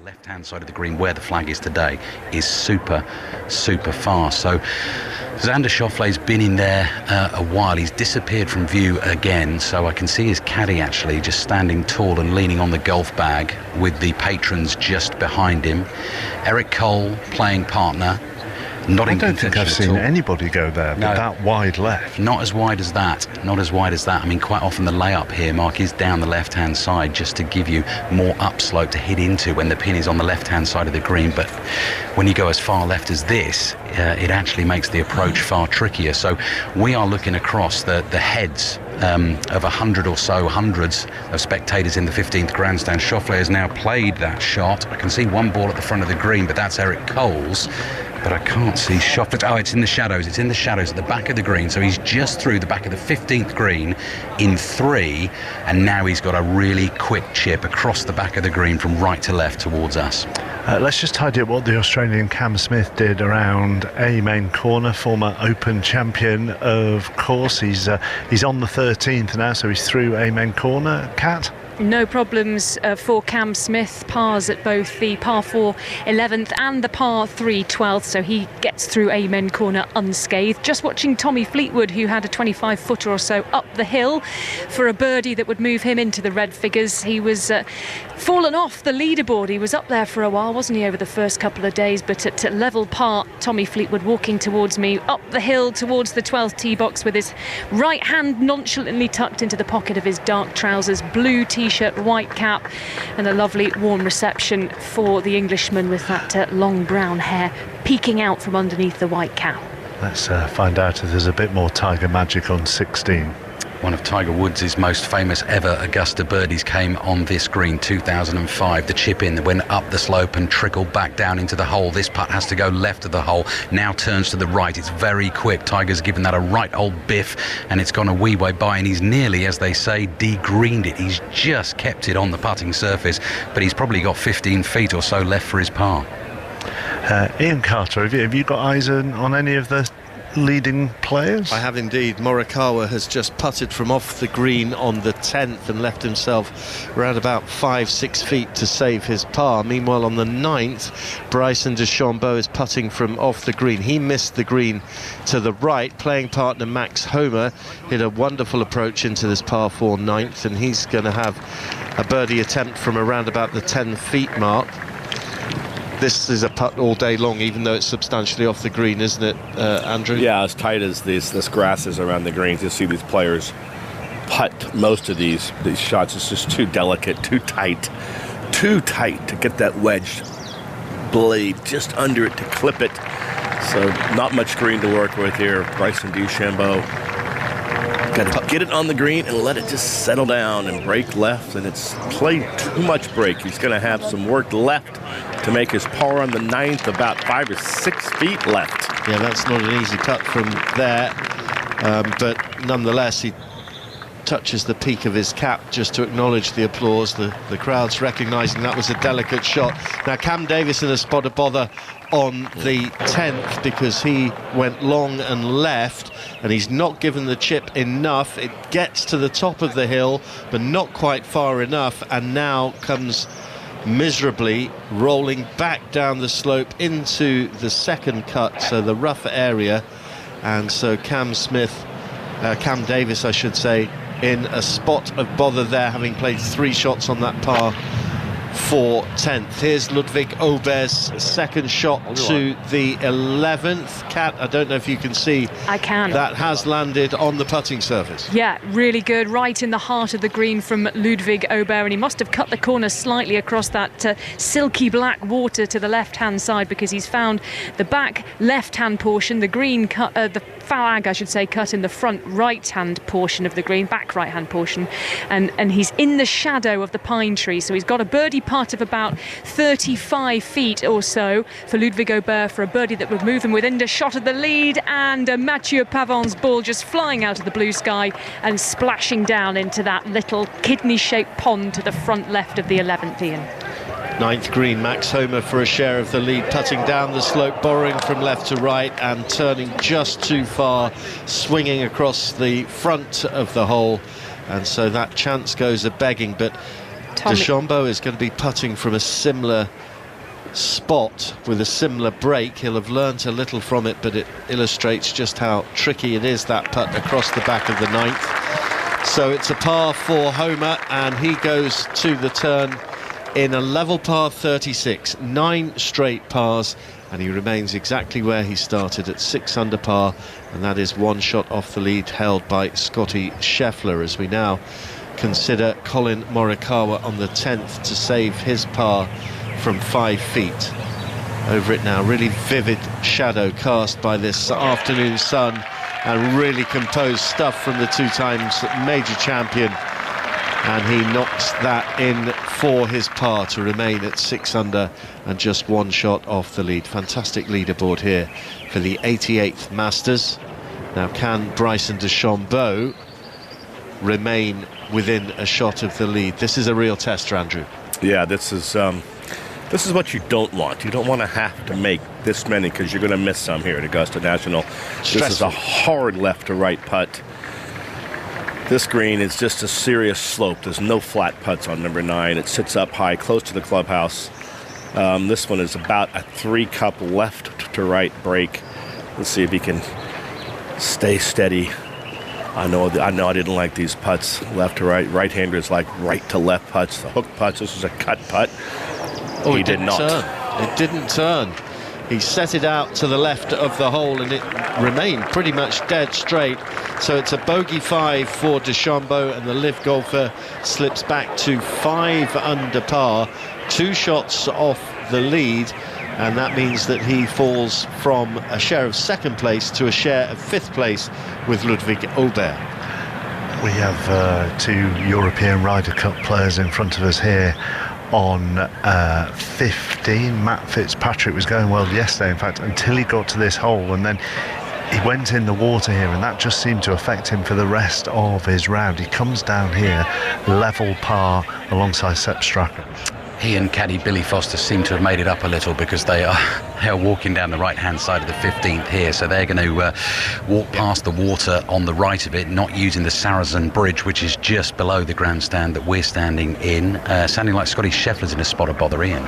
left-hand side of the green where the flag is today is super fast. So Xander Schauffele's been in there a while. He's disappeared from view again, so I can see his caddy actually just standing tall and leaning on the golf bag with the patrons just behind him. Eric Cole, playing partner, not in contention. I don't think I've seen anybody go there, but that wide left. Not as wide as that. I mean, quite often the layup here, Mark, is down the left-hand side just to give you more upslope to hit into when the pin is on the left-hand side of the green. But when you go as far left as this, it actually makes the approach far trickier. So we are looking across the heads of 100 or so, hundreds of spectators in the 15th grandstand. Schauffele has now played that shot. I can see one ball at the front of the green, but that's Eric Cole's. But I can't see Schauffele. Oh, it's in the shadows. It's in the shadows at the back of the green. So he's just through the back of the 15th green in 3, and now he's got a really quick chip across the back of the green from right to left towards us. Let's just tidy up what the Australian Cam Smith did around A main corner, former Open champion, of course. He's on the 13th now, so he's through A main corner. Kat? No problems for Cam Smith. Pars at both the par 4 11th and the par 3 12th, so he gets through Amen corner unscathed. Just watching Tommy Fleetwood, who had a 25-footer or so up the hill for a birdie that would move him into the red figures. He was fallen off the leaderboard. He was up there for a while, wasn't he, over the first couple of days, but at level par, Tommy Fleetwood walking towards me up the hill towards the 12th tee box with his right hand nonchalantly tucked into the pocket of his dark trousers, blue t-shirt, white cap, and a lovely warm reception for the Englishman with that long brown hair peeking out from underneath the white cap. Let's find out if there's a bit more Tiger magic on 16. One of Tiger Woods' most famous ever Augusta birdies came on this green, 2005. The chip in went up the slope and trickled back down into the hole. This putt has to go left of the hole, now turns to the right. It's very quick. Tiger's given that a right old biff, and it's gone a wee way by, and he's nearly, as they say, de-greened it. He's just kept it on the putting surface, but he's probably got 15 feet or so left for his par. Ian Carter, have you got eyes on any of the leading players? I have indeed. Morikawa has just putted from off the green on the 10th and left himself around about 5-6 feet to save his par. Meanwhile, on the 9th, Bryson DeChambeau is putting from off the green. He missed the green to the right. Playing partner Max Homa hit a wonderful approach into this par 4 9th, and he's going to have a birdie attempt from around about the 10 feet mark. This is a putt all day long, even though it's substantially off the green, isn't it, Andrew? Yeah, as tight as this grass is around the greens, you'll see these players putt most of these shots. It's just too delicate, too tight to get that wedge blade just under it to clip it. So not much green to work with here. Bryson DeChambeau got to get it on the green and let it just settle down and break left, and it's played too much break. He's going to have some work left to make his par on the 9th, about 5 or 6 feet left. Yeah, that's not an easy cut from there, but nonetheless he touches the peak of his cap just to acknowledge the applause. The crowd's recognising that was a delicate shot. Now Cam Davis in a spot of bother on the 10th because he went long and left, and he's not given the chip enough. It gets to the top of the hill but not quite far enough, and now comes miserably rolling back down the slope into the second cut, so the rougher area. And so Cam Davis I should say, in a spot of bother there, having played 3 shots on that par 4 10th. Here's Ludwig Auber's second shot to the 11th. Kat, I don't know if you can see. I can. That has landed on the putting surface. Yeah, really good, right in the heart of the green from Ludwig Aubert, and he must have cut the corner slightly across that silky black water to the left-hand side, because he's found the back left-hand portion, the green cut, the flag, I should say, cut in the front right-hand portion of the green, back right-hand portion, and he's in the shadow of the pine tree, so he's got a birdie putt of about 35 feet or so for Ludwig Aubert for a birdie that would move him within a shot of the lead, and Mathieu Pavon's ball just flying out of the blue sky and splashing down into that little kidney-shaped pond to the front left of the 11th, Ian. 9th green, Max Homa for a share of the lead, putting down the slope, borrowing from left to right and turning just too far, swinging across the front of the hole, and so that chance goes a begging. But DeChambeau is going to be putting from a similar spot with a similar break. He'll have learnt a little from it, but it illustrates just how tricky it is, that putt across the back of the 9th. So it's a par 4 homer, and he goes to the turn in a level par 36, 9 straight pars, and he remains exactly where he started at 6 under par, and that is 1 shot off the lead held by Scotty Scheffler, as we now consider Colin Morikawa on the 10th to save his par from 5 feet. Over it now, really vivid shadow cast by this afternoon sun, and really composed stuff from the 2 times major champion, and he knocks that in for his par to remain at 6 under and just 1 shot off the lead. Fantastic leaderboard here for the 88th Masters. Now, can Bryson DeChambeau remain within a shot of the lead? This is a real tester, Andrew. Yeah, this is what you don't want. You don't want to have to make this many, because you're going to miss some here at Augusta National. Stressful. This is a hard left to right putt. This green is just a serious slope. There's no flat putts on number 9. It sits up high, close to the clubhouse. This one is about a 3-cup left to right break. Let's see if he can stay steady. I know I didn't like these putts, left to right. Right-handers like right to left putts. The hook putts, this was a cut putt. Oh, he did not turn. It didn't turn. He set it out to the left of the hole, and it remained pretty much dead straight. So it's a bogey 5 for DeChambeau, and the LIV golfer slips back to 5 under par, 2 shots off the lead, and that means that he falls from a share of 2nd place to a share of 5th place with Ludwig Aubert. We have 2 European Ryder Cup players in front of us here on 15. Matt Fitzpatrick was going well yesterday, in fact, until he got to this hole, and then he went in the water here, and that just seemed to affect him for the rest of his round. He comes down here level par alongside Sepp Straka. He and caddy Billy Foster seem to have made it up a little, because they are walking down the right-hand side of the 15th here, so they're going to walk past the water on the right of it, not using the Saracen Bridge, which is just below the grandstand that we're standing in. Sounding like Scotty Scheffler's in a spot of bother, Ian.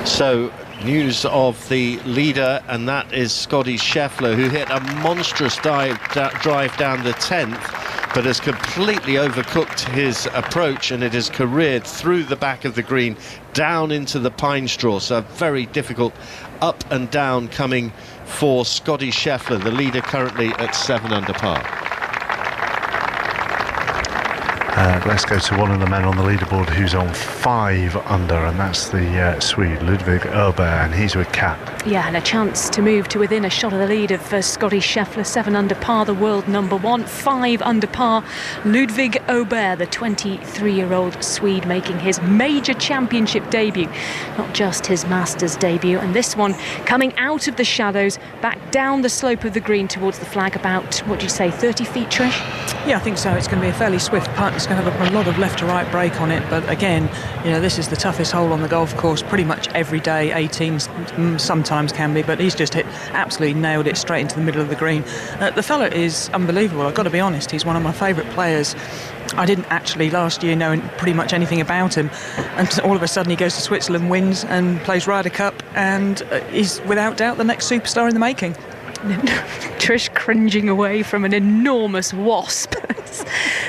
So, news of the leader, and that is Scotty Scheffler, who hit a monstrous drive down the 10th, but has completely overcooked his approach, and it has careered through the back of the green down into the pine straw. So a very difficult up and down coming for Scotty Scheffler, the leader currently at 7 under par. Let's go to one of the men on the leaderboard who's on 5 under, and that's the Swede Ludwig Aubert, and he's with Cat. Yeah, and a chance to move to within a shot of the lead of Scotty Scheffler. 7 under par, the world number 1. 5 under par, Ludwig Aubert, the 23-year-old Swede, making his major championship debut, not just his Masters debut. And this one coming out of the shadows, back down the slope of the green towards the flag, about, what do you say, 30 feet, Trish? Yeah, I think so. It's going to be a fairly swift putt. It's going to have a lot of left to right break on it, but again, you know, this is the toughest hole on the golf course pretty much every day. 18s sometimes can be, but he's just absolutely nailed it straight into the middle of the green. The fella is unbelievable. I've got to be honest, he's one of my favourite players. I didn't actually last year know pretty much anything about him, and all of a sudden he goes to Switzerland, wins and plays Ryder Cup, and he's without doubt the next superstar in the making. Trish cringing away from an enormous wasp,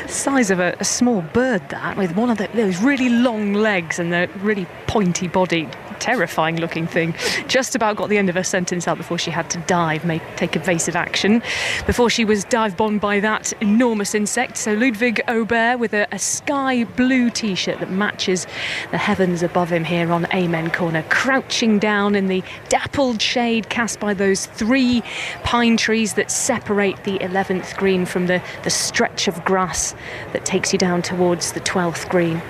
size of a small bird, that, with one of those really long legs and the really pointy body. Terrifying looking thing. Just about got the end of her sentence out before she had to dive, take evasive action before she was dive bombed by that enormous insect. So Ludwig Aubert with a sky blue t-shirt that matches the heavens above him here on Amen Corner, crouching down in the dappled shade cast by those 3 pine trees that separate the 11th green from the stretch of grass that takes you down towards the 12th green.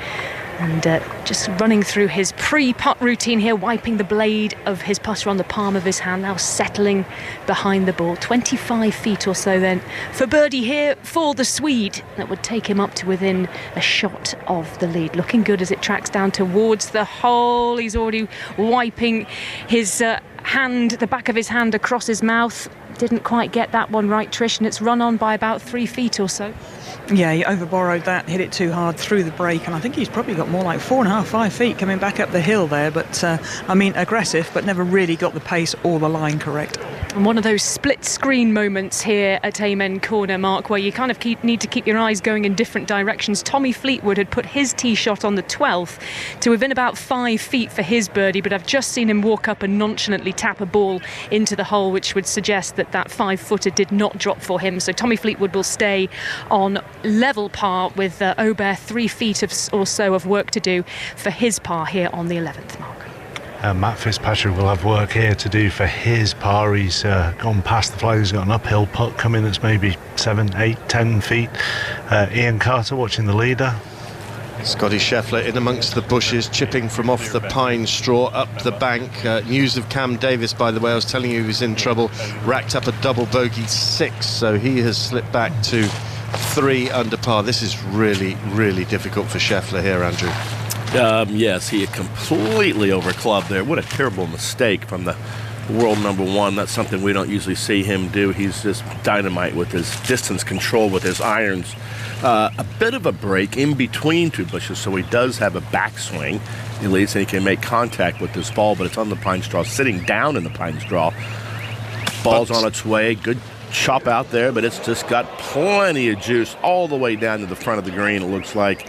And just running through his pre-putt routine here, wiping the blade of his putter on the palm of his hand, now settling behind the ball. 25 feet or so then for birdie here for the Swede. That would take him up to within a shot of the lead. Looking good as it tracks down towards the hole. He's already wiping his hand, the back of his hand across his mouth. didn't quite get that one right, Trish, and it's run on by about 3 feet or so. Yeah, he overborrowed that, hit it too hard through the break, and I think he's probably got more like 4.5, 5 feet coming back up the hill there. But I mean, aggressive, but never really got the pace or the line correct. And one of those split screen moments here at Amen Corner, Mark, where you kind of need to keep your eyes going in different directions. Tommy Fleetwood had put his tee shot on the 12th to within about 5 feet for his birdie, but I've just seen him walk up and nonchalantly tap a ball into the hole, which would suggest that 5-footer did not drop for him. So Tommy Fleetwood will stay on level par with Aubert, 3 feet or so of work to do for his par here on the 11th, Mark. Matt Fitzpatrick will have work here to do for his par. He's gone past the flag. He's got an uphill putt coming that's maybe 7, 8, 10 feet. Iain Carter watching the leader. Scotty Scheffler in amongst the bushes, chipping from off the pine straw up the bank. News of Cam Davis, by the way, I was telling you he was in trouble. Racked up a double bogey 6, so he has slipped back to 3 under par. This is really, really difficult for Scheffler here, Andrew. Yes, he had completely overclubbed there. What a terrible mistake from the world number 1. That's something we don't usually see him do. He's just dynamite with his distance control with his irons. A bit of a break in between 2 bushes, so he does have a backswing, at least, and he can make contact with this ball, but it's on the pine straw, sitting down in the pine straw. Ball's on its way. Good chop out there, but it's just got plenty of juice all the way down to the front of the green. It looks like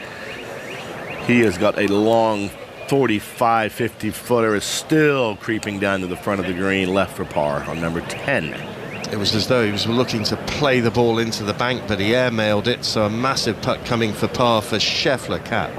he has got a long 45, 50-footer, is still creeping down to the front of the green, left for par on number 10. It was as though he was looking to play the ball into the bank, but he air-mailed it, so a massive putt coming for par for Scheffler, Cat.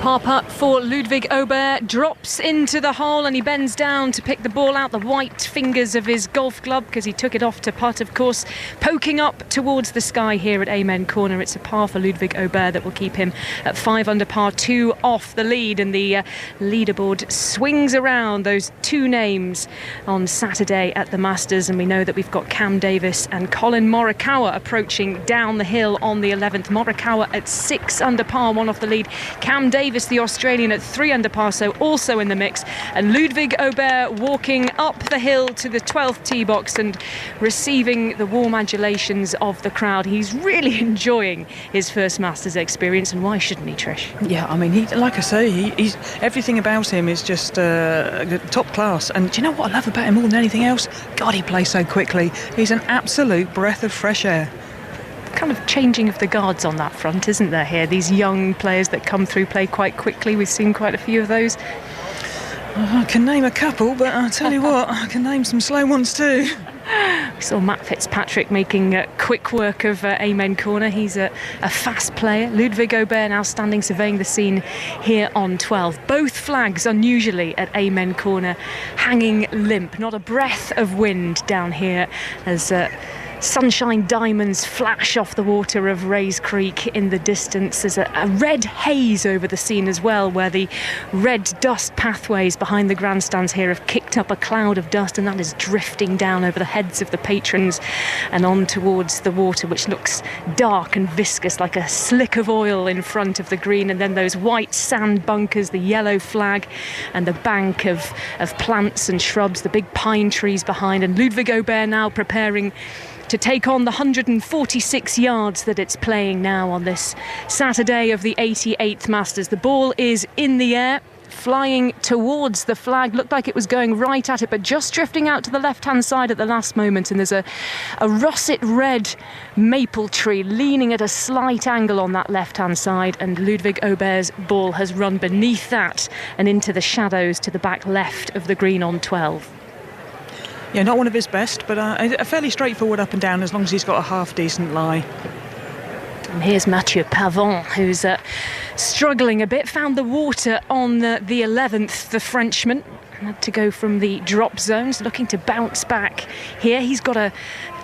Par putt for Ludwig Aubert, drops into the hole and he bends down to pick the ball out the white fingers of his golf club because he took it off to putt, of course, poking up towards the sky here at Amen Corner. It's a par for Ludwig Aubert that will keep him at 5 under par, 2 off the lead, and the leaderboard swings around those 2 names on Saturday at the Masters, and we know that we've got Cam Davis and Colin Morikawa approaching down the hill on the 11th. Morikawa at 6 under par, 1 off the lead. Cam Davis, the Australian, at 3 under par, so also in the mix, and Ludwig Aubert walking up the hill to the 12th tee box and receiving the warm adulations of the crowd. He's really enjoying his first Masters experience, and why shouldn't he, Trish? Yeah, I mean, like I say, he's everything about him is just top class. And do you know what I love about him more than anything else? God, he plays so quickly. He's an absolute breath of fresh air. Kind of changing of the guards on that front, isn't there, here? These young players that come through play quite quickly. We've seen quite a few of those. I can name a couple, but I'll tell you what, I can name some slow ones too. We saw Matt Fitzpatrick making quick work of Amen Corner. He's a fast player. Ludwig Aubert now standing surveying the scene here on 12. Both flags unusually at Amen Corner hanging limp. Not a breath of wind down here as sunshine diamonds flash off the water of Rays Creek in the distance. There's a red haze over the scene as well, where the red dust pathways behind the grandstands here have kicked up a cloud of dust, and that is drifting down over the heads of the patrons and on towards the water, which looks dark and viscous like a slick of oil in front of the green. And then those white sand bunkers, the yellow flag, and the bank of plants and shrubs, the big pine trees behind, and Ludwig Aubert now preparing to take on the 146 yards that it's playing now on this Saturday of the 88th Masters. The ball is in the air, flying towards the flag. Looked like it was going right at it, but just drifting out to the left-hand side at the last moment. And there's a russet red maple tree leaning at a slight angle on that left-hand side, and Ludwig Aubert's ball has run beneath that and into the shadows to the back left of the green on 12. Yeah, not one of his best, but a fairly straightforward up and down as long as he's got a half-decent lie. And here's Mathieu Pavon, who's struggling a bit. Found the water on the 11th, the Frenchman. Had to go from the drop zones, looking to bounce back here. He's got a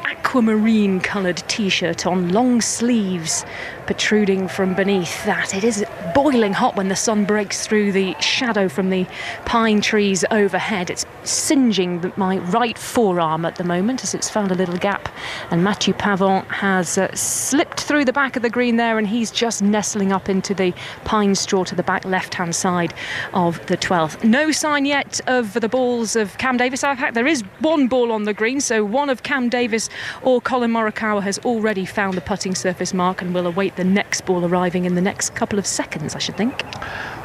aquamarine coloured t-shirt on, long sleeves protruding from beneath that. It is boiling hot when the sun breaks through the shadow from the pine trees overhead. It's singeing my right forearm at the moment as it's found a little gap, and Mathieu Pavon has slipped through the back of the green there, and he's just nestling up into the pine straw to the back left-hand side of the 12th. No sign yet of the balls of Cam Davis. In fact, there is one ball on the green, so one of Cam Davis or Colin Morikawa has already found the putting surface mark, and will await the next ball arriving in the next couple of seconds, I should think.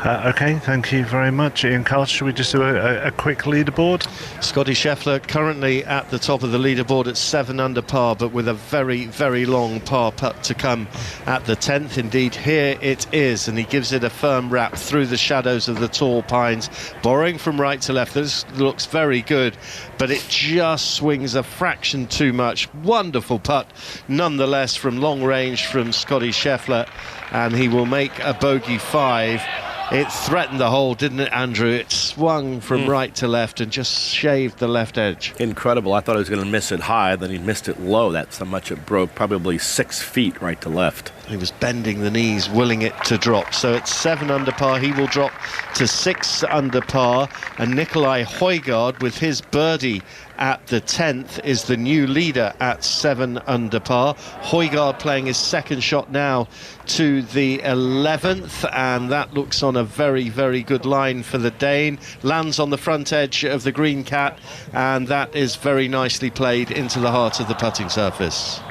OK, thank you very much, Iain Carter. Should we just do a quick leaderboard? Scotty Scheffler currently at the top of the leaderboard at 7 under par, but with a very, very long par putt to come at the 10th. Indeed, here it is, and he gives it a firm wrap through the shadows of the tall pines, borrowing from right to left. This looks very good, but it just swings a fraction too much. Wonderful putt, nonetheless, from long range from Scotty Scheffler, and he will make a bogey 5. It threatened the hole, didn't it, Andrew? It swung from right to left and just shaved the left edge. Incredible. I thought he was going to miss it high, then he missed it low. That's how much it broke, probably 6 feet right to left. He was bending the knees, willing it to drop. So it's 7 under par. He will drop to 6 under par. And Nicolai Højgaard, with his birdie at the 10th, is the new leader at 7 under par. Højgaard playing his second shot now to the 11th, and that looks on a very, very good line for the Dane. Lands on the front edge of the green cat, and that is very nicely played into the heart of the putting surface.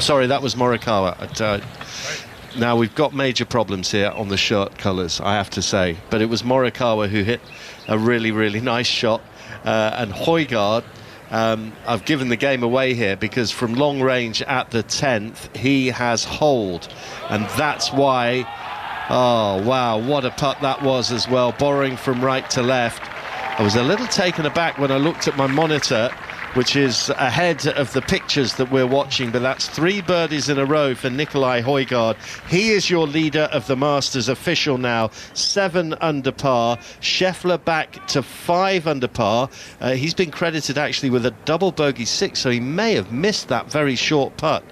Sorry, that was Morikawa. Now we've got major problems here on the shirt colours, I have to say, but it was Morikawa who hit a really, really nice shot, and Højgaard, I've given the game away here, because from long range at the 10th he has holed, and that's why. Oh wow, what a putt that was as well, borrowing from right to left. I was a little taken aback when I looked at my monitor, which is ahead of the pictures that we're watching, but that's 3 birdies in a row for Nicolai Højgaard. He is your leader of the Masters, official now, 7 under par. Scheffler back to 5 under par. He's been credited actually with a double bogey 6, so he may have missed that very short putt.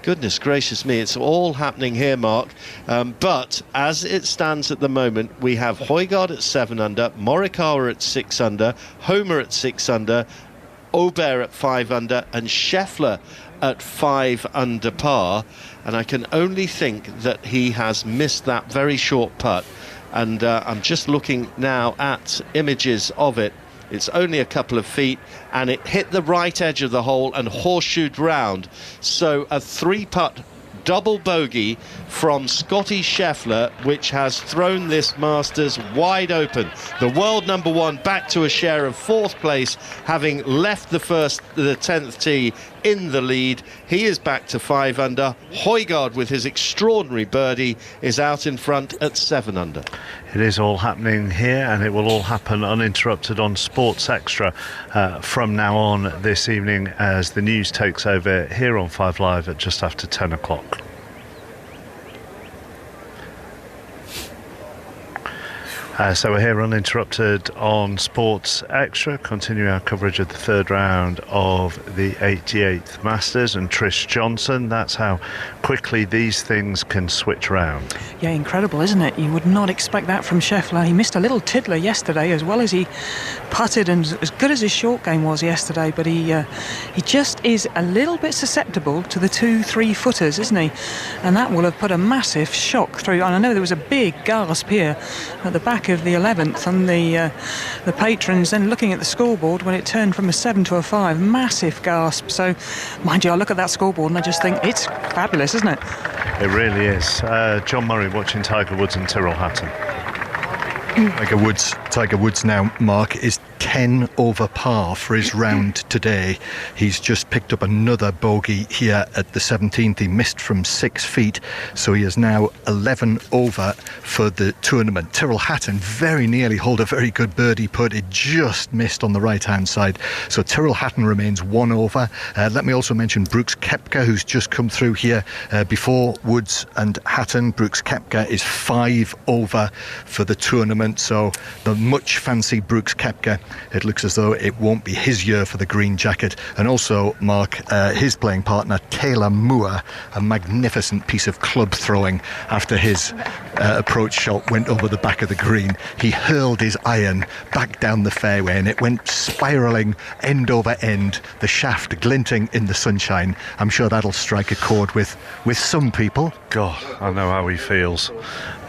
Goodness gracious me, it's all happening here, Mark. But as it stands at the moment, we have Højgaard at 7 under, Morikawa at 6 under, Homer at 6 under, Aubert at 5 under, and Scheffler at 5 under par, and I can only think that he has missed that very short putt, and I'm just looking now at images of it. It's only a couple of feet, and it hit the right edge of the hole and horseshoed round. So a 3-putt double bogey from Scotty Scheffler, which has thrown this Masters wide open. The world number 1 back to a share of 4th place, having left the 10th tee in the lead. He is back to 5 under. Højgaard, with his extraordinary birdie, is out in front at 7 under. It is all happening here, and it will all happen uninterrupted on Sports Extra from now on this evening, as the news takes over here on 5 Live at just after 10 o'clock. So we're here uninterrupted on Sports Extra, continuing our coverage of the 3rd round of the 88th Masters, and Trish Johnson. That's how quickly these things can switch round. Yeah, incredible, isn't it? You would not expect that from Scheffler. He missed a little tiddler yesterday, as well as he putted, and as good as his short game was yesterday, but he just is a little bit susceptible to the 2-3 footers, isn't he? And that will have put a massive shock through. And I know there was a big gasp here at the back of the 11th, and the patrons then looking at the scoreboard when it turned from a 7 to a 5. Massive gasp. So mind you, I look at that scoreboard and I just think it's fabulous, isn't it? It really is. John Murray watching Tiger Woods and Tyrrell Hatton. Tiger Woods now, Mark, is 10 over par for his round today. He's just picked up another bogey here at the 17th. He missed from 6 feet, so he is now 11 over for the tournament. Tyrrell Hatton very nearly hauled a very good birdie putt. It just missed on the right-hand side. So Tyrrell Hatton remains 1 over. Let me also mention Brooks Koepka, who's just come through here before Woods and Hatton. Brooks Koepka is 5 over for the tournament. So the much fancy Brooks Koepka. It looks as though it won't be his year for the green jacket. And also, Mark, his playing partner Taylor Moore, a magnificent piece of club throwing after his approach shot went over the back of the green. He hurled his iron back down the fairway and it went spiralling end over end, the shaft glinting in the sunshine. I'm sure that'll strike a chord with some people. God, I know how he feels.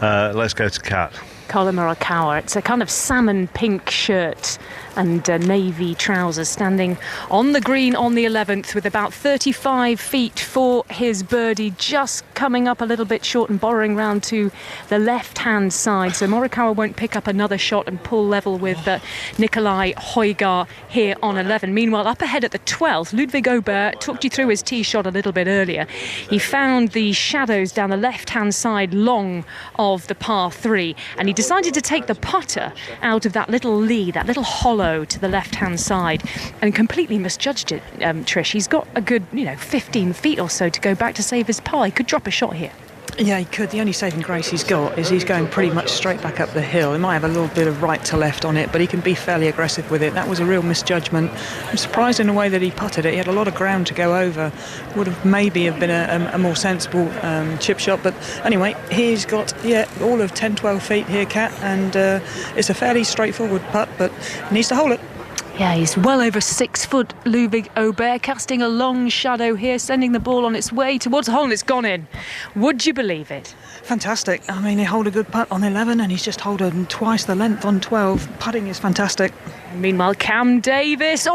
Let's go to Kat. Colin Morikawa. It's a kind of salmon pink shirt and navy trousers, standing on the green on the 11th with about 35 feet for his birdie, just coming up a little bit short and borrowing round to the left-hand side. So Morikawa won't pick up another shot and pull level with Nicolai Højgaard here on 11. Meanwhile, up ahead at the 12th, Ludvig Åberg talked you through his tee shot a little bit earlier. He found the shadows down the left-hand side long of the par 3, and he decided to take the putter out of that little lee, that little hollow to the left-hand side, and completely misjudged it, Trish. He's got a good, 15 feet or so to go back to save his par. He could drop a shot here. Yeah, he could. The only saving grace he's got is he's going pretty much straight back up the hill. He might have a little bit of right to left on it, but he can be fairly aggressive with it. That was a real misjudgment. I'm surprised in the way that he putted it. He had a lot of ground to go over. Would have maybe have been a more sensible chip shot. But anyway, he's got, all of 10, 12 feet here, Kat, and it's a fairly straightforward putt, but he needs to hold it. Yeah, he's well over 6 foot, Ludvig Åberg, casting a long shadow here, sending the ball on its way towards the hole, and it's gone in. Would you believe it? Fantastic. I mean, he hold a good putt on 11 and he's just holding twice the length on 12. Putting is fantastic. Meanwhile, Cam Davis,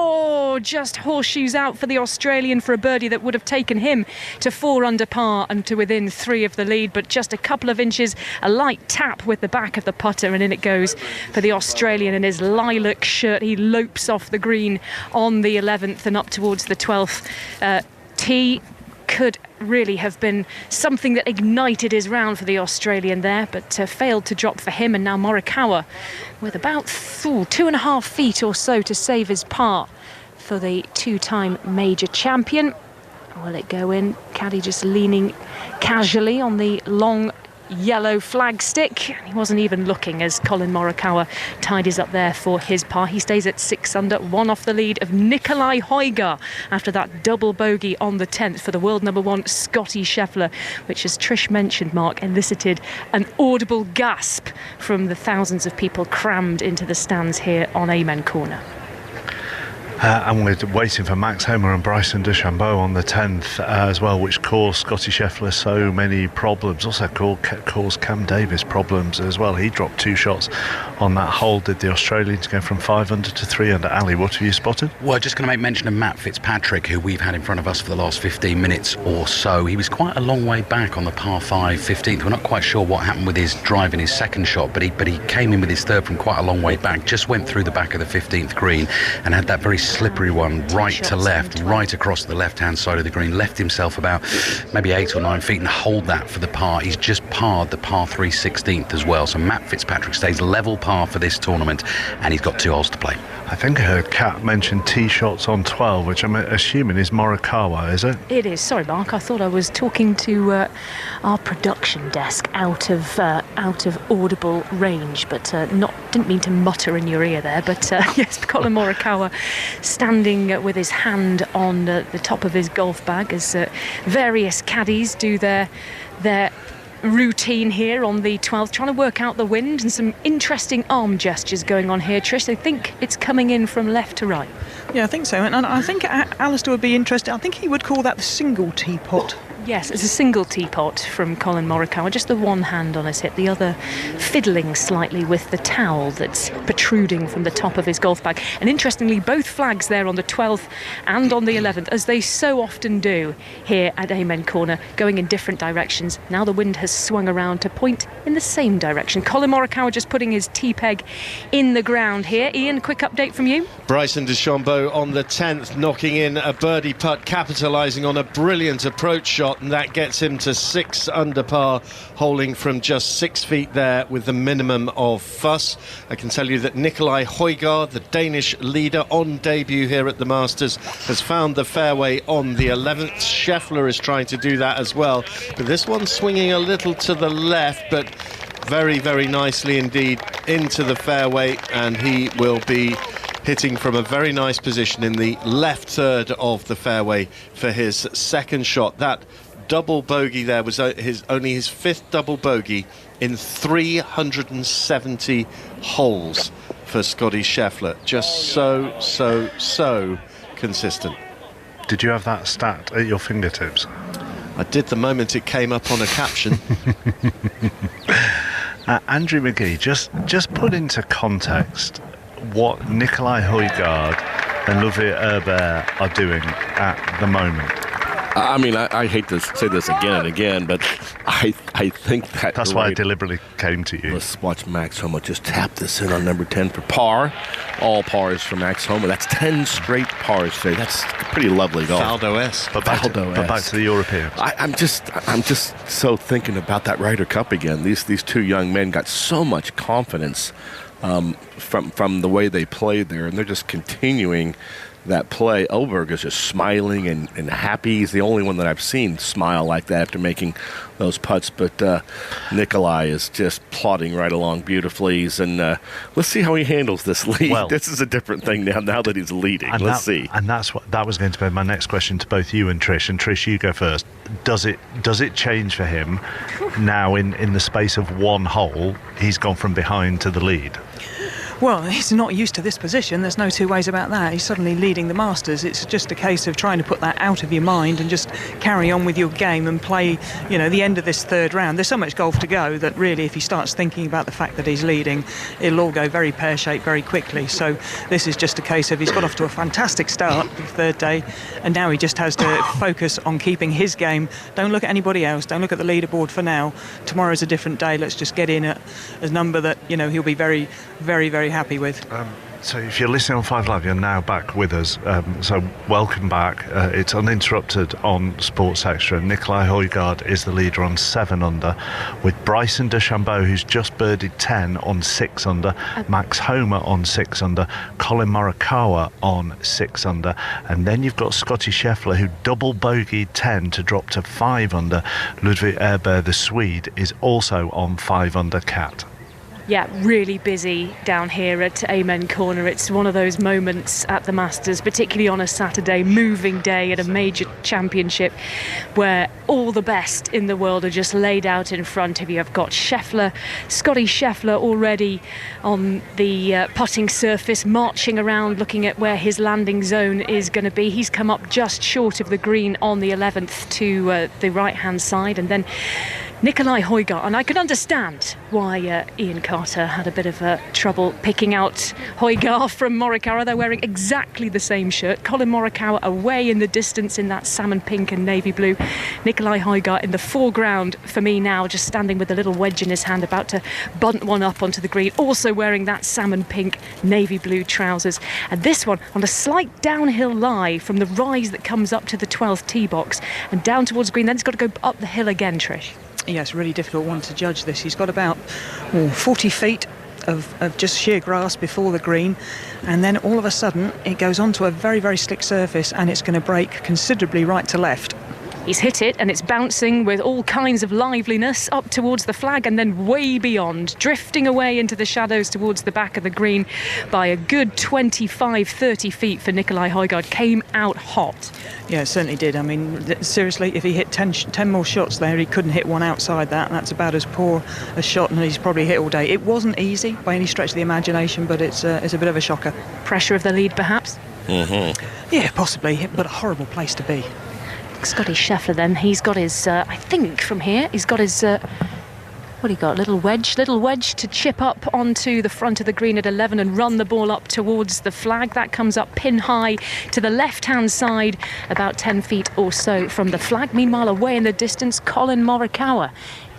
just horseshoes out for the Australian for a birdie that would have taken him to 4 under par and to within 3 of the lead, but just a couple of inches, a light tap with the back of the putter, and in it goes for the Australian in his lilac shirt. He lopes off the green on the 11th and up towards the 12th tee. Could really have been something that ignited his round for the Australian there, but failed to drop for him. And now Morikawa with about 2.5 feet or so to save his par for the 2-time major champion. Will it go in? Caddy just leaning casually on the long yellow flagstick. He wasn't even looking as Colin Morikawa tidies up there for his par. He stays at 6 under, 1 off the lead of Nicolai Højgaard after that double bogey on the 10th for the world number 1 Scotty Scheffler, which, as Trish mentioned, Mark, elicited an audible gasp from the thousands of people crammed into the stands here on Amen Corner. And we're waiting for Max Homa and Bryson DeChambeau on the 10th as well, which caused Scotty Scheffler so many problems. Also caused Cam Davis problems as well. He dropped 2 shots on that hole. Did the Australians go from 5 under to 3 under? Ali, what have you spotted? Well, just going to make mention of Matt Fitzpatrick, who we've had in front of us for the last 15 minutes or so. He was quite a long way back on the par 5 15th. We're not quite sure what happened with his drive in his second shot, but he came in with his third from quite a long way back, just went through the back of the 15th green and had that very slippery one right to left, right across the left-hand side of the green, left himself about maybe 8 or 9 feet and hold that for the par. He's just parred the par 3 16th as well, so Matt Fitzpatrick stays level par for this tournament, and he's got 2 holes to play. I think I heard Kat mention tee shots on 12, which I'm assuming is Morikawa, is it? It is. Sorry, Mark, I thought I was talking to our production desk out of audible range, but didn't mean to mutter in your ear there, but yes, Colin Morikawa standing with his hand on the top of his golf bag as various caddies do their routine here on the 12th, trying to work out the wind, and some interesting arm gestures going on here, Trish. They think it's coming in from left to right. Yeah, I think so, and I think Alistair would be interested. I think he would call that the single teapot. Yes, it's a single teapot from Colin Morikawa, just the one hand on his hip, the other fiddling slightly with the towel that's protruding from the top of his golf bag. And interestingly, both flags there on the 12th and on the 11th, as they so often do here at Amen Corner, going in different directions. Now the wind has swung around to point in the same direction. Colin Morikawa just putting his tee peg in the ground here. Iain, quick update from you. Bryson DeChambeau on the 10th, knocking in a birdie putt, capitalising on a brilliant approach shot, and that gets him to 6 under par, holding from just 6 feet there with the minimum of fuss. I can tell you that Nicolai Højgaard, the Danish leader on debut here at the Masters, has found the fairway on the 11th. Scheffler is trying to do that as well, but this one's swinging a little to the left, but very, very nicely indeed into the fairway, and he will be hitting from a very nice position in the left third of the fairway for his second shot. That double bogey there was only his fifth double bogey in 370 holes for Scotty Scheffler. Just so consistent. Did you have that stat at your fingertips? I did the moment it came up on a caption. Andrew Magee, just put into context what Nicolai Højgaard and Ludvig Herbert are doing at the moment. I mean, I hate to say this again and again, but I think that's why I deliberately came to you. Let's watch Max Homa just tap this in on number 10 for par. All pars for Max Homa. That's 10 straight pars today. That's pretty lovely golf. Faldo-esque. But back to the Europeans. I'm just so thinking about that Ryder Cup again. These two young men got so much confidence from the way they played there, and they're just continuing that play. Oberg is just smiling and happy. He's the only one that I've seen smile like that after making those putts. But Nicolai is just plodding right along beautifully. And let's see how he handles this lead. Well, this is a different thing now that he's leading. Let's see. And that was going to be my next question to both you and Trish. And Trish, you go first. Does it change for him now in the space of one hole? He's gone from behind to the lead. Well, he's not used to this position. There's no two ways about that. He's suddenly leading the Masters. It's just a case of trying to put that out of your mind and just carry on with your game and play, the end of this third round. There's so much golf to go that really, if he starts thinking about the fact that he's leading, it'll all go very pear-shaped very quickly. So this is just a case of he's got off to a fantastic start the third day, and now he just has to focus on keeping his game. Don't look at anybody else. Don't look at the leaderboard for now. Tomorrow's a different day. Let's just get in at a number that, he'll be very, very, very happy with. So if you're listening on 5 Live, you're now back with us. So welcome back. It's uninterrupted on Sports Extra. Nicolai Højgaard is the leader on 7 under, with Bryson DeChambeau, who's just birdied 10 on 6 under, Max Homa on 6 under, Colin Morikawa on 6 under, and then you've got Scotty Scheffler, who double bogeyed 10 to drop to 5 under. Ludvig Herbert, the Swede, is also on 5 under cat. Yeah, really busy down here at Amen Corner. It's one of those moments at the Masters, particularly on a Saturday, moving day at a major championship, where all the best in the world are just laid out in front of you. I've got Scheffler, Scotty Scheffler, already on the putting surface, marching around, looking at where his landing zone is going to be. He's come up just short of the green on the 11th to the right-hand side, and then Nicolai Højgaard, and I can understand why Ian Carter had a bit of trouble picking out Højgaard from Morikawa. They're wearing exactly the same shirt. Colin Morikawa away in the distance in that salmon pink and navy blue. Nicolai Højgaard in the foreground for me now, just standing with a little wedge in his hand, about to bunt one up onto the green, also wearing that salmon pink navy blue trousers. And this one on a slight downhill lie from the rise that comes up to the 12th tee box and down towards green. Then it's got to go up the hill again, Trish. Yeah, it's a really difficult one to judge this. He's got about 40 feet of just sheer grass before the green, and then all of a sudden it goes onto a very, very slick surface, and it's going to break considerably right to left. He's hit it, and it's bouncing with all kinds of liveliness up towards the flag and then way beyond, drifting away into the shadows towards the back of the green by a good 25, 30 feet for Nicolai Højgaard. Came out hot. Yeah, it certainly did. I mean, seriously, if he hit 10 more shots there, he couldn't hit one outside that, and that's about as poor a shot and he's probably hit all day. It wasn't easy by any stretch of the imagination, but it's a bit of a shocker. Pressure of the lead, perhaps? Mm-hmm. Yeah, possibly, but a horrible place to be. Scotty Scheffler then, he's got his, I think from here, he's got his, what do you got, little wedge to chip up onto the front of the green at 11 and run the ball up towards the flag. That comes up pin high to the left-hand side, about 10 feet or so from the flag. Meanwhile, away in the distance, Colin Morikawa,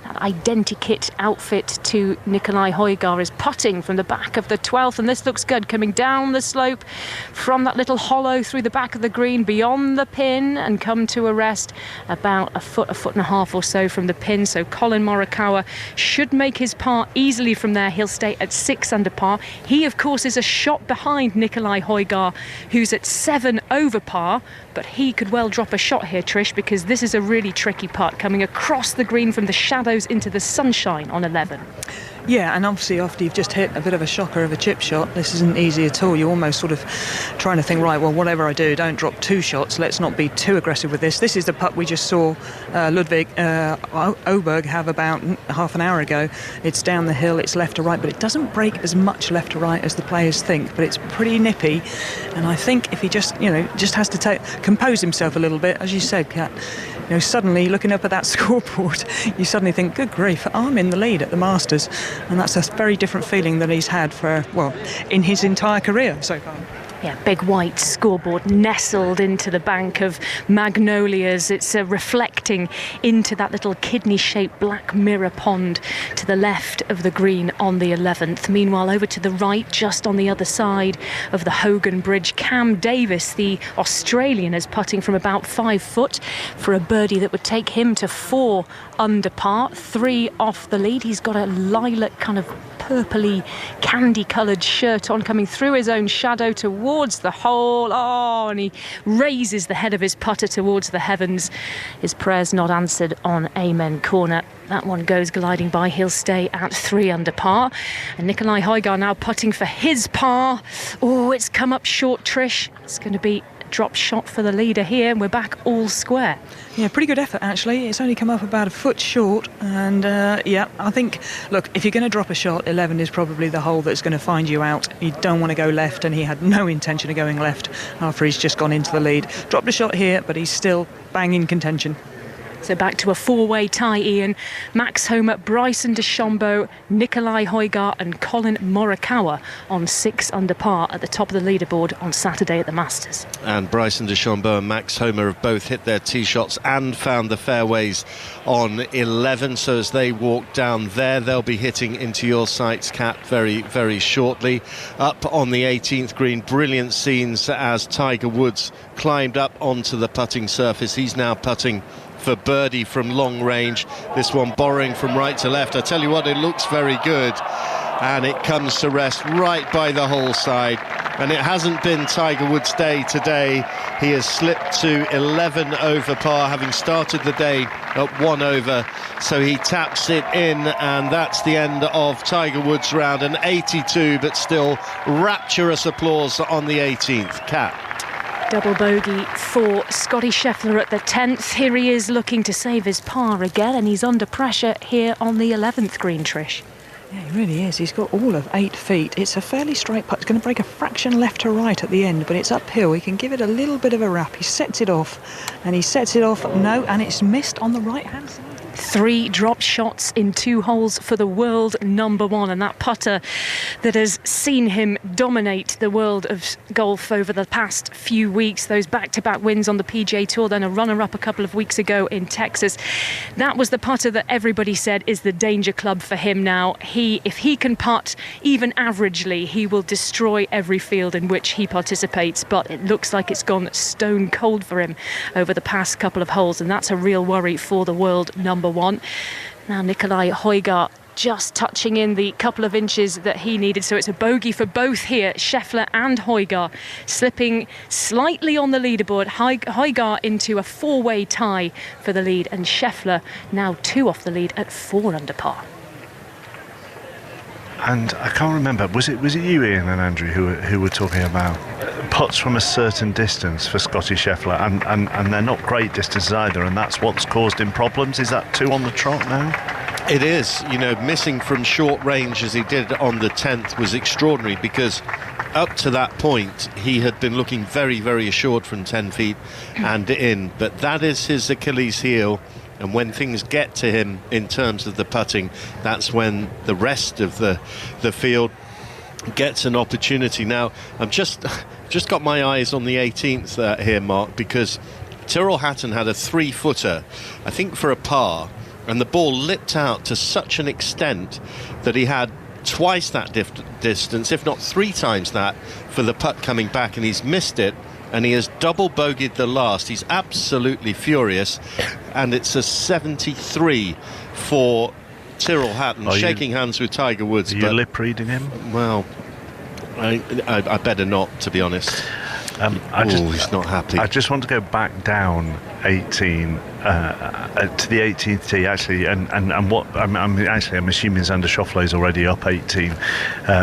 that identikit outfit to Nicolai Højgaard, is putting from the back of the 12th, and this looks good, coming down the slope from that little hollow through the back of the green beyond the pin and come to a rest about a foot and a half or so from the pin. So Colin Morikawa should make his par easily from there. He'll stay at 6 under par. He, of course, is a shot behind Nicolai Højgaard, who's at 7 over par, but he could well drop a shot here, Trish, because this is a really tricky putt coming across the green from the shadow follows into the sunshine on 11. Yeah, and obviously after you've just hit a bit of a shocker of a chip shot, this isn't easy at all. You're almost sort of trying to think, right, well, whatever I do, don't drop 2 shots. Let's not be too aggressive with this. This is the putt we just saw Ludwig Åberg have about half an hour ago. It's down the hill, it's left to right, but it doesn't break as much left to right as the players think, but it's pretty nippy. And I think if he just has to compose himself a little bit, as you said, Kat, suddenly looking up at that scoreboard, you suddenly think, good grief, I'm in the lead at the Masters. And that's a very different feeling than he's had in his entire career so far. Yeah, big white scoreboard nestled into the bank of magnolias. It's reflecting into that little kidney-shaped black mirror pond to the left of the green on the 11th. Meanwhile, over to the right, just on the other side of the Hogan Bridge, Cam Davis, the Australian, is putting from about 5 foot for a birdie that would take him to 4 under par, 3 off the lead. He's got a lilac kind of purpley candy-coloured shirt on, coming through his own shadow towards the hole. And he raises the head of his putter towards the heavens. His prayers not answered on Amen Corner. That one goes gliding by. He'll stay at 3 under par. And Nicolai Højgaard now putting for his par. It's come up short, Trish. It's going to be drop shot for the leader here, and we're back all square. Yeah, pretty good effort actually. It's only come up about a foot short, and I think, look, if you're going to drop a shot, 11 is probably the hole that's going to find you out. You don't want to go left, and he had no intention of going left after he's just gone into the lead. Dropped a shot here, but he's still bang in contention. So back to a 4-way tie, Iain. Max Homa, Bryson DeChambeau, Nicolai Højgaard and Colin Morikawa on 6 under par at the top of the leaderboard on Saturday at the Masters. And Bryson DeChambeau and Max Homa have both hit their tee shots and found the fairways on 11. So as they walk down there, they'll be hitting into your sights, Kat, very, very shortly. Up on the 18th green, brilliant scenes as Tiger Woods climbed up onto the putting surface. He's now putting for birdie from long range. This one borrowing from right to left. I tell you what, it looks very good, and it comes to rest right by the hole side. And it hasn't been Tiger Woods' day today. He has slipped to 11 over par, having started the day at 1 over. So he taps it in, and that's the end of Tiger Woods' round. An 82, but still rapturous applause on the 18th. Kat. Double bogey for Scotty Scheffler at the 10th. Here he is looking to save his par again, and he's under pressure here on the 11th green, Trish. Yeah, he really is. He's got all of 8 feet. It's a fairly straight putt. It's going to break a fraction left to right at the end, but it's uphill. He can give it a little bit of a wrap. He sets it off, and it's missed on the right-hand side. 3 drop shots in 2 holes for the world number 1, and that putter that has seen him dominate the world of golf over the past few weeks, those back-to-back wins on the PGA Tour, then a runner-up a couple of weeks ago in Texas. That was the putter that everybody said is the danger club for him now. If he can putt even averagely, he will destroy every field in which he participates, but it looks like it's gone stone cold for him over the past couple of holes, and that's a real worry for the world number 1. Now Nicolai Højgaard just touching in the couple of inches that he needed, so it's a bogey for both here. Scheffler and Højgaard slipping slightly on the leaderboard. Højgaard into a 4-way tie for the lead, and Scheffler now 2 off the lead at 4 under par. And I can't remember, was it you, Iain and Andrew, who were talking about putts from a certain distance for Scotty Scheffler, and they're not great distances either, and that's what's caused him problems? Is that 2 on the trot now? It is. Missing from short range as he did on the 10th was extraordinary, because up to that point he had been looking very, very assured from 10 feet and in, but that is his Achilles heel. And when things get to him in terms of the putting, that's when the rest of the field gets an opportunity. Now, I've just got my eyes on the 18th here, Mark, because Tyrrell Hatton had a 3-footer, I think for a par, and the ball lipped out to such an extent that he had twice that distance, if not 3 times that, for the putt coming back, and he's missed it. And he has double bogeyed the last. He's absolutely furious, and it's a 73 for Tyrrell Hatton, shaking hands with Tiger Woods. Are you lip reading him? Well, I better not, to be honest. He's not happy. I just want to go back down 18 to the 18th tee actually, and what I'm assuming Xander Schauffele's already up 18,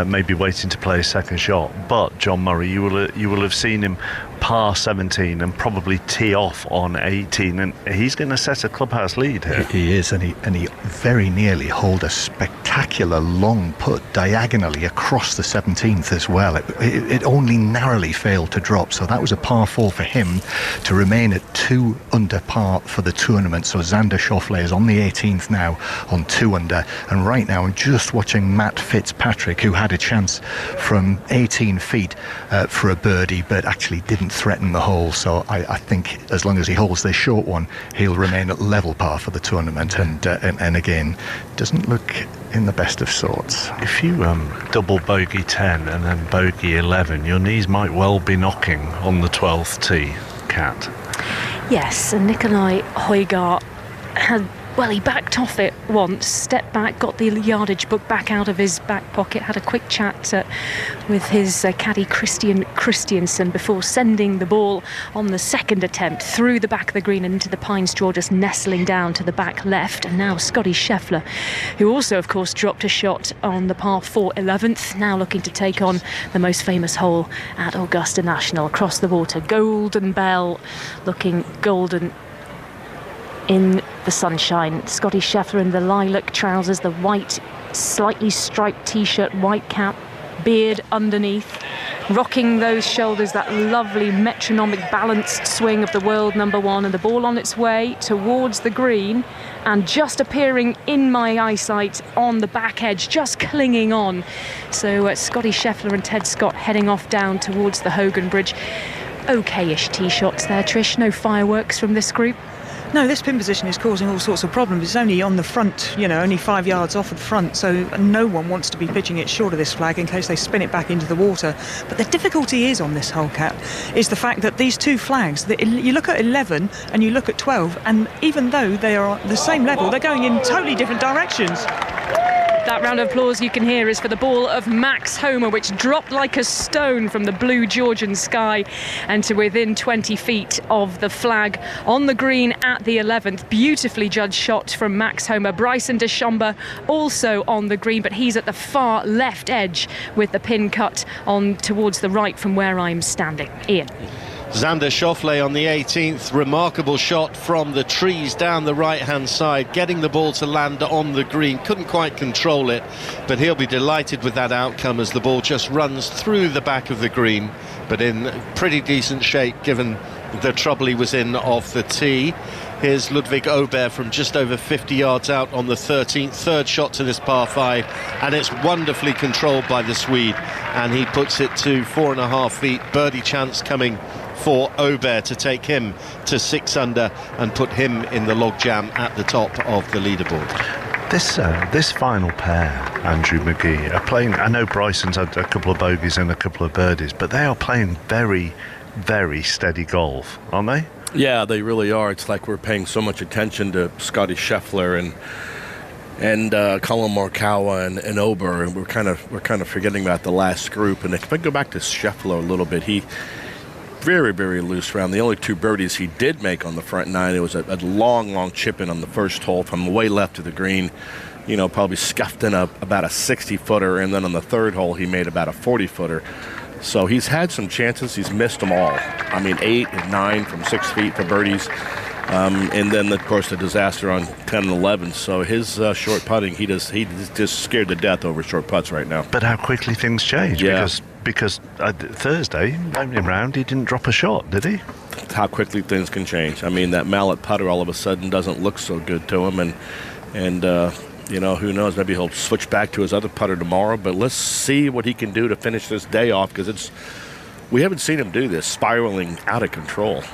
maybe waiting to play a second shot. But John Murray, you will have seen him par 17 and probably tee off on 18, and he's going to set a clubhouse lead here. He is, and he very nearly holed a spectacular long putt diagonally across the 17th as well. It only narrowly failed to drop, so that was a par 4 for him to remain at 2 under par for the tournament. So Xander Schauffele is on the 18th now on 2 under, and right now I'm just watching Matt Fitzpatrick, who had a chance from 18 feet for a birdie, but actually didn't threaten the hole. So I think as long as he holds this short one, he'll remain at level par for the tournament, and again, doesn't look in the best of sorts. If you double bogey 10 and then bogey 11, your knees might well be knocking on the 12th tee, Kat. Yes, and Nikolai Højgaard he backed off it once, stepped back, got the yardage book back out of his back pocket, had a quick chat with his caddy Christian Christiansen before sending the ball on the second attempt through the back of the green and into the pine straw, just nestling down to the back left. And now Scotty Scheffler, who also of course dropped a shot on the par 4 11th, now looking to take on the most famous hole at Augusta National, across the water. Golden Bell, looking golden in the sunshine. Scotty Scheffler in the lilac trousers, the white slightly striped t-shirt, white cap, beard underneath, rocking those shoulders, that lovely metronomic balanced swing of the world number one, and the ball on its way towards the green and just appearing in my eyesight on the back edge, just clinging on. So Scotty Scheffler and Ted Scott heading off down towards the Hogan Bridge. Okay-ish tee shots there, Trish. No fireworks from this group. No, this pin position is causing all sorts of problems. It's only on the front, only 5 yards off of the front, so no one wants to be pitching it short of this flag in case they spin it back into the water. But the difficulty is on this hole, Cat, is the fact that these two flags, you look at 11 and you look at 12, and even though they are at the same level, they're going in totally different directions. That round of applause you can hear is for the ball of Max Homa, which dropped like a stone from the blue Georgian sky and to within 20 feet of the flag on the green at the 11th. Beautifully judged shot from Max Homa. Bryson DeChambeau also on the green, but he's at the far left edge with the pin cut on towards the right from where I'm standing. Ian. Xander Schauffele on the 18th, remarkable shot from the trees down the right-hand side, getting the ball to land on the green. Couldn't quite control it, but he'll be delighted with that outcome as the ball just runs through the back of the green, but in pretty decent shape given the trouble he was in off the tee. Here's Ludwig Aubert from just over 50 yards out on the 13th, third shot to this par 5, and it's wonderfully controlled by the Swede, and he puts it to 4.5 feet. Birdie chance coming for Aubert to take him to 6 under and put him in the logjam at the top of the leaderboard. This final pair, Andrew Magee, are playing. I know Bryson's had a couple of bogeys and a couple of birdies, but they are playing very, very steady golf, aren't they? Yeah, they really are. It's like we're paying so much attention to Scotty Scheffler and Colin Morikawa and Ober, and we're kind of forgetting about the last group. And if I go back to Scheffler a little bit, he very, very loose round. The only 2 birdies he did make on the front 9, it was a long chip in on the first hole from way left of the green, probably scuffed in about a 60-footer, and then on the third hole he made about a 40-footer. So he's had some chances, he's missed them all. 8 and 9 from 6 feet for birdies, and then of course the disaster on 10 and 11. So his short putting, he's just scared to death over short putts right now. But how quickly things change. Yeah. Because Thursday, opening round, he didn't drop a shot, did he? How quickly things can change. That mallet putter all of a sudden doesn't look so good to him, and who knows, maybe he'll switch back to his other putter tomorrow, but let's see what he can do to finish this day off, because we haven't seen him do this, spiraling out of control.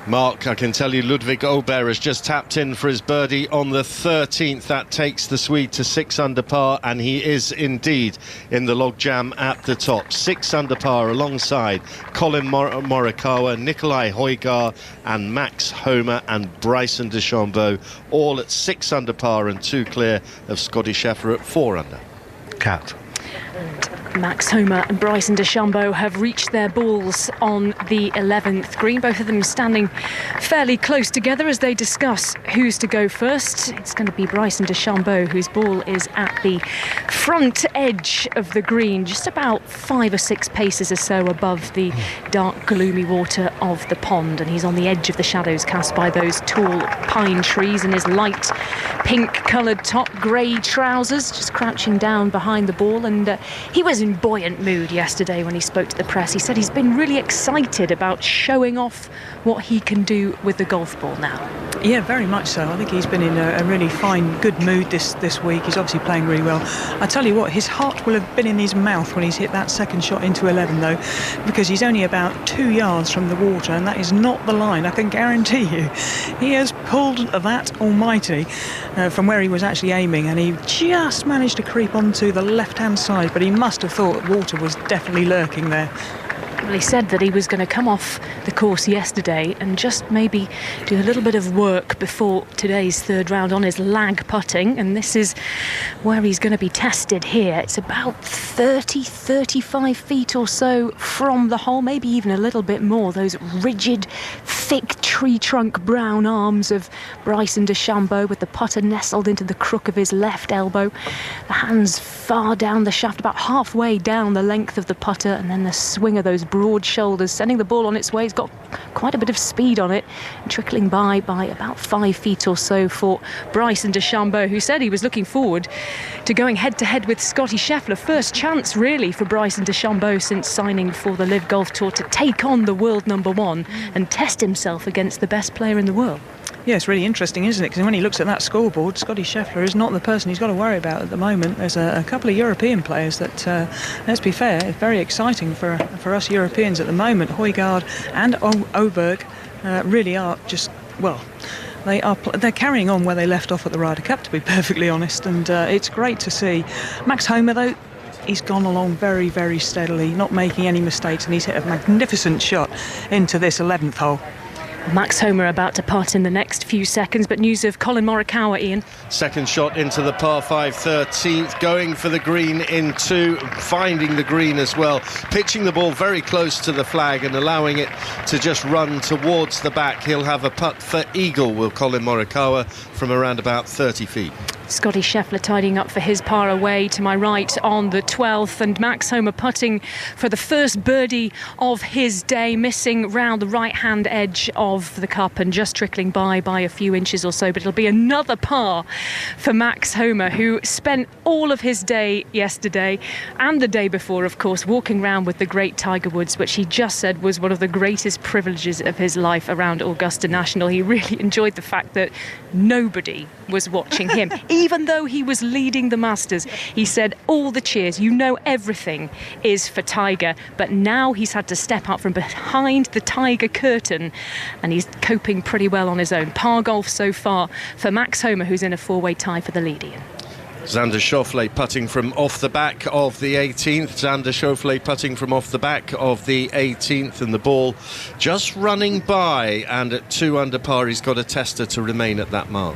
Mark, I can tell you Ludwig Aubert has just tapped in for his birdie on the 13th. That takes the Swede to 6 under par, and he is indeed in the logjam at the top. 6 under par alongside Colin Morikawa, Nikolai Højgaard and Max Homa and Bryson DeChambeau, all at 6 under par and 2 clear of Scotty Scheffler at 4 under. Cat. Max Homer and Bryson DeChambeau have reached their balls on the 11th green. Both of them standing fairly close together as they discuss who's to go first. It's going to be Bryson DeChambeau, whose ball is at the front edge of the green, just about 5 or 6 paces or so above the dark, gloomy water of the pond. And he's on the edge of the shadows cast by those tall pine trees in his light pink-coloured top, grey trousers, just crouching down behind the ball. And he was in buoyant mood yesterday when he spoke to the press. He said he's been really excited about showing off what he can do with the golf ball now. Yeah, very much so. I think he's been in a really fine, good mood this week. He's obviously playing really well. I tell you what, his heart will have been in his mouth when he's hit that second shot into 11, though, because he's only about 2 yards from the water, and that is not the line, I can guarantee you. He has pulled that almighty from where he was actually aiming, and he just managed to creep onto the left-hand side, but he must have thought water was definitely lurking there. Well, he said that he was going to come off the course yesterday and just maybe do a little bit of work before today's third round on his lag putting, and this is where he's going to be tested here. It's about 35 feet or so from the hole, maybe even a little bit more. Those rigid, thick tree trunk brown arms of Bryson DeChambeau with the putter nestled into the crook of his left elbow. The hands far down the shaft, about halfway down the length of the putter, and then the swing of those broad shoulders, sending the ball on its way. It's got quite a bit of speed on it, trickling by about 5 feet or so for Bryson DeChambeau, who said he was looking forward to going head-to-head with Scotty Scheffler. First chance, really, for Bryson DeChambeau since signing for the Live Golf Tour to take on the world number one and test himself against the best player in the world. Yeah, it's really interesting, isn't it? Because when he looks at that scoreboard, Scotty Scheffler is not the person he's got to worry about at the moment. There's a couple of European players that, let's be fair, it's very exciting for us Europeans at the moment. Højgaard and Oberg really are just, well, they're carrying on where they left off at the Ryder Cup, to be perfectly honest, and it's great to see. Max Homer, though, he's gone along very, very steadily, not making any mistakes, and he's hit a magnificent shot into this 11th hole. Max Homer about to putt in the next few seconds, but news of Collin Morikawa, Iain. Second shot into the par 5 13th, going for the green in 2, finding the green as well, pitching the ball very close to the flag and allowing it to just run towards the back. He'll have a putt for eagle, will Collin Morikawa, from around about 30 feet. Scotty Scheffler tidying up for his par away to my right on the 12th, and Max Homer putting for the first birdie of his day, missing round the right-hand edge of the cup and just trickling by a few inches or so. But it'll be another par for Max Homer, who spent all of his day yesterday and the day before, of course, walking around with the great Tiger Woods, which he just said was one of the greatest privileges of his life around Augusta National. He really enjoyed the fact that nobody was watching him. Even though he was leading the Masters, he said all the cheers, you know, everything is for Tiger, but now he's had to step up from behind the Tiger curtain and he's coping pretty well on his own. Par golf so far for Max Homer, who's in a 4-way tie for the lead, Iain. Xander Schauffele putting from off the back of the 18th. Xander Schauffele putting from off the back of the 18th, and the ball just running by, and at 2 under par he's got a tester to remain at that mark.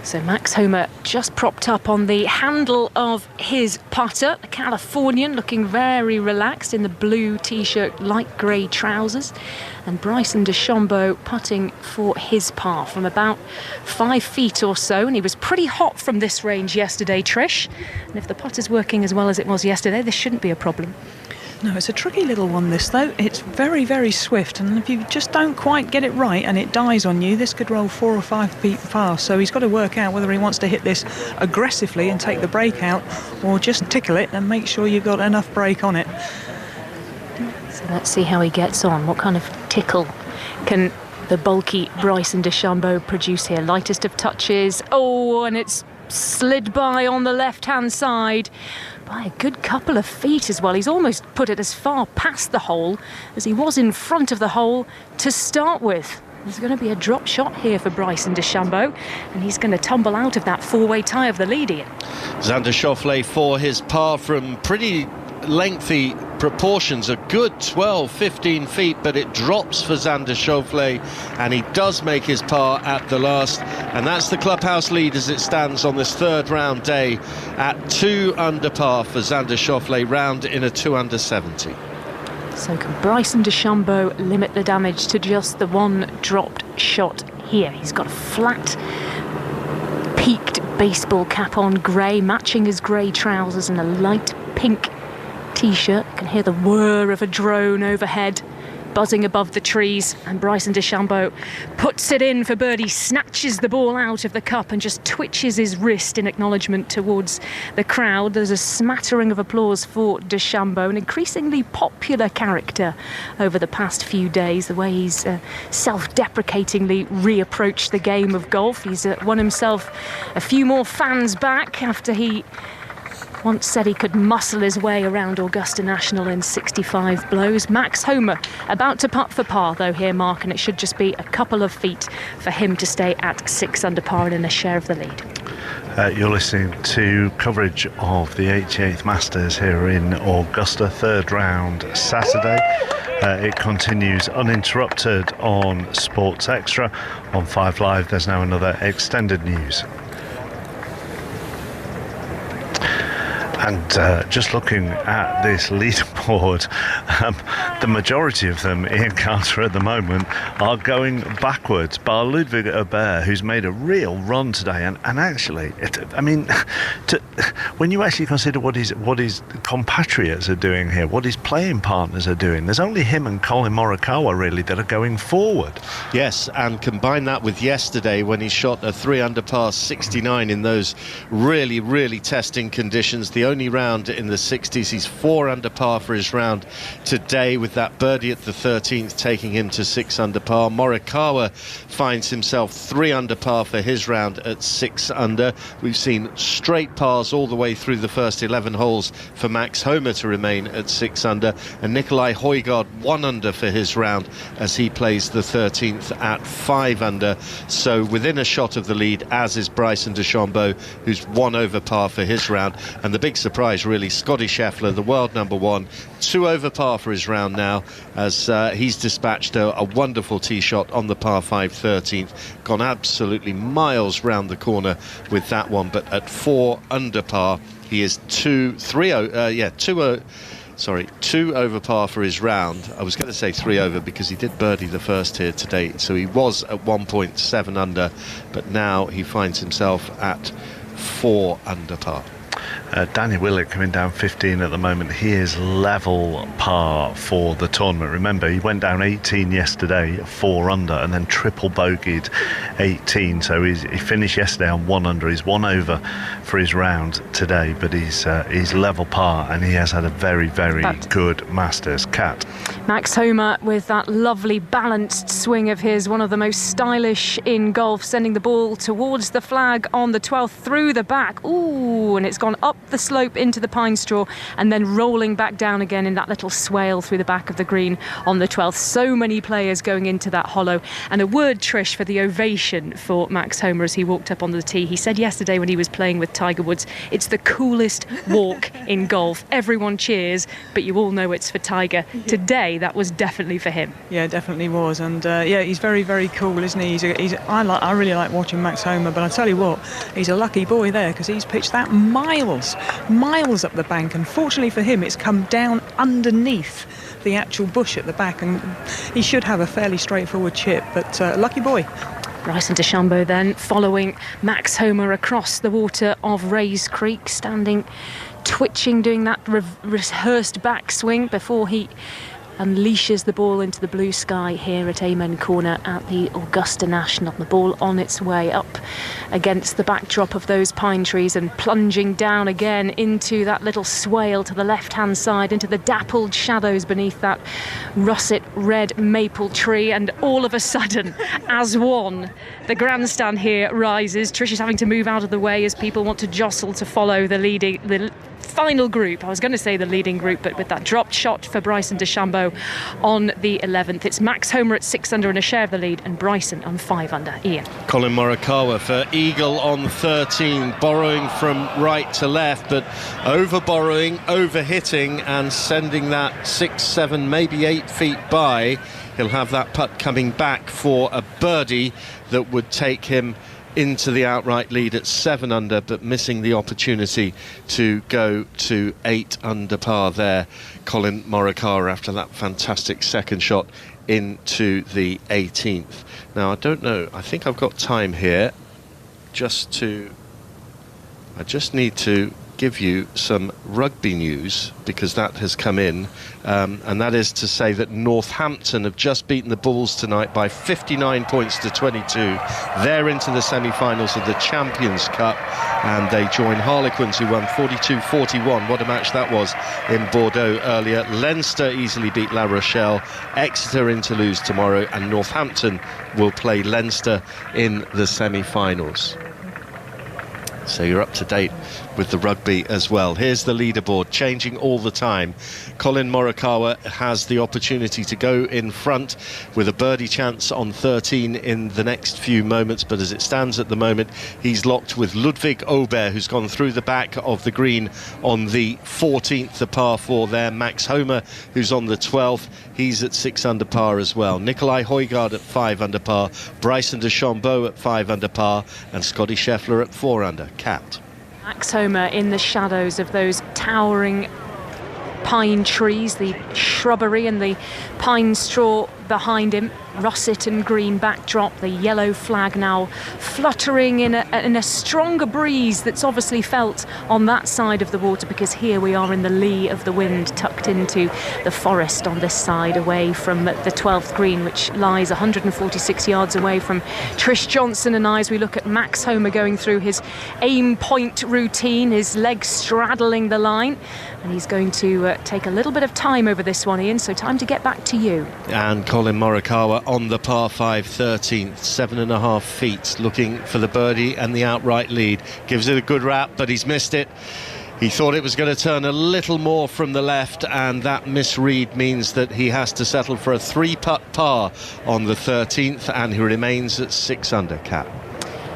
So Max Homer just propped up on the handle of his putter, the Californian, looking very relaxed in the blue t-shirt, light grey trousers, and Bryson DeChambeau putting for his par from about 5 feet or so, and he was pretty hot from this range yesterday, Trish, and if the putter's working as well as it was yesterday, this shouldn't be a problem. No, it's a tricky little one, this, though. It's very, very swift, and if you just don't quite get it right and it dies on you, this could roll 4 or 5 feet fast. So he's got to work out whether he wants to hit this aggressively and take the break out, or just tickle it and make sure you've got enough break on it. So let's see how he gets on. What kind of tickle can the bulky Bryson DeChambeau produce here? Lightest of touches. Oh, and it's slid by on the left-hand side by a good couple of feet as well. He's almost put it as far past the hole as he was in front of the hole to start with. There's going to be a drop shot here for Bryson DeChambeau, and he's going to tumble out of that 4-way tie of the lead, Iain. Xander Schauffele for his par from pretty lengthy proportions, a good 12-15 feet, but it drops for Xander Schauffele, and he does make his par at the last, and that's the clubhouse lead as it stands on this third round day at 2 under par for Xander Schauffele, round in a 2 under 70. So can Bryson DeChambeau limit the damage to just the one dropped shot here? He's got a flat peaked baseball cap on, grey, matching his grey trousers, and a light pink t-shirt. You can hear the whir of a drone overhead buzzing above the trees, and Bryson DeChambeau puts it in for birdie, snatches the ball out of the cup and just twitches his wrist in acknowledgement towards the crowd. There's a smattering of applause for DeChambeau, an increasingly popular character over the past few days, the way he's self-deprecatingly reapproached the game of golf. He's won himself a few more fans back after he once said he could muscle his way around Augusta National in 65 blows. Max Homa about to putt for par though here, Mark, and it should just be a couple of feet for him to stay at 6 under par and in a share of the lead. You're listening to coverage of the 88th Masters here in Augusta, third round Saturday. It continues uninterrupted on Sports Extra. On 5 Live there's now another extended news. And just looking at this leaderboard, the majority of them, Iain Carter at the moment, are going backwards, bar Ludwig Aubert, who's made a real run today. And actually, when you actually consider what his compatriots are doing here, what his playing partners are doing, there's only him and Colin Morikawa really that are going forward. Yes, and combine that with yesterday when he shot a 3 under par 69 in those really, really testing conditions. The only round in the 60s. He's 4 under par for his round today, with that birdie at the 13th taking him to 6 under par. Morikawa finds himself 3 under par for his round at 6 under. We've seen straight pars all the way through the first 11 holes for Max Homa to remain at 6 under, and Nicolai Højgaard 1 under for his round as he plays the 13th at 5 under. So within a shot of the lead, as is Bryson DeChambeau, who's 1 over par for his round. And the big surprise really, Scotty Scheffler, the world number 1, 2 over par for his round now, as he's dispatched a wonderful tee shot on the par 5 13th, gone absolutely miles round the corner with that one, but at 4 under par he is 2 over par for his round. I was going to say 3 over because he did birdie the first here today, so he was at 1.7 under, but now he finds himself at 4 under par. Daniel Willett coming down 15 at the moment. He is level par for the tournament. Remember, he went down 18 yesterday, 4 under, and then triple bogeyed 18. So he finished yesterday on 1 under. He's 1 over for his round today, but he's level par, and he has had a very, very good Masters. Cat. Max Homa with that lovely balanced swing of his, one of the most stylish in golf, sending the ball towards the flag on the 12th through the back. Ooh, and it's gone up the slope into the pine straw and then rolling back down again in that little swale through the back of the green on the 12th. So many players going into that hollow. And a word, Trish, for the ovation for Max Homa as he walked up on the tee. He said yesterday when he was playing with Tiger Woods, it's the coolest walk in golf. Everyone cheers, but you all know it's for Tiger. Today, that was definitely for him. Yeah, definitely was. And he's very, very cool, isn't he? I really like watching Max Homa, but I tell you what, he's a lucky boy there, because he's pitched that miles up the bank, and fortunately for him it's come down underneath the actual bush at the back, and he should have a fairly straightforward chip, but lucky boy. Bryson DeChambeau then following Max Homa across the water of Rays Creek, standing twitching, doing that rehearsed backswing before he unleashes the ball into the blue sky here at Amen Corner at the Augusta National. The ball on its way up against the backdrop of those pine trees and plunging down again into that little swale to the left-hand side, into the dappled shadows beneath that russet red maple tree. And all of a sudden, as one, the grandstand here rises. Trish is having to move out of the way as people want to jostle to follow the final group. I was going to say the leading group, but with that dropped shot for Bryson DeChambeau on the 11th. It's Max Homer at 6 under and a share of the lead, and Bryson on 5 under. Iain. Colin Morikawa for eagle on 13, borrowing from right to left, but over-borrowing, over-hitting, and sending that 6, 7, maybe 8 feet by. He'll have that putt coming back for a birdie that would take him into the outright lead at 7 under, but missing the opportunity to go to 8 under par there, Colin Morikawa, after that fantastic second shot into the 18th. Now, I don't know, I think I've got time here I just need to give you some rugby news, because that has come in, and that is to say that Northampton have just beaten the Bulls tonight by 59 points to 22. They're into the semi-finals of the Champions Cup, and they join Harlequins, who won 42-41. What a match that was in Bordeaux earlier. Leinster easily beat La Rochelle. Exeter in Toulouse tomorrow, and Northampton will play Leinster in the semi-finals. So you're up to date with the rugby as well. Here's the leaderboard, changing all the time. Colin Morikawa has the opportunity to go in front with a birdie chance on 13 in the next few moments, but as it stands at the moment, he's locked with Ludwig Aubert, who's gone through the back of the green on the 14th, the par 4 there. Max Homer, who's on the 12th, he's at 6 under par as well. Nicolai Højgaard at 5 under par, Bryson DeChambeau at 5 under par, and Scotty Scheffler at 4 under. Cat. Max Homer in the shadows of those towering pine trees, the shrubbery and the pine straw behind him. Russet and green backdrop, the yellow flag now fluttering in a stronger breeze that's obviously felt on that side of the water, because here we are in the lee of the wind, tucked into the forest on this side, away from the 12th green, which lies 146 yards away from Trish Johnson and I, as we look at Max Homer going through his aim point routine, his legs straddling the line, and he's going to take a little bit of time over this one, Iain, so time to get back to you. And Colin Morikawa on the par 5 13th, 7.5 feet, looking for the birdie and the outright lead. Gives it a good wrap, but he's missed it. He thought it was going to turn a little more from the left, and that misread means that he has to settle for a 3-putt par on the 13th, and he remains at 6 under. Cat.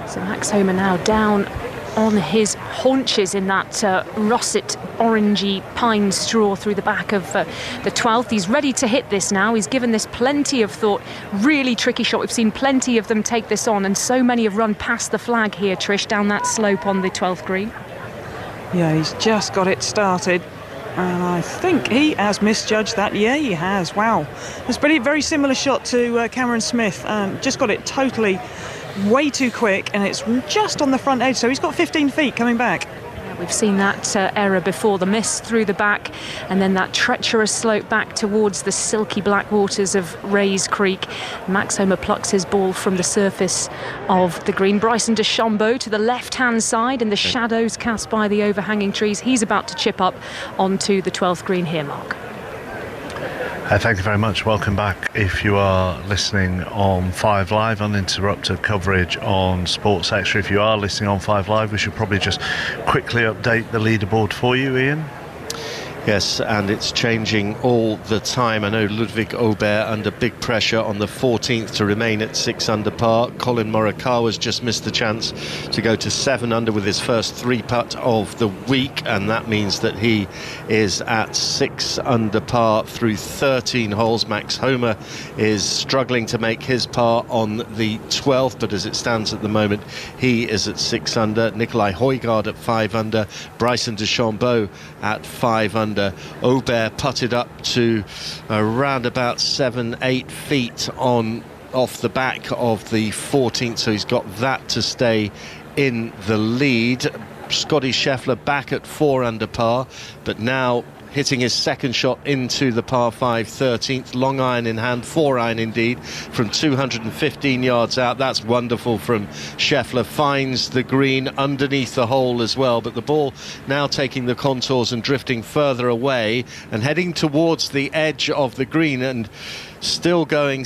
So Max Homer now down on his haunches in that russet orangey pine straw through the back of the 12th. He's ready to hit this now. He's given this plenty of thought. Really tricky shot. We've seen plenty of them take this on, and so many have run past the flag here, Trish, down that slope on the 12th green. Yeah, he's just got it started, and I think he has misjudged that. Yeah, he has. Wow. It's a very similar shot to Cameron Smith. Just got it totally way too quick, and it's just on the front edge, so he's got 15 feet coming back. Yeah, we've seen that error before, the miss through the back, and then that treacherous slope back towards the silky black waters of Rays Creek. Max Homer plucks his ball from the surface of the green. Bryson DeChambeau to the left-hand side in the shadows cast by the overhanging trees. He's about to chip up onto the 12th green here, Mark. Thank you very much. Welcome back. If you are listening on 5 Live, uninterrupted coverage on Sports Extra. If you are listening on 5 Live, we should probably just quickly update the leaderboard for you, Iain. Yes, and it's changing all the time. I know Ludwig Aubert under big pressure on the 14th to remain at 6 under par. Colin Morikawa's just missed the chance to go to 7 under with his first 3-putt of the week, and that means that he is at 6 under par through 13 holes. Max Homer is struggling to make his par on the 12th, but as it stands at the moment, he is at 6 under. Nicolai Højgaard at 5 under. Bryson DeChambeau at 5 under. Aubert putted up to around about 7-8 feet off the back of the 14th, so he's got that to stay in the lead. Scotty Scheffler back at 4 under par, but now hitting his second shot into the par 5 13th, long iron in hand, 4 iron indeed, from 215 yards out. That's wonderful from Scheffler. Finds the green underneath the hole as well, but the ball now taking the contours and drifting further away and heading towards the edge of the green, and Still going,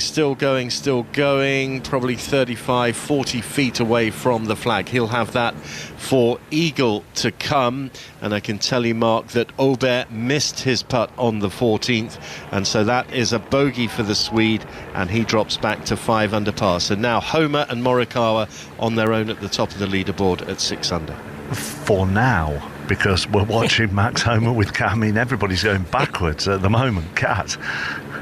probably 35, 40 feet away from the flag. He'll have that for eagle to come. And I can tell you, Mark, that Aubert missed his putt on the 14th, and so that is a bogey for the Swede, and he drops back to 5 under par. So now Homer and Morikawa on their own at the top of the leaderboard at 6 under. For now, because we're watching Max Homer with Kat. I mean, everybody's going backwards at the moment, Kat.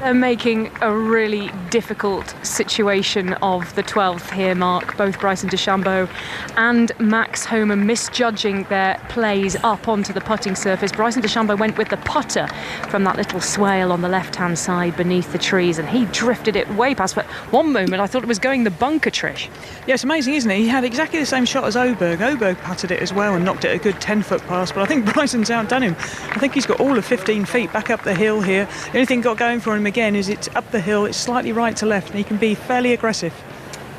They're making a really difficult situation of the 12th here, Mark. Both Bryson DeChambeau and Max Homer misjudging their plays up onto the putting surface. Bryson DeChambeau went with the putter from that little swale on the left-hand side beneath the trees, and he drifted it way past. But one moment I thought it was going the bunker, Trish. Yeah, it's amazing, isn't it? He had exactly the same shot as Oberg. Oberg putted it as well and knocked it a good 10-foot past, but I think Bryson's outdone him. I think he's got all of 15 feet back up the hill here. The only thing got going for him again is it's up the hill, it's slightly right to left, and he can be fairly aggressive.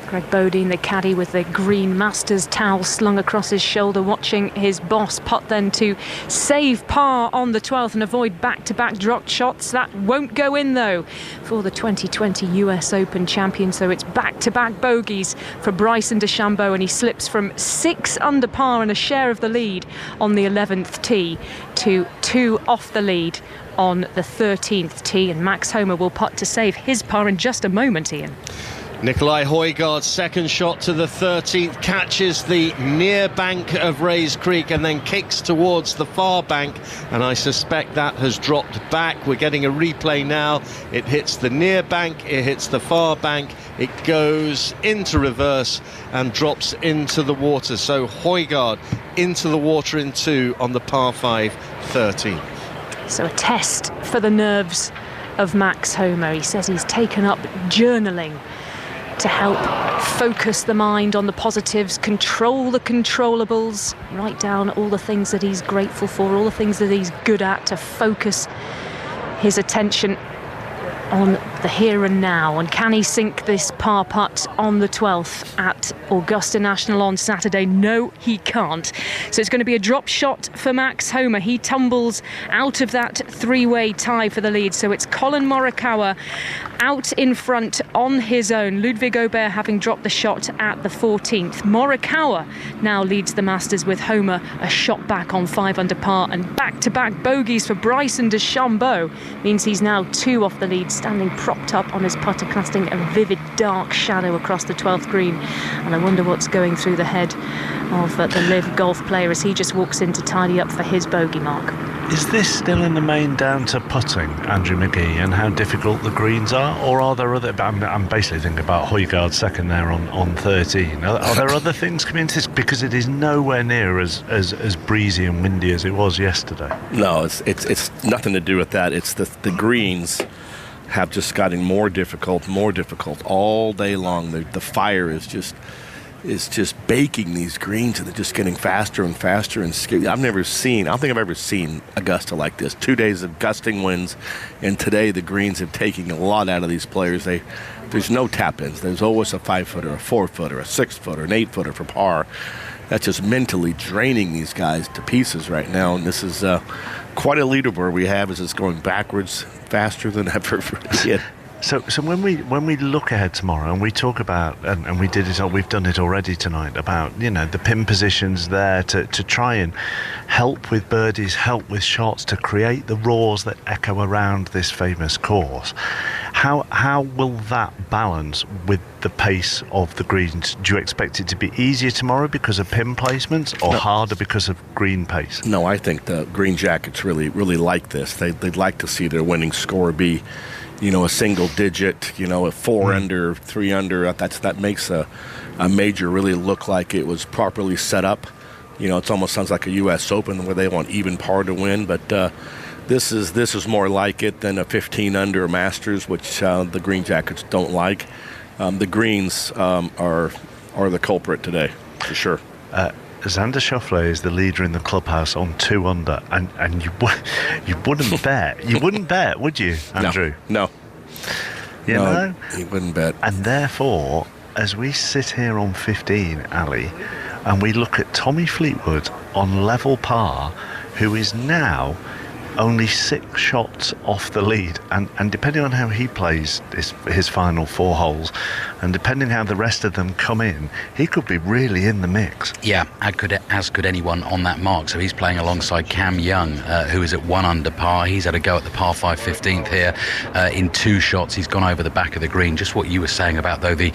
Greg Bodine, the caddy, with the green Masters towel slung across his shoulder, watching his boss putt then to save par on the 12th and avoid back-to-back dropped shots. That won't go in, though, for the 2020 US Open champion. So it's back-to-back bogeys for Bryson DeChambeau, and he slips from 6 under par and a share of the lead on the 11th tee to 2 off the lead on the 13th tee. And Max Homer will putt to save his par in just a moment, Iain. Nicolai Højgaard's second shot to the 13th catches the near bank of Rays Creek and then kicks towards the far bank, and I suspect that has dropped back. We're getting a replay now. It hits the near bank, it hits the far bank, it goes into reverse and drops into the water. So Højgaard into the water in 2 on the par 5 13. So a test for the nerves of Max Homer. He says he's taken up journaling to help focus the mind on the positives, control the controllables, write down all the things that he's grateful for, all the things that he's good at, to focus his attention on the here and now. And can he sink this par putt on the 12th at Augusta National on Saturday? No, he can't. So it's going to be a drop shot for Max Homer. He tumbles out of that 3-way tie for the lead. So it's Colin Morikawa out in front on his own. Ludwig Aubert having dropped the shot at the 14th. Morikawa now leads the Masters with Homer a shot back on 5 under par, and back-to-back bogeys for Bryson DeChambeau means he's now 2 off the lead, standing propped up on his putter, casting a vivid dark shadow across the 12th green. And I wonder what's going through the head of the LIV golf player as he just walks in to tidy up for his bogey mark. Is this still in the main down to putting, Andrew Magee, and how difficult the greens are? Or are there other... I'm basically thinking about Højgaard's second there on 13. Are there other things coming into this? Because it is nowhere near as breezy and windy as it was yesterday. No, it's nothing to do with that. It's the greens have just gotten more difficult all day long. The fire is just baking these greens, and they're just getting faster and faster and scary. I don't think I've ever seen Augusta like this. 2 days of gusting winds, and today the greens have taken a lot out of these players. There's no tap-ins. There's always a 5-footer, a 4-footer, a 6-footer, an 8-footer for par. That's just mentally draining these guys to pieces right now, and this is quite a leaderboard we have as it's going backwards faster than ever. So when we look ahead tomorrow and we talk about, and we've done it already tonight, about the pin positions there to try and help with birdies, help with shots, to create the roars that echo around this famous course. How will that balance with the pace of the greens? Do you expect it to be easier tomorrow because of pin placements, or harder because of green pace? No, I think the Green Jackets really like this. They'd like to see their winning score be a single digit, a 4 under, 3 under. That makes a major really look like it was properly set up. It almost sounds like a U.S. Open where they want even par to win, but this is more like it than a 15 under Masters, which the Green Jackets don't like. The greens are the culprit today, for sure. Xander Schauffele is the leader in the clubhouse on 2 under, and you wouldn't bet. You wouldn't bet, would you, Andrew? No. No, you wouldn't bet. And therefore, as we sit here on 15, Ali, and we look at Tommy Fleetwood on level par, who is now only 6 shots off the lead, and depending on how he plays his final 4 holes, and depending how the rest of them come in, he could be really in the mix. Yeah, as could anyone on that mark. So he's playing alongside Cam Young, who is at 1 under par. He's had a go at the par 5 15th here in 2 shots. He's gone over the back of the green. Just what you were saying about, though, the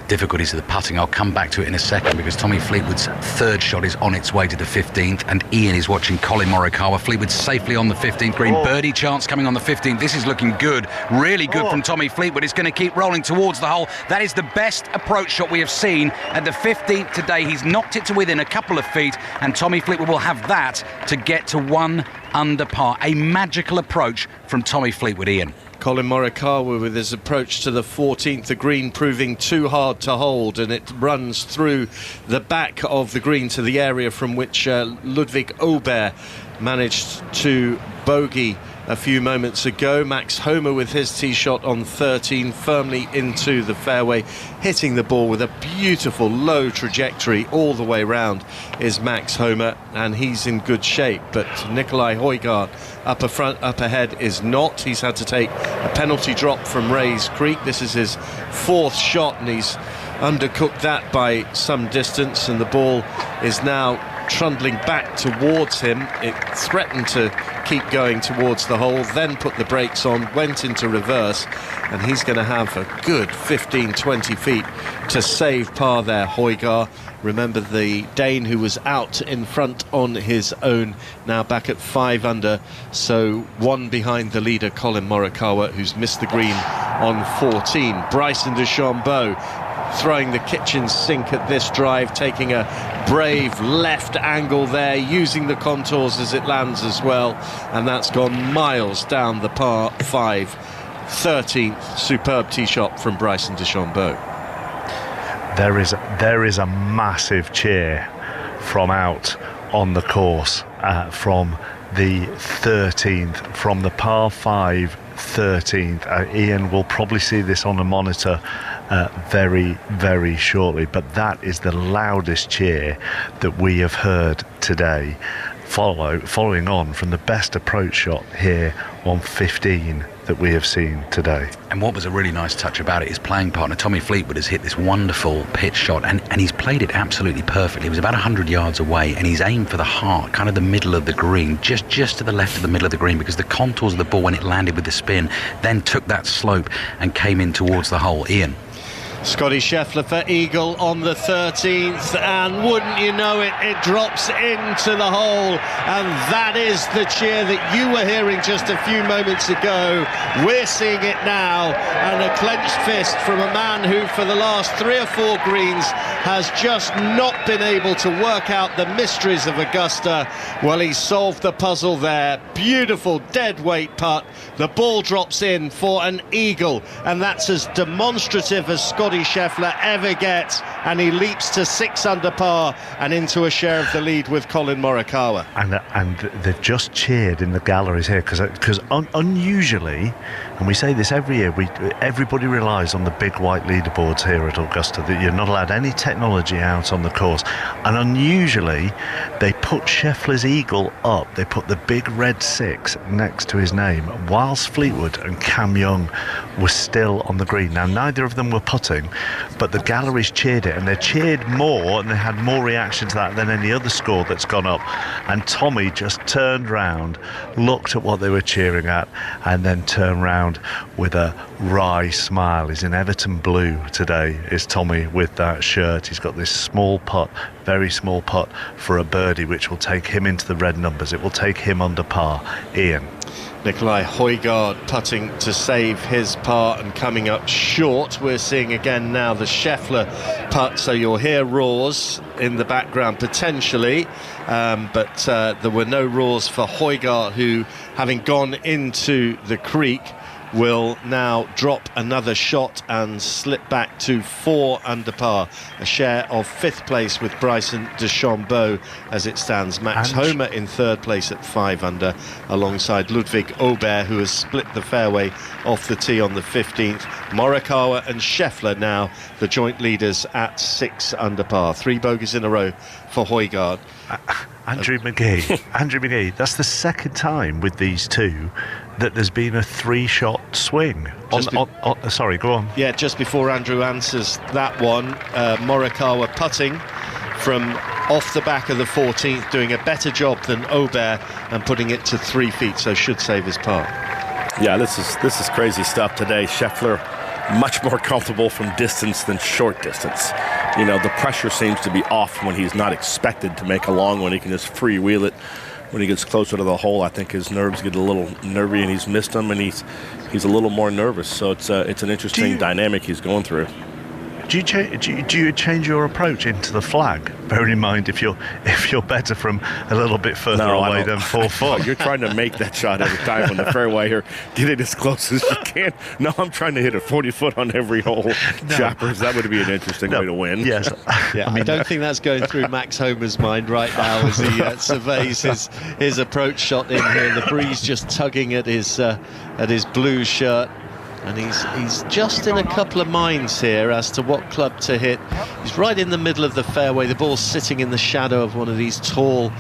difficulties of the putting. I'll come back to it in a second, because Tommy Fleetwood's 3rd shot is on its way to the 15th, and Iain is watching Colin Morikawa. Fleetwood safely on the 15th green. Birdie chance coming on the 15th. This is looking good, really good from Tommy Fleetwood. It's going to keep rolling towards the hole. That is the best approach shot we have seen at the 15th today. He's knocked it to within a couple of feet, and Tommy Fleetwood will have that to get to 1 under par. A magical approach from Tommy Fleetwood, Iain. Colin Morikawa with his approach to the 14th, the green proving too hard to hold, and it runs through the back of the green to the area from which Ludwig Aubert managed to bogey a few moments ago. Max Homa with his tee shot on 13, firmly into the fairway, hitting the ball with a beautiful low trajectory all the way round is Max Homa, and he's in good shape. But Nicolai Højgaard up ahead is not. He's had to take a penalty drop from Rays Creek. This is his 4th shot, and he's undercooked that by some distance, and the ball is now trundling back towards him. It threatened to keep going towards the hole, then put the brakes on, went into reverse, and he's going to have a good 15-20 feet to save par there, Højgaard. Remember, the Dane who was out in front on his own, now back at 5 under, so 1 behind the leader Colin Morikawa, who's missed the green on 14. Bryson DeChambeau throwing the kitchen sink at this drive, taking a brave left angle there, using the contours as it lands as well, and that's gone miles down the par 5 13th. Superb tee shot from Bryson DeChambeau. There is a massive cheer from out on the course from the 13th, from the par 5 13th. Iain will probably see this on a monitor very, very shortly, but that is the loudest cheer that we have heard today, following on from the best approach shot here on 15 that we have seen today. And what was a really nice touch about it, his playing partner Tommy Fleetwood has hit this wonderful pitch shot, and he's played it absolutely perfectly. He was about 100 yards away, and he's aimed for the heart, kind of the middle of the green, just to the left of the middle of the green, because the contours of the ball when it landed with the spin then took that slope and came in towards the hole. Iain. Scotty Scheffler for eagle on the 13th, and wouldn't you know it, it drops into the hole, and that is the cheer that you were hearing just a few moments ago. We're seeing it now, and a clenched fist from a man who for the last 3 or 4 greens has just not been able to work out the mysteries of Augusta. Well, he solved the puzzle there. Beautiful dead weight putt. The ball drops in for an eagle, and that's as demonstrative as Scotty Scheffler ever gets, and he leaps to 6 under par and into a share of the lead with Colin Morikawa. And they've just cheered in the galleries here because unusually, and we say this every year, everybody relies on the big white leaderboards here at Augusta, that you're not allowed any technology out on the course, and unusually they put Scheffler's eagle up, they put the big red 6 next to his name, whilst Fleetwood and Cam Young were still on the green. Now neither of them were putting, but the galleries cheered it, and they cheered more and they had more reaction to that than any other score that's gone up. And Tommy just turned round, looked at what they were cheering at, and then turned round with a wry smile. He's in Everton blue today, is Tommy, with that shirt. He's got this small putt, very small putt for a birdie, which will take him into the red numbers. It will take him under par. Iain. Nicolai Højgaard putting to save his par and coming up short. We're seeing again now the Scheffler putt, so you'll hear roars in the background potentially, but there were no roars for Højgaard, who, having gone into the creek, will now drop another shot and slip back to 4 under par, a share of 5th place with Bryson DeChambeau as it stands. Max Homa in 3rd place at 5 under, alongside Ludwig Aubert, who has split the fairway off the tee on the 15th. Morikawa and Scheffler now the joint leaders at 6 under par. 3 bogeys in a row for Højgaard. Andrew Magee, that's the second time with these two that there's been a 3-shot swing. Sorry, go on. Yeah, just before Andrew answers that one, Morikawa putting from off the back of the 14th, doing a better job than Aubert and putting it to 3 feet, so should save his par. Yeah, this is crazy stuff today. Scheffler much more comfortable from distance than short distance. You know, the pressure seems to be off when he's not expected to make a long one. He can just freewheel it. When he gets closer to the hole, I think his nerves get a little nervy, and he's missed them, and he's a little more nervous. So it's an interesting dynamic he's going through. Do you change your approach into the flag? Bearing in mind if you're better from a little bit further away than 4 foot. You're trying to make that shot every time on the fairway here. Get it as close as you can. No, I'm trying to hit a 40 foot on every hole. No. Choppers, that would be an interesting way to win. Yes. Yeah, I don't think that's going through Max Homer's mind right now as he surveys his approach shot in here. The breeze just tugging at his blue shirt. And he's just in a couple of minds here as to what club to hit. He's right in the middle of the fairway. The ball's sitting in the shadow of one of these tall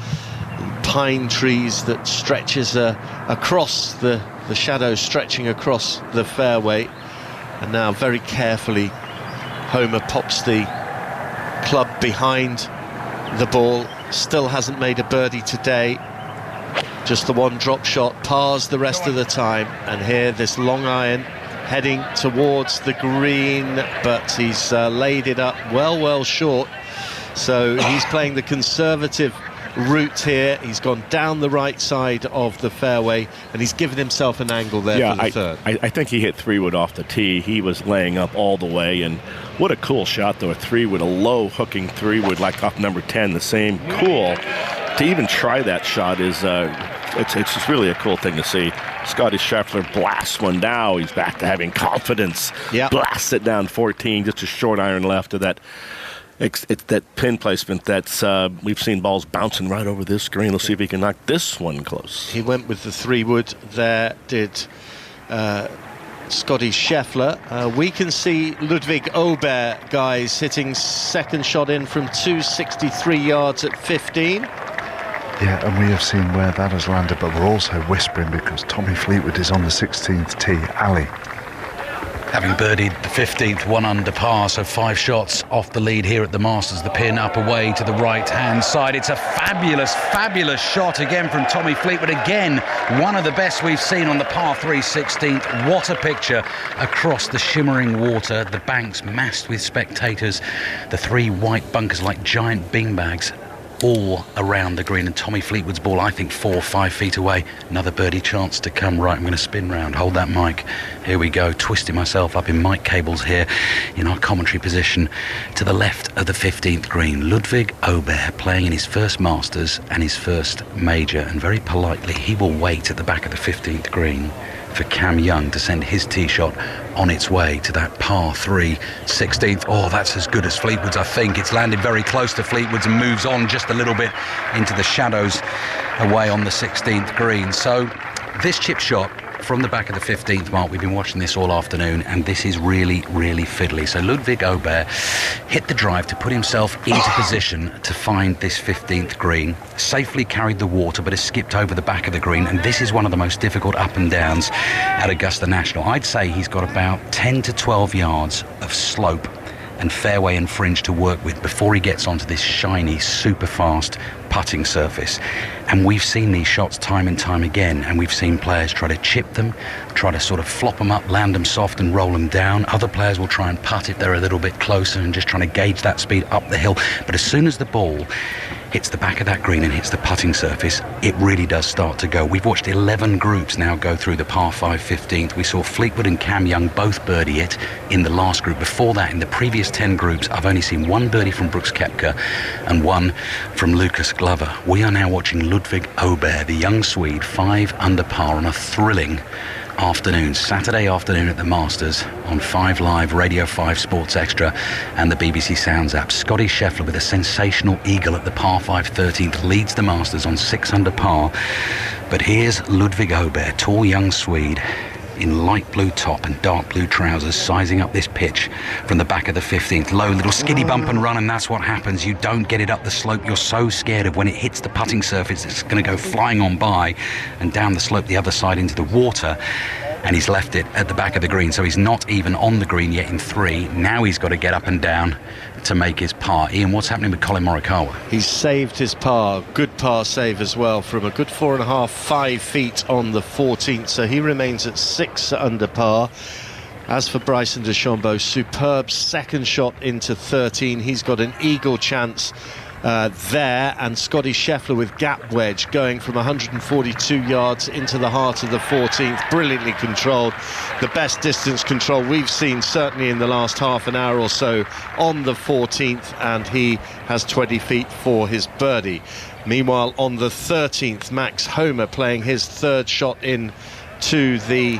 pine trees that stretches across the shadow, stretching across the fairway. And now very carefully Homer pops the club behind the ball. Still hasn't made a birdie today. Just the one drop shot, pars the rest of the time. And here this long iron heading towards the green, but he's laid it up well short. So he's playing the conservative route here. He's gone down the right side of the fairway, and he's given himself an angle there for the third. I think he hit 3-wood off the tee. He was laying up all the way, and what a cool shot, though. A 3-wood, a low hooking 3-wood like off number 10, the same cool. To even try that shot is it's just really a cool thing to see. Scotty Scheffler blasts one now. He's back to having confidence. Yep. Blasts it down 14, just a short iron left of that. It's that pin placement that's we've seen balls bouncing right over this screen. Let's see if he can knock this one close. He went with the 3-wood there, did Scotty Scheffler. We can see Ludwig Aubert, guys, hitting second shot in from 263 yards at 15. Yeah, and we have seen where that has landed, but we're also whispering because Tommy Fleetwood is on the 16th tee. Ali. Having birdied the 15th, 1 under par, so 5 shots off the lead here at the Masters. The pin up away to the right-hand side. It's a fabulous shot again from Tommy Fleetwood. Again, one of the best we've seen on the par 3 16th. What a picture across the shimmering water. The banks massed with spectators. The 3 white bunkers like giant beanbags all around the green, and Tommy Fleetwood's ball, I think 4 or 5 feet away. Another birdie chance to come. Right, I'm going to spin round, hold that mic. Here we go, twisting myself up in mic cables here in our commentary position to the left of the 15th green. Ludwig Aubert playing in his first Masters and his first major, and very politely he will wait at the back of the 15th green for Cam Young to send his tee shot on its way to that par 3 16th. Oh, that's as good as Fleetwood's, I think. It's landed very close to Fleetwood's and moves on just a little bit into the shadows away on the 16th green. So this chip shot from the back of the 15th mark, we've been watching this all afternoon, and this is really fiddly. So Ludwig Aubert hit the drive to put himself into position to find this 15th green, safely carried the water but has skipped over the back of the green, and this is one of the most difficult up and downs at Augusta National. I'd say he's got about 10 to 12 yards of slope and fairway and fringe to work with before he gets onto this shiny, super fast putting surface. And we've seen these shots time and time again, and we've seen players try to chip them, try to sort of flop them up, land them soft and roll them down. Other players will try and putt if they're a little bit closer and just trying to gauge that speed up the hill. But as soon as the ball hits the back of that green and hits the putting surface, it really does start to go. We've watched 11 groups now go through the par 5 15th. We saw Fleetwood and Cam Young both birdie it in the last group. Before that, in the previous 10 groups, I've only seen 1 birdie from Brooks Koepka and 1 from Lucas Glover. We are now watching Ludwig Aubert, the young Swede, 5 under par on a thrilling afternoon, Saturday afternoon at the Masters on 5 Live, Radio 5 Sports Extra and the BBC Sounds app. Scotty Scheffler with a sensational eagle at the par 5 13th leads the Masters on 6 under par. But here's Ludwig Aubert, tall young Swede, in light blue top and dark blue trousers, sizing up this pitch from the back of the 15th. Low little skiddy bump and run, and that's what happens. You don't get it up the slope. You're so scared of when it hits the putting surface, it's going to go flying on by and down the slope the other side into the water. And he's left it at the back of the green, so he's not even on the green yet in 3. Now he's got to get up and down to make his par. Iain, what's happening with Colin Morikawa? He's saved his par, good par save as well, from a good 4.5, 5 feet on the 14th, so he remains at 6 under par. As for Bryson DeChambeau, superb second shot into 13. He's got an eagle chance there, and Scotty Scheffler with gap wedge going from 142 yards into the heart of the 14th, brilliantly controlled, the best distance control we've seen certainly in the last half an hour or so on the 14th, and he has 20 feet for his birdie. Meanwhile, on the 13th, Max Homa playing his third shot in to the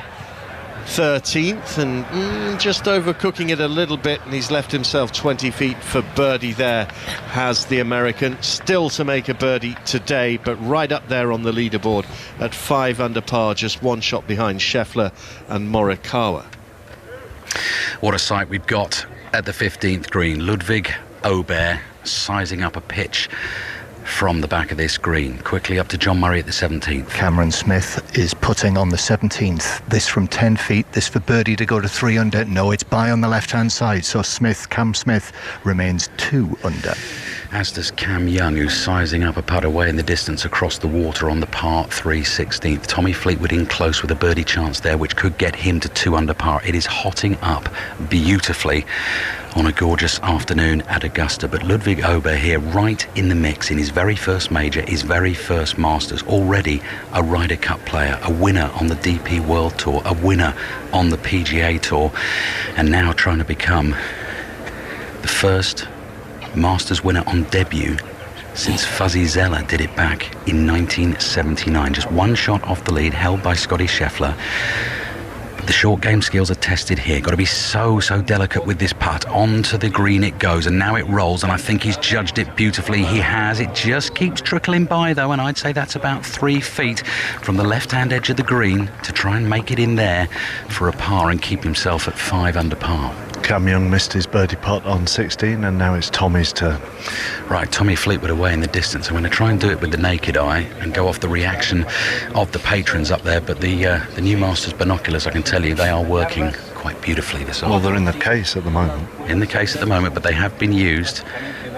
13th and just overcooking it a little bit, and he's left himself 20 feet for birdie there, has the American. Still to make a birdie today, but right up there on the leaderboard at 5 under par, just 1 shot behind Scheffler and Morikawa. What a sight we've got at the 15th green. Ludwig Aubert sizing up a pitch from the back of this green. Quickly up to John Murray at the 17th. Cameron Smith is putting on the 17th. This from 10 feet. This for birdie to go to 3 under. No, it's by on the left-hand side. So Cam Smith remains 2 under. As does Cam Young, who's sizing up a putt away in the distance across the water on the par 3 16th. Tommy Fleetwood in close with a birdie chance there, which could get him to 2 under par. It is hotting up beautifully on a gorgeous afternoon at Augusta, but Ludwig Aubert here right in the mix in his very first major, his very first Masters, already a Ryder Cup player, a winner on the DP World Tour, a winner on the PGA Tour, and now trying to become the first Masters winner on debut since Fuzzy Zeller did it back in 1979. Just 1 shot off the lead, held by Scotty Scheffler. The short game skills are tested here. Got to be so delicate with this putt. Onto the green it goes, and now it rolls, and I think he's judged it beautifully. He has. It just keeps trickling by, though, and I'd say that's about 3 feet from the left-hand edge of the green to try and make it in there for a par and keep himself at 5 under par. Cam Young missed his birdie putt on 16, and now it's Tommy's turn. Right, Tommy Fleetwood away in the distance. I'm going to try and do it with the naked eye and go off the reaction of the patrons up there, but the new Masters binoculars, I can tell you, they are working quite beautifully this afternoon. Well, they're in the case at the moment. In the case at the moment, but they have been used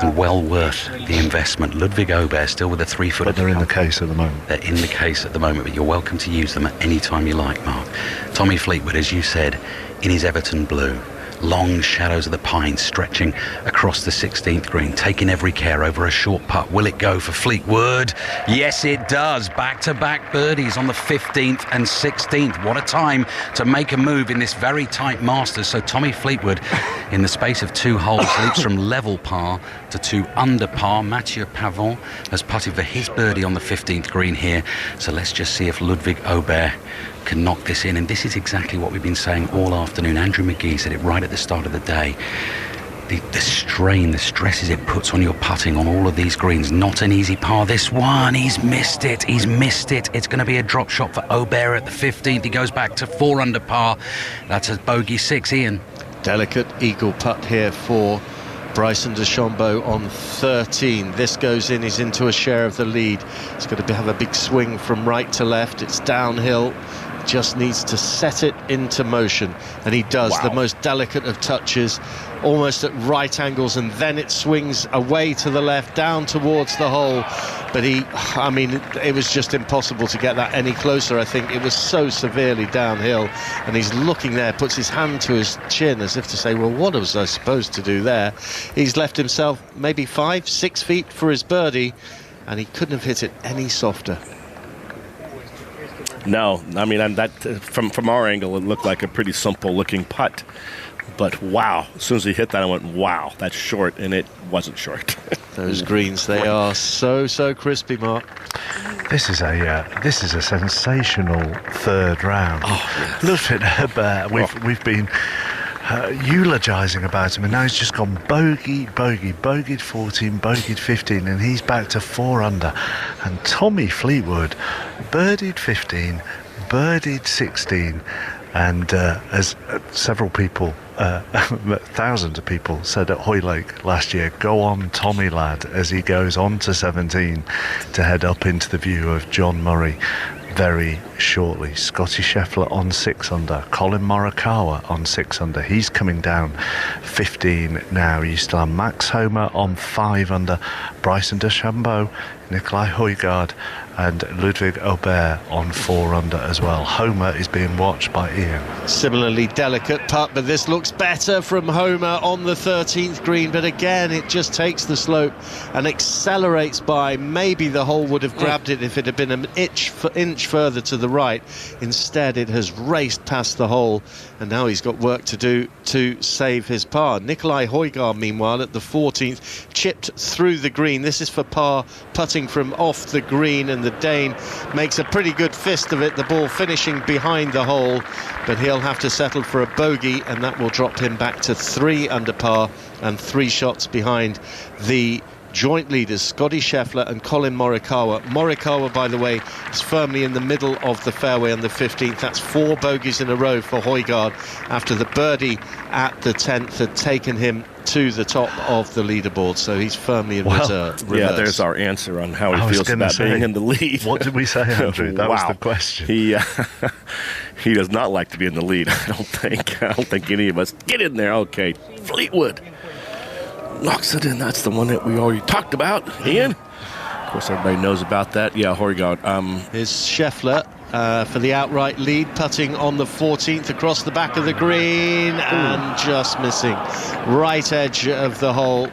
and well worth the investment. Ludwig Aubert still with a 3-foot. But they're in the case at the moment. They're in the case at the moment, but you're welcome to use them at any time you like, Mark. Tommy Fleetwood, as you said, in his Everton blue. Long shadows of the pines stretching across the 16th green, taking every care over a short putt. Will it go for Fleetwood? Yes, it does. Back-to-back birdies on the 15th and 16th. What a time to make a move in this very tight Masters. So Tommy Fleetwood, in the space of 2 holes, leaps from level par to 2 under par. Mathieu Pavon has putted for his birdie on the 15th green here. So let's just see if Ludwig Aubert can knock this in, and this is exactly what we've been saying all afternoon. Andrew Magee said it right at the start of the day. The strain, the stresses it puts on your putting on all of these greens. Not an easy par. This one, he's missed it. It's going to be a drop shot for Aubert at the 15th. He goes back to 4 under par. That's a bogey 6, Iain. Delicate eagle putt here for Bryson DeChambeau on 13. This goes in, he's into a share of the lead. He's got to have a big swing from right to left. It's downhill. Just needs to set it into motion, and he does. Wow. The most delicate of touches, almost at right angles, and then it swings away to the left, down towards the hole. But it was just impossible to get that any closer. I think it was so severely downhill, and he's looking there, puts his hand to his chin as if to say, well, what was I supposed to do there? He's left himself maybe 5-6 feet for his birdie, and he couldn't have hit it any softer. No, I mean, that from our angle, it looked like a pretty simple-looking putt. But wow, as soon as he hit that, I went, wow, that's short, and it wasn't short. Those greens, they are so crispy, Mark. This is a sensational third round. Oh, yes. Look at we've been eulogising about him, and now he's just gone bogeyed 14, bogeyed 15, and he's back to 4 under. And Tommy Fleetwood birdied 15, birdied 16, And as several people, thousands of people said at Hoylake last year, go on Tommy lad, as he goes on to 17 to head up into the view of John Murray very shortly. Scotty Scheffler on 6 under, Colin Morikawa on 6 under, he's coming down 15 now. You still have Max Homa on 5 under, Bryson DeChambeau, Nicolai Højgaard and Ludwig Aubert on 4 under as well. Homa is being watched by Iain. Similarly delicate putt, but this looks better from Homa on the 13th green, but again it just takes the slope and accelerates by. Maybe the hole would have grabbed it if it had been an inch further to the right. Instead it has raced past the hole, and now he's got work to do to save his par. Nicolai Højgaard meanwhile at the 14th chipped through the green. This is for par, putting from off the green, and the Dane makes a pretty good fist of it, the ball finishing behind the hole, but he'll have to settle for a bogey, and that will drop him back to 3 under par and 3 shots behind the joint leaders, Scotty Scheffler and Colin Morikawa. Morikawa, by the way, is firmly in the middle of the fairway on the 15th. That's 4 bogeys in a row for Højgaard after the birdie at the 10th had taken him to the top of the leaderboard, so he's firmly in reverse. Yeah, there's our answer on how he feels about being in the lead. What did we say, Andrew? That was the question. He does not like to be in the lead, I don't think any of us. Get in there. Okay, Fleetwood knocks it in. That's the one that we already talked about, Iain. Of course, everybody knows about that. Yeah, Højgaard. Here's Scheffler for the outright lead, putting on the 14th across the back of the green and just missing. Right edge of the hole.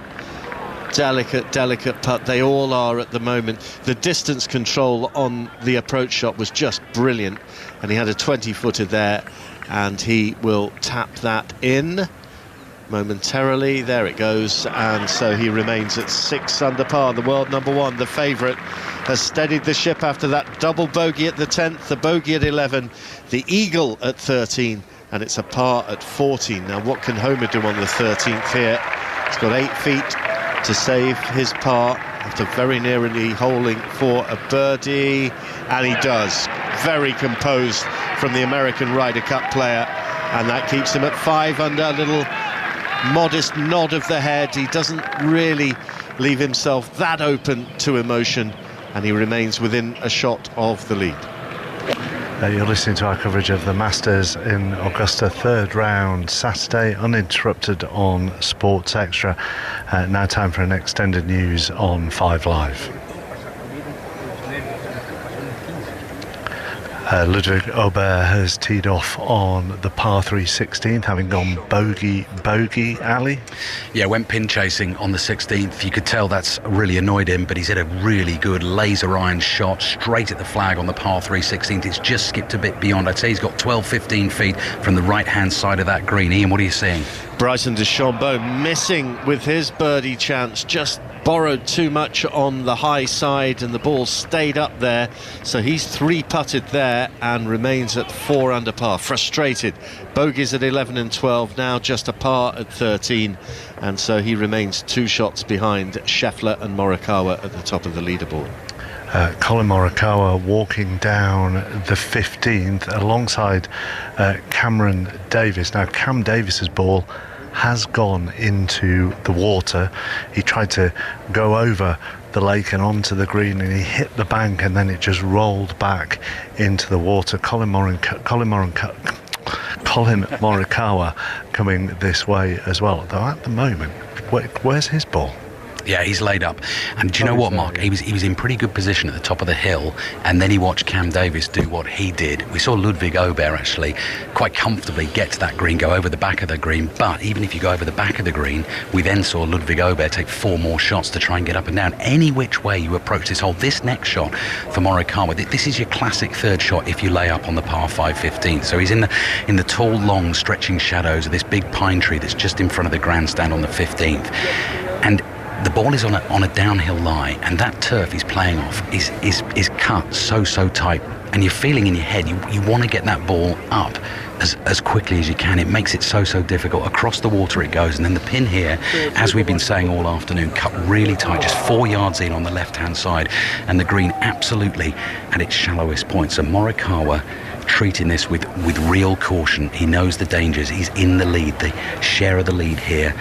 Delicate putt. They all are at the moment. The distance control on the approach shot was just brilliant, and he had a 20-footer there, and he will tap that in momentarily. There it goes, and so he remains at 6 under par. The world number 1, the favourite, has steadied the ship after that double bogey at the 10th, the bogey at 11, the eagle at 13, and it's a par at 14. Now what can Homa do on the 13th here? He's got 8 feet to save his par after very nearly holing for a birdie, and he does. Very composed from the American Ryder Cup player, and that keeps him at 5 under. A little modest nod of the head. He doesn't really leave himself that open to emotion, and he remains within a shot of the lead. You're listening to our coverage of the Masters in Augusta, 3rd round, Saturday, uninterrupted on Sports Extra. Now time for an extended news on 5 Live. Ludwig Aubert has teed off on the par 3 16th, having gone bogey. Ali? Yeah, went pin chasing on the 16th. You could tell that's really annoyed him, but he's hit a really good laser iron shot straight at the flag on the par 3 16th. It's just skipped a bit beyond. I'd say he's got 12-15 feet from the right-hand side of that green. Iain, what are you seeing? Bryson DeChambeau missing with his birdie chance, just borrowed too much on the high side, and the ball stayed up there, so he's 3-putted there and remains at 4 under par. Frustrated. Bogeys at 11 and 12, now just a par at 13, and so he remains 2 shots behind Scheffler and Morikawa at the top of the leaderboard. Colin Morikawa walking down the 15th alongside Cameron Davis. Now Cam Davis's ball has gone into the water. He tried to go over the lake and onto the green, and he hit the bank, and then it just rolled back into the water. Colin Morikawa coming this way as well, though at the moment, where's his ball? Yeah, he's laid up. And do you know what, Mark? He was in pretty good position at the top of the hill, and then he watched Cam Davis do what he did. We saw Ludwig Aubert actually quite comfortably get to that green, go over the back of the green. But even if you go over the back of the green, we then saw Ludwig Aubert take 4 more shots to try and get up and down. Any which way you approach this hole, this next shot for Morikawa, this is your classic 3rd shot if you lay up on the par 5 15th. So he's in the tall, long, stretching shadows of this big pine tree that's just in front of the grandstand on the 15th. And the ball is on a downhill lie, and that turf he's playing off is cut so tight, and you're feeling in your head you want to get that ball up as quickly as you can. It makes it so difficult. Across the water it goes, and then the pin here, as we've been saying all afternoon, cut really tight, just 4 yards in on the left hand side, and the green absolutely at its shallowest point. So Morikawa treating this with real caution. He knows the dangers. He's in the lead, the share of the lead here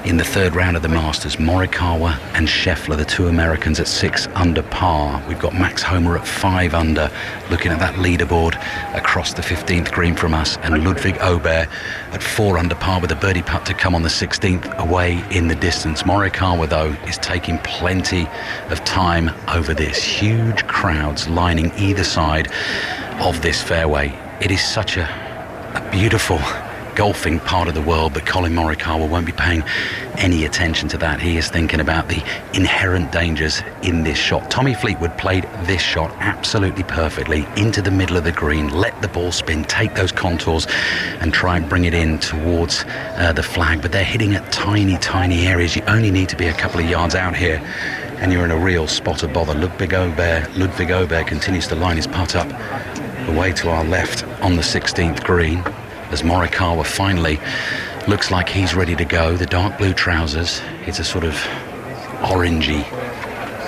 in the third round of the Masters. Morikawa and Scheffler, the two Americans, at 6 under par. We've got Max Homer at 5 under, looking at that leaderboard across the 15th green from us, and Ludwig Aubert at 4 under par with a birdie putt to come on the 16th away in the distance. Morikawa, though, is taking plenty of time over this. Huge crowds lining either side of this fairway. It is such a beautiful golfing part of the world, but Colin Morikawa won't be paying any attention to that. He is thinking about the inherent dangers in this shot. Tommy Fleetwood played this shot absolutely perfectly into the middle of the green, let the ball spin, take those contours and try and bring it in towards the flag, but they're hitting at tiny areas. You only need to be a couple of yards out here and you're in a real spot of bother. Ludwig Aubert continues to line his putt up away to our left on the 16th green, as Morikawa finally looks like he's ready to go. The dark blue trousers, it's a sort of orangey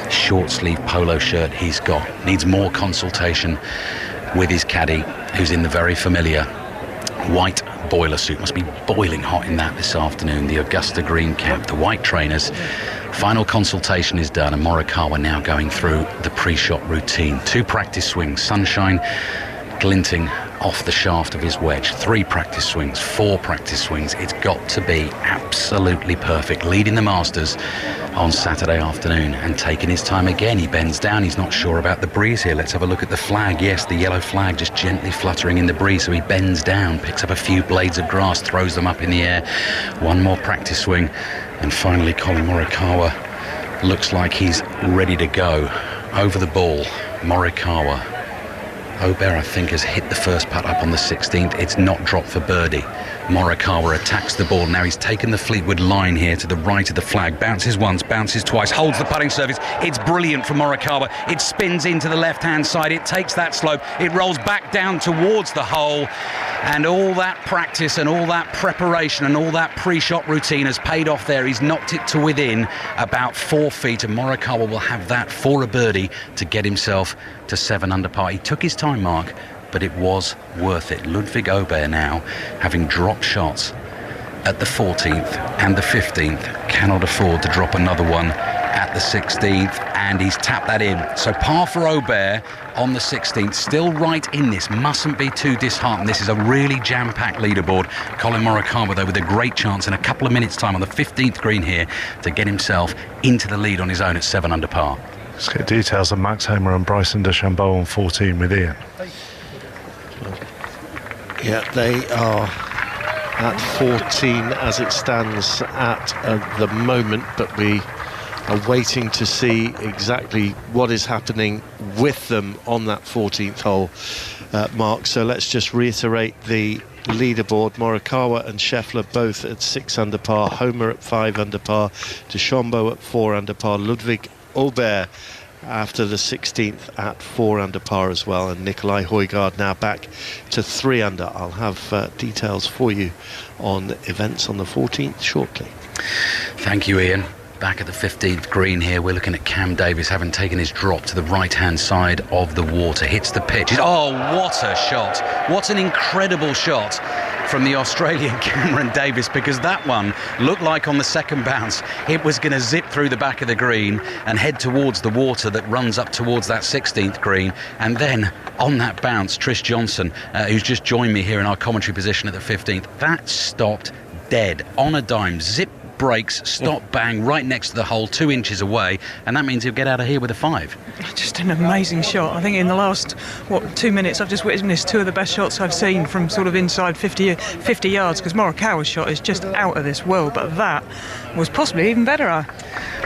short sleeve polo shirt he's got. Needs more consultation with his caddy, who's in the very familiar white boiler suit. Must be boiling hot in that this afternoon. The Augusta green cap, the white trainers. Final consultation is done, and Morikawa now going through the pre-shot routine. 2 practice swings, sunshine glinting off the shaft of his wedge. 3 practice swings, 4 practice swings. It's got to be absolutely perfect. Leading the Masters on Saturday afternoon and taking his time again. He bends down. He's not sure about the breeze here. Let's have a look at the flag. Yes, the yellow flag just gently fluttering in the breeze. So he bends down, picks up a few blades of grass, throws them up in the air. 1 more practice swing. And finally, Colin Morikawa looks like he's ready to go. Over the ball, Morikawa. Aubert, I think, has hit the first putt up on the 16th. It's not dropped for birdie. Morikawa attacks the ball. Now he's taken the Fleetwood line here to the right of the flag. Bounces once, bounces twice, holds the putting surface. It's brilliant from Morikawa. It spins into the left-hand side. It takes that slope. It rolls back down towards the hole. And all that practice and all that preparation and all that pre-shot routine has paid off there. He's knocked it to within about 4 feet, and Morikawa will have that for a birdie to get himself to 7 under par. He took his time, Mark, but it was worth it. Ludwig Aubert now, having dropped shots at the 14th and the 15th, cannot afford to drop another one at the 16th, and he's tapped that in. So par for Aubert on the 16th, still right in this, mustn't be too disheartened. This is a really jam-packed leaderboard. Colin Morikawa, though, with a great chance in a couple of minutes' time on the 15th green here to get himself into the lead on his own at 7 under par. Let's get details of Max Homer and Bryson DeChambeau on 14 with Iain. Yeah, they are at 14 as it stands at the moment, but we are waiting to see exactly what is happening with them on that 14th hole, Mark. So let's just reiterate the leaderboard. Morikawa and Scheffler both at 6 under par, Homer at 5 under par, DeChambeau at 4 under par, Ludwig Aubert after the 16th at 4 under par as well, and Nicolai Højgaard now back to 3 under. I'll have details for you on events on the 14th shortly. Thank you, Iain. Back at the 15th green here, we're looking at Cam Davis having taken his drop to the right-hand side of the water. Hits the pitch. Oh, what a shot. What an incredible shot from the Australian Cameron Davis, because that one looked like on the second bounce it was going to zip through the back of the green and head towards the water that runs up towards that 16th green. And then on that bounce, Trish Johnson, who's just joined me here in our commentary position at the 15th, that stopped dead on a dime. Zip brakes, stop, bang, right next to the hole, 2 inches away, and that means he'll get out of here with a 5. Just an amazing shot. I think in the last 2 minutes I've just witnessed 2 of the best shots I've seen from sort of inside 50 yards, because Morikawa's shot is just out of this world, but that was possibly even better.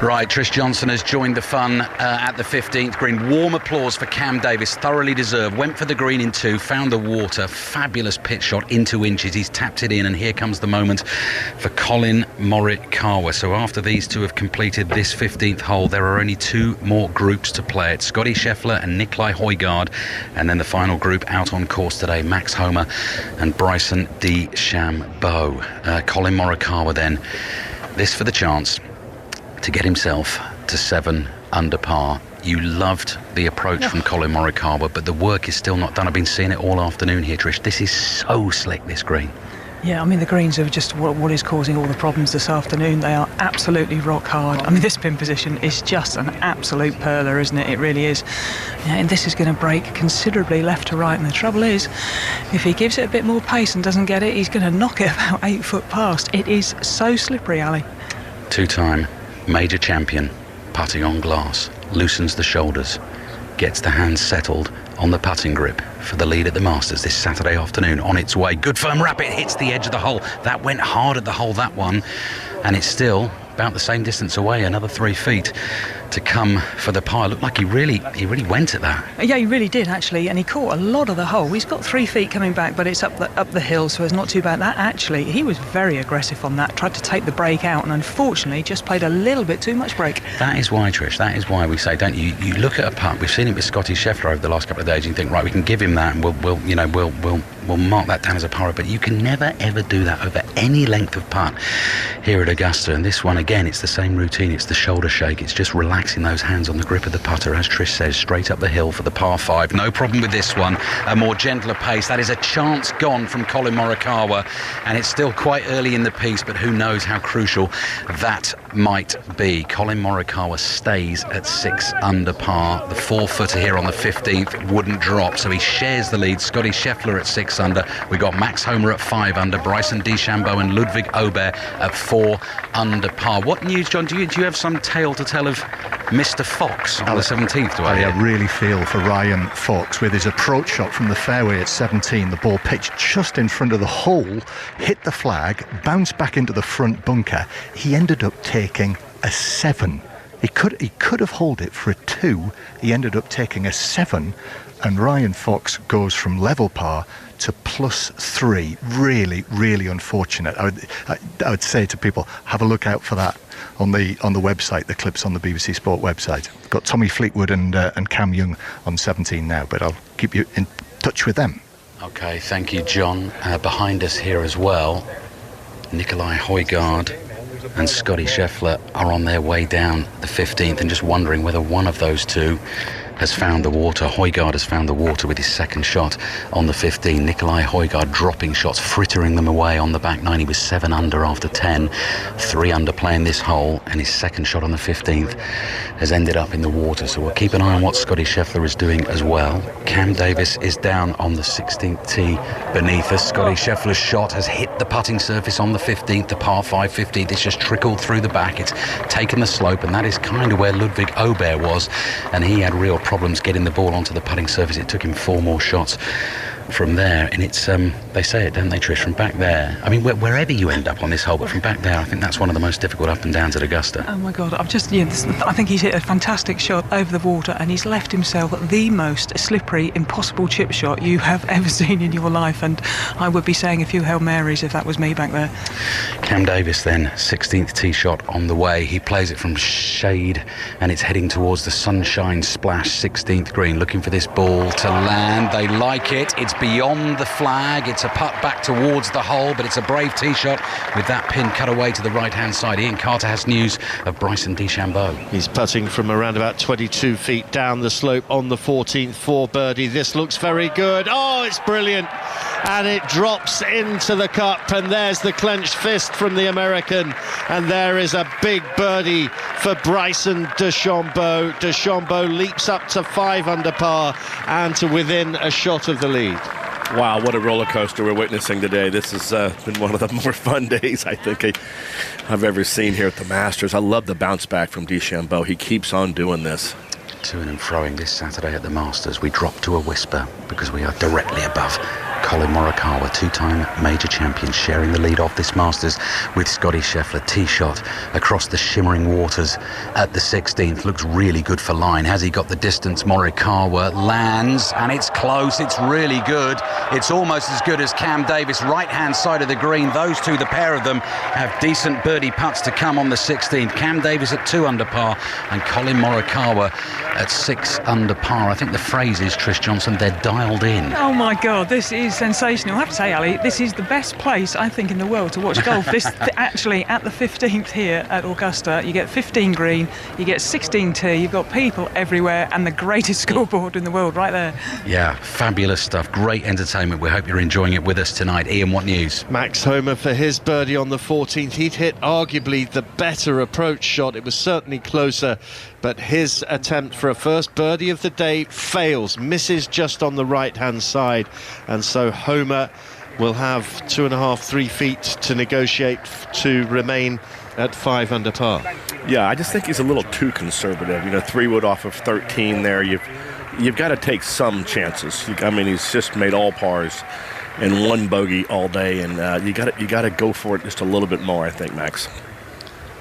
Right, Trish Johnson has joined the fun at the 15th green. Warm applause for Cam Davis, thoroughly deserved. Went for the green in 2, found the water, fabulous pitch shot in 2 inches. He's tapped it in, and here comes the moment for Colin Morikawa. So after these two have completed this 15th hole, there are only 2 more groups to play. It's Scotty Scheffler and Nicolai Højgaard, and then the final group out on course today, Max Homer and Bryson DeChambeau. Colin Morikawa then, this for the chance to get himself to 7 under par You loved the approach from Colin Morikawa, but the work is still not done. I've been seeing it all afternoon here, Trish. This is so slick, this green. Yeah, I mean, the greens are just what is causing all the problems this afternoon. They are absolutely rock hard. I mean, this pin position is just an absolute perler, isn't it? It really is. Yeah, and this is going to break considerably left to right. And the trouble is, if he gives it a bit more pace and doesn't get it, he's going to knock it about 8 foot past. It is so slippery, Ali. Two-time major champion, putting on glass, loosens the shoulders, gets the hands settled on the putting grip for the lead at the Masters this Saturday afternoon. On its way, good firm rap, it hits the edge of the hole. That went hard at the hole, that one, and it's still about the same distance away, another 3 feet to come for the par. Looked like he really went at that. Yeah, he really did, actually, and he caught a lot of the hole. He's got 3 feet coming back, but it's up the hill, so it's not too bad. That actually, he was very aggressive on that, tried to take the break out, and unfortunately just played a little bit too much break. That is why, Trish, that is why we say, don't you? You look at a putt. We've seen it with Scotty Scheffler over the last couple of days. You think, right, we can give him that, and we'll mark that down as a par. But you can never ever do that over any length of putt here at Augusta. And this one, again, it's the same routine. It's the shoulder shake. It's just relaxing those hands on the grip of the putter, as Trish says, straight up the hill for the par 5. No problem with this one. A more gentler pace. That is a chance gone from Colin Morikawa, and it's still quite early in the piece, but who knows how crucial that might be. Colin Morikawa stays at 6 under par. The 4-footer here on the 15th wouldn't drop, so he shares the lead. Scotty Scheffler at 6 under. We got Max Homer at 5 under. Bryson DeChambeau and Ludwig Aubert at 4 under par. What news, John? Do you have some tale to tell of Mr. Fox on the 17th? I really feel for Ryan Fox with his approach shot from the fairway at 17. The ball pitched just in front of the hole, hit the flag, bounced back into the front bunker. He ended up taking a 7. He could have held it for a 2. He ended up taking a 7, and Ryan Fox goes from level par to +3. Really, really unfortunate. I would say to people, have a look out for that on the website. The clips on the BBC Sport website. Got Tommy Fleetwood and Cam Young on 17 now, but I'll keep you in touch with them. Okay, thank you, John. Behind us here as well, Nicolai Højgaard and Scotty Scheffler are on their way down the 15th, and just wondering whether one of those two has found the water. Højgaard has found the water with his second shot on the 15. Nicolai Højgaard dropping shots, frittering them away on the back 9. He was 7 under after 10, 3 under playing this hole, and his second shot on the 15th has ended up in the water. So we'll keep an eye on what Scotty Scheffler is doing as well. Cam Davis is down on the 16th tee beneath us. Scotty Scheffler's shot has hit the putting surface on the 15th, the par 5 15th. It's just trickled through the back. It's taken the slope, and that is kind of where Ludwig Aubert was, and he had real problems getting the ball onto the putting surface. It took him 4 more shots from there, and it's they say it, don't they, Trish, from back there, I mean, wherever you end up on this hole, but from back there, I think that's one of the most difficult up and downs at Augusta. Oh my God, I think he's hit a fantastic shot over the water, and he's left himself the most slippery, impossible chip shot you have ever seen in your life, and I would be saying a few Hail Marys if that was me back there. Cam Davis then, 16th tee shot on the way. He plays it from shade, and it's heading towards the Sunshine Splash 16th green, looking for this ball to land. They like it. It's beyond the flag. It's a putt back towards the hole, but it's a brave tee shot with that pin cut away to the right-hand side. Ian Carter has news of Bryson DeChambeau. He's putting from around about 22 feet down the slope on the 14th for birdie. This looks very good. Oh, it's brilliant. And it drops into the cup, and there's the clenched fist from the American, and there is a big birdie for Bryson DeChambeau. DeChambeau leaps up to 5 under par and to within a shot of the lead. Wow, what a roller coaster we're witnessing today. This has been one of the more fun days I think I've ever seen here at the Masters. I love the bounce back from DeChambeau. He keeps on doing this. To and froing this Saturday at the Masters. We drop to a whisper because we are directly above Colin Morikawa, 2-time major champion, sharing the lead off this Masters with Scotty Scheffler. Tee shot across the shimmering waters at the 16th. Looks really good for line. Has he got the distance? Morikawa lands, and it's close. It's really good. It's almost as good as Cam Davis, right-hand side of the green. Those two, the pair of them, have decent birdie putts to come on the 16th. Cam Davis at 2 under par, and Colin Morikawa at 6 under par. I think the phrase is, Trish Johnson, they're dialed in. Oh my God, this is is sensational. I have to say, Ali, this is the best place, I think, in the world to watch golf. This actually, at the 15th here at Augusta, you get 15 green, you get 16 tee, you've got people everywhere, and the greatest scoreboard in the world right there. Yeah, fabulous stuff. Great entertainment. We hope you're enjoying it with us tonight. Ian, what news? Max Homa for his birdie on the 14th. He'd hit arguably the better approach shot. It was certainly closer, but his attempt for a first birdie of the day fails, misses just on the right-hand side, and so Homa will have 2.5, 3 feet to negotiate to remain at 5 under par. Yeah, I just think he's a little too conservative. 3 wood off of 13 there. You've got to take some chances. I mean, he's just made all pars and 1 bogey all day, and you got to go for it just a little bit more, I think, Max.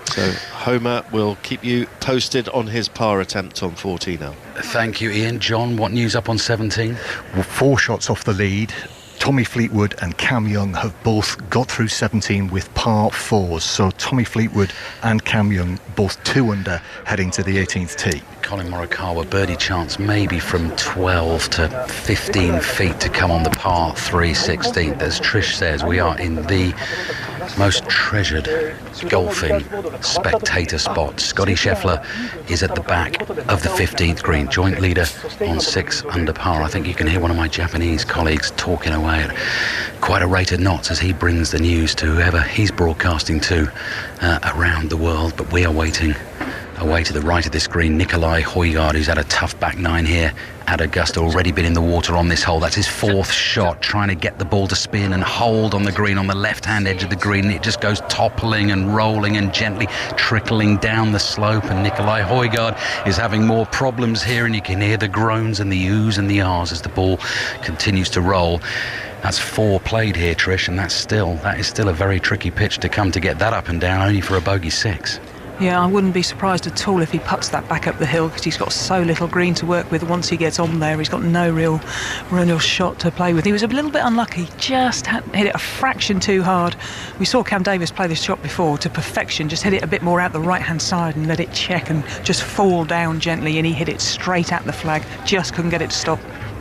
So Homa will keep you posted on his par attempt on 14 now. Thank you, Ian. John, what news up on 17? Well, 4 shots off the lead. Tommy Fleetwood and Cam Young have both got through 17 with par 4s. So Tommy Fleetwood and Cam Young both 2 under heading to the 18th tee. Colin Morikawa, birdie chance maybe from 12 to 15 feet to come on the par 3 16th. As Trish says, we are in the most treasured golfing spectator spot. Scotty Scheffler is at the back of the 15th green, joint leader on 6 under par. I think you can hear one of my Japanese colleagues talking away at quite a rate of knots as he brings the news to whoever he's broadcasting to around the world. But we are waiting away to the right of this green. Nikolai Højgaard, who's had a tough back 9 here at Augusta, already been in the water on this hole. That's his 4th shot, trying to get the ball to spin and hold on the green, on the left-hand edge of the green. It just goes toppling and rolling and gently trickling down the slope, and Nikolai Højgaard is having more problems here, and you can hear the groans and the oohs and the ahs as the ball continues to roll. That's 4 played here, Trish, and that is still a very tricky pitch to come to get that up and down, only for a bogey 6. Yeah, I wouldn't be surprised at all if he puts that back up the hill, because he's got so little green to work with. Once he gets on there, he's got no real shot to play with. He was a little bit unlucky, just hit it a fraction too hard. We saw Cam Davis play this shot before to perfection, just hit it a bit more out the right-hand side and let it check and just fall down gently, and he hit it straight at the flag, just couldn't get it to stop.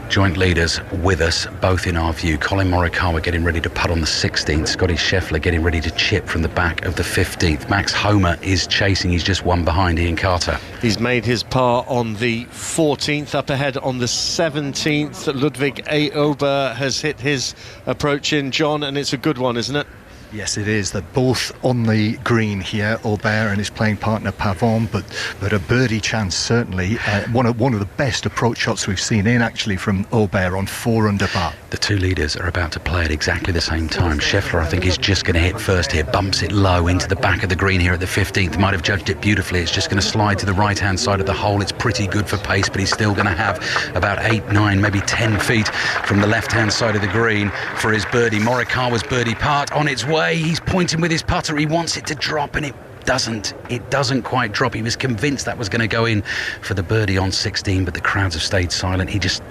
Joint leaders with us, both in our view. Colin Morikawa getting ready to putt on the 16th. Scotty Scheffler getting ready to chip from the back of the 15th. Max Homa is chasing. He's just 1 behind Ian Carter. He's made his par on the 14th. Up ahead on the 17th, Ludwig Ober has hit his approach in, John, and it's a good one, isn't it? Yes, it is. They're both on the green here, Aubert and his playing partner Pavon, but a birdie chance certainly. One of the best approach shots we've seen in actually from Aubert on 4 under par. The 2 leaders are about to play at exactly the same time. Scheffler, I think, is just going to hit first here, bumps it low into the back of the green here at the 15th. Might have judged it beautifully. It's just going to slide to the right-hand side of the hole. It's pretty good for pace, but he's still going to have about 8, 9, maybe 10 feet from the left-hand side of the green for his birdie. Morikawa's birdie part on its way. He's pointing with his putter. He wants it to drop, and it doesn't quite drop. He was convinced that was going to go in for the birdie on 16, but the crowds have stayed silent. He just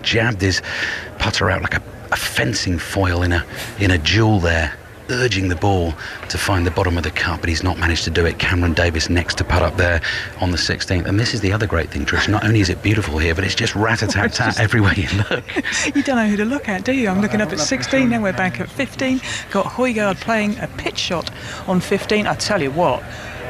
jabbed his putter out like a fencing foil in a jewel there, urging the ball to find the bottom of the cup, but he's not managed to do it. Cameron Davis next to putt up there on the 16th. And this is the other great thing, Trish. Not only is it beautiful here, but it's just rat-a-tat-tat everywhere you look. You don't know who to look at, do you? I'm looking up at 16, now we're back at 15. Got Højgaard playing a pitch shot on 15. I tell you what,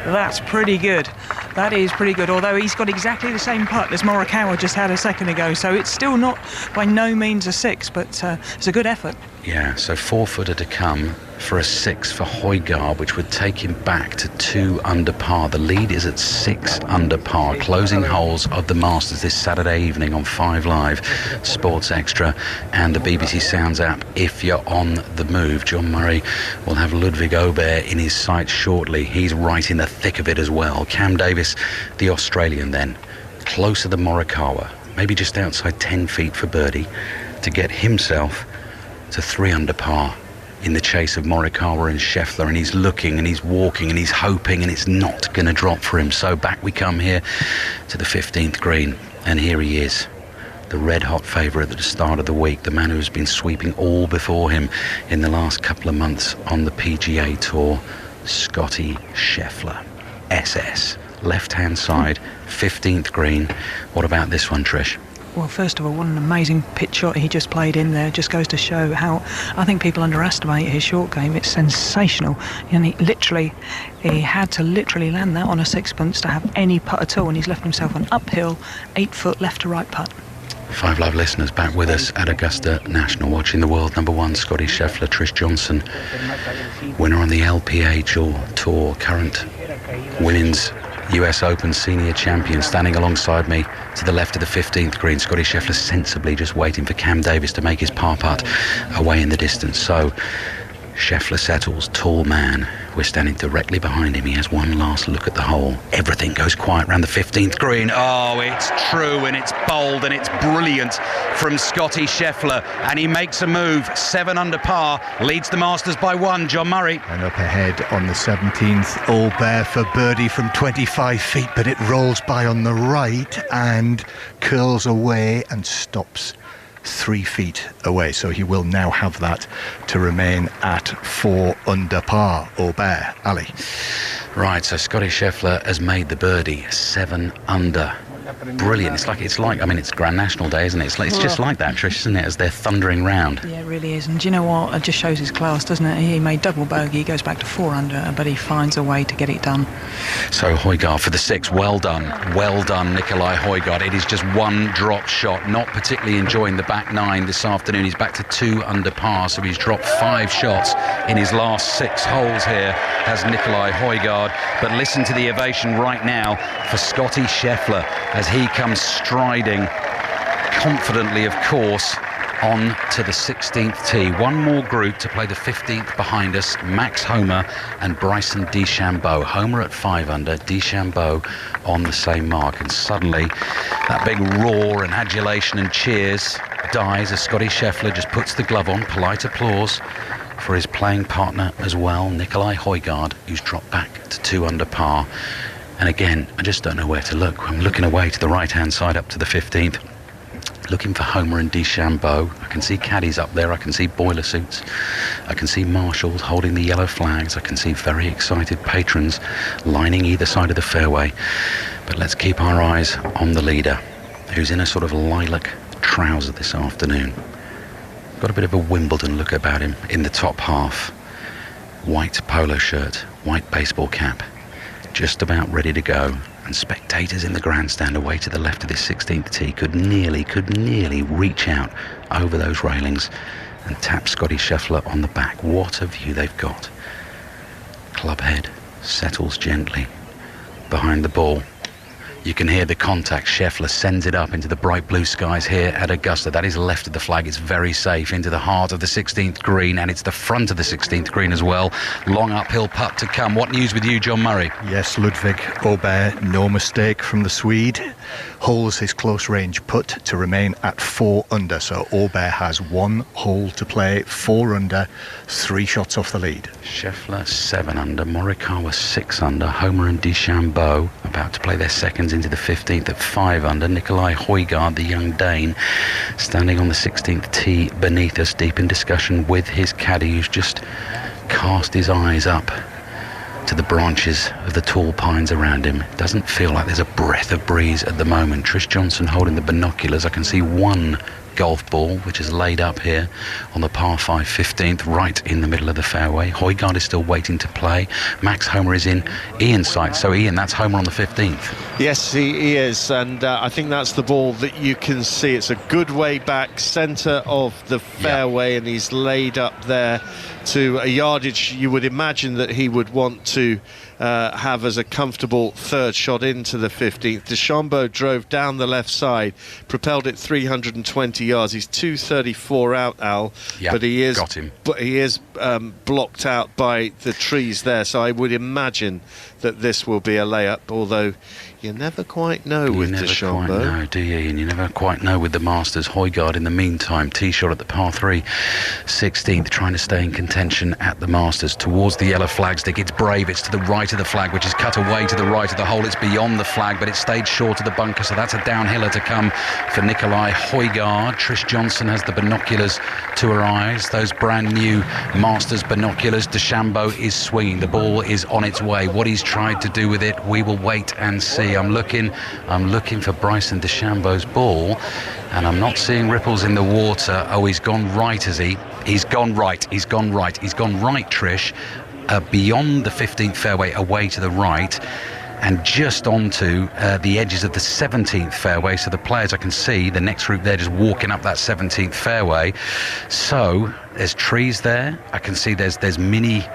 that's pretty good. That is pretty good, although he's got exactly the same putt as Morikawa just had a second ago, so it's still not by no means a 6, but it's a good effort. Yeah, so 4-footer to come for a 6 for Højgaard, which would take him back to 2 under par. The lead is at 6 under par. Closing holes of the Masters this Saturday evening on 5 Live, Sports Extra and the BBC Sounds app if you're on the move. John Murray will have Ludwig Ober in his sights shortly. He's right in the thick of it as well. Cam Davis, the Australian then, closer than Morikawa, maybe just outside 10 feet for birdie, to get himself to 3 under par in the chase of Morikawa and Scheffler, and he's looking and he's walking and he's hoping, and it's not going to drop for him. So back we come here to the 15th green, and here he is, the red-hot favourite at the start of the week, the man who has been sweeping all before him in the last couple of months on the PGA Tour, Scotty Scheffler. SS, left-hand side, 15th green. What about this one, Trish? Well, first of all, what an amazing pitch shot he just played in there. Just goes to show how I think people underestimate his short game. It's sensational. And he had to literally land that on a sixpence to have any putt at all, and he's left himself an uphill 8-foot left to right putt. Five Live listeners back with us at Augusta National, watching the world number one Scotty Scheffler, Trish Johnson, winner on the LPA Tour, current women's US Open senior champion, standing alongside me to the left of the 15th green. Scotty Scheffler sensibly just waiting for Cam Davis to make his par putt away in the distance. So Scheffler settles, tall man. We're standing directly behind him. He has one last look at the hole. Everything goes quiet around the 15th green. Oh, it's true, and it's bold, and it's brilliant from Scotty Scheffler. And he makes a move. 7 under par, leads the Masters by 1. John Murray. And up ahead on the 17th, all bare for birdie from 25 feet, but it rolls by on the right and curls away and stops 3 feet away, so he will now have that to remain at 4 under par or bare. Ali. Right, so Scotty Scheffler has made the birdie, 7 under. Brilliant. It's like I mean, it's Grand National Day, isn't it? It's just like that, Trish, isn't it, as they're thundering round. Yeah, it really is. And do you know what? It just shows his class, doesn't it? He made double bogey, he goes back to 4 under, but he finds a way to get it done. So Højgaard for the 6. Well done, Nicolai Højgaard. It is just one drop shot. Not particularly enjoying the back 9 this afternoon. He's back to 2 under par, so he's dropped 5 shots in his last 6 holes here, has Nicolai Højgaard. But listen to the ovation right now for Scotty Scheffler as he comes striding confidently, of course, on to the 16th tee. One more group to play the 15th behind us, Max Homa and Bryson DeChambeau. Homa at 5 under, DeChambeau on the same mark. And suddenly that big roar and adulation and cheers dies as Scotty Scheffler just puts the glove on. Polite applause for his playing partner as well, Nicolai Højgaard, who's dropped back to 2 under par. And again, I just don't know where to look. I'm looking away to the right-hand side up to the 15th, looking for Homa and DeChambeau. I can see caddies up there. I can see boiler suits. I can see marshals holding the yellow flags. I can see very excited patrons lining either side of the fairway. But let's keep our eyes on the leader, who's in a sort of lilac trouser this afternoon. Got a bit of a Wimbledon look about him in the top half. White polo shirt, white baseball cap. Just about ready to go, and spectators in the grandstand away to the left of this 16th tee could nearly reach out over those railings and tap Scotty Scheffler on the back. What a view they've got. Clubhead settles gently behind the ball. You can hear the contact. Scheffler sends it up into the bright blue skies here at Augusta. That is left of the flag. It's very safe into the heart of the 16th green, and it's the front of the 16th green as well. Long uphill putt to come. What news with you, John Murray? Yes, Ludvig Åberg, no mistake from the Swede. Holds his close range putt to remain at 4 under. So Åberg has 1 hole to play, 4 under, 3 shots off the lead. Scheffler 7 under, Morikawa 6 under, Homa and DeChambeau about to play their seconds into the 15th at 5 under. Nicolai Højgaard, the young Dane, standing on the 16th tee beneath us, deep in discussion with his caddy, who's just cast his eyes up to the branches of the tall pines around him. Doesn't feel like there's a breath of breeze at the moment. Trish Johnson holding the binoculars. I can see 1 golf ball which is laid up here on the par 5 15th, right in the middle of the fairway. Højgaard is still waiting to play. Max Homa is in Iain's sight. So Iain, that's Homa on the 15th. Yes, he is, and I think that's the ball that you can see. It's a good way back, centre of the fairway, and he's laid up there to a yardage you would imagine that he would want to have as a comfortable third shot into the 15th. DeChambeau drove down the left side, propelled it 320 yards. He's 234 out, Al, but he is got him. But he is blocked out by the trees there. So I would imagine that this will be a layup, although you never quite know with DeChambeau. You never quite know, do you? And you never quite know with the Masters. Højgaard, in the meantime, tee shot at the par 3 16th, trying to stay in contention at the Masters. Towards the yellow flagstick, it's brave. It's to the right of the flag, which is cut away to the right of the hole. It's beyond the flag, but it stayed short of the bunker, so that's a downhiller to come for Nicolai Højgaard. Trish Johnson has the binoculars to her eyes, those brand new Masters binoculars. DeChambeau is swinging. The ball is on its way. What he's tried to do with it, we will wait and see. I'm looking for Bryson DeChambeau's ball, and I'm not seeing ripples in the water. Oh, he's gone right, has he? He's gone right, Trish, beyond the 15th fairway, away to the right, and just onto the edges of the 17th fairway. So the players, I can see the next group there just walking up that 17th fairway. So there's trees there. I can see there's mini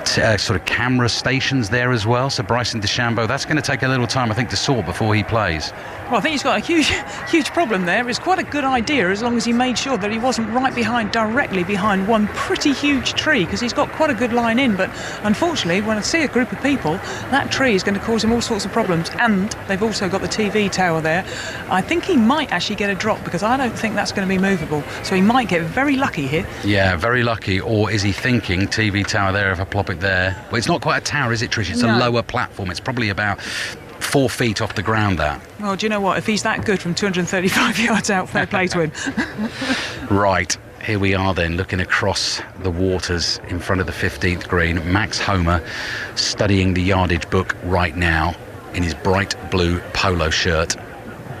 sort of camera stations there as well. So Bryson DeChambeau, that's going to take a little time, I think, to sort before he plays. Well, I think he's got a huge problem there. It's quite a good idea as long as he made sure that he wasn't directly behind one pretty huge tree, because he's got quite a good line in. But unfortunately, when I see a group of people, that tree is going to cause him all sorts of problems. And they've also got the TV tower there. I think he might actually get a drop, because I don't think that's going to be movable. So he might get very lucky here. Yeah, very lucky. Or is he thinking, TV tower there, if I plop it there? Well, it's not quite a tower, is it, Trish? It's a lower platform. It's probably about 4 feet off the ground, that. Well, do you know what? If he's that good from 235 yards out, fair play to him. Right, here we are then, looking across the waters in front of the 15th green. Max Homer studying the yardage book right now in his bright blue polo shirt,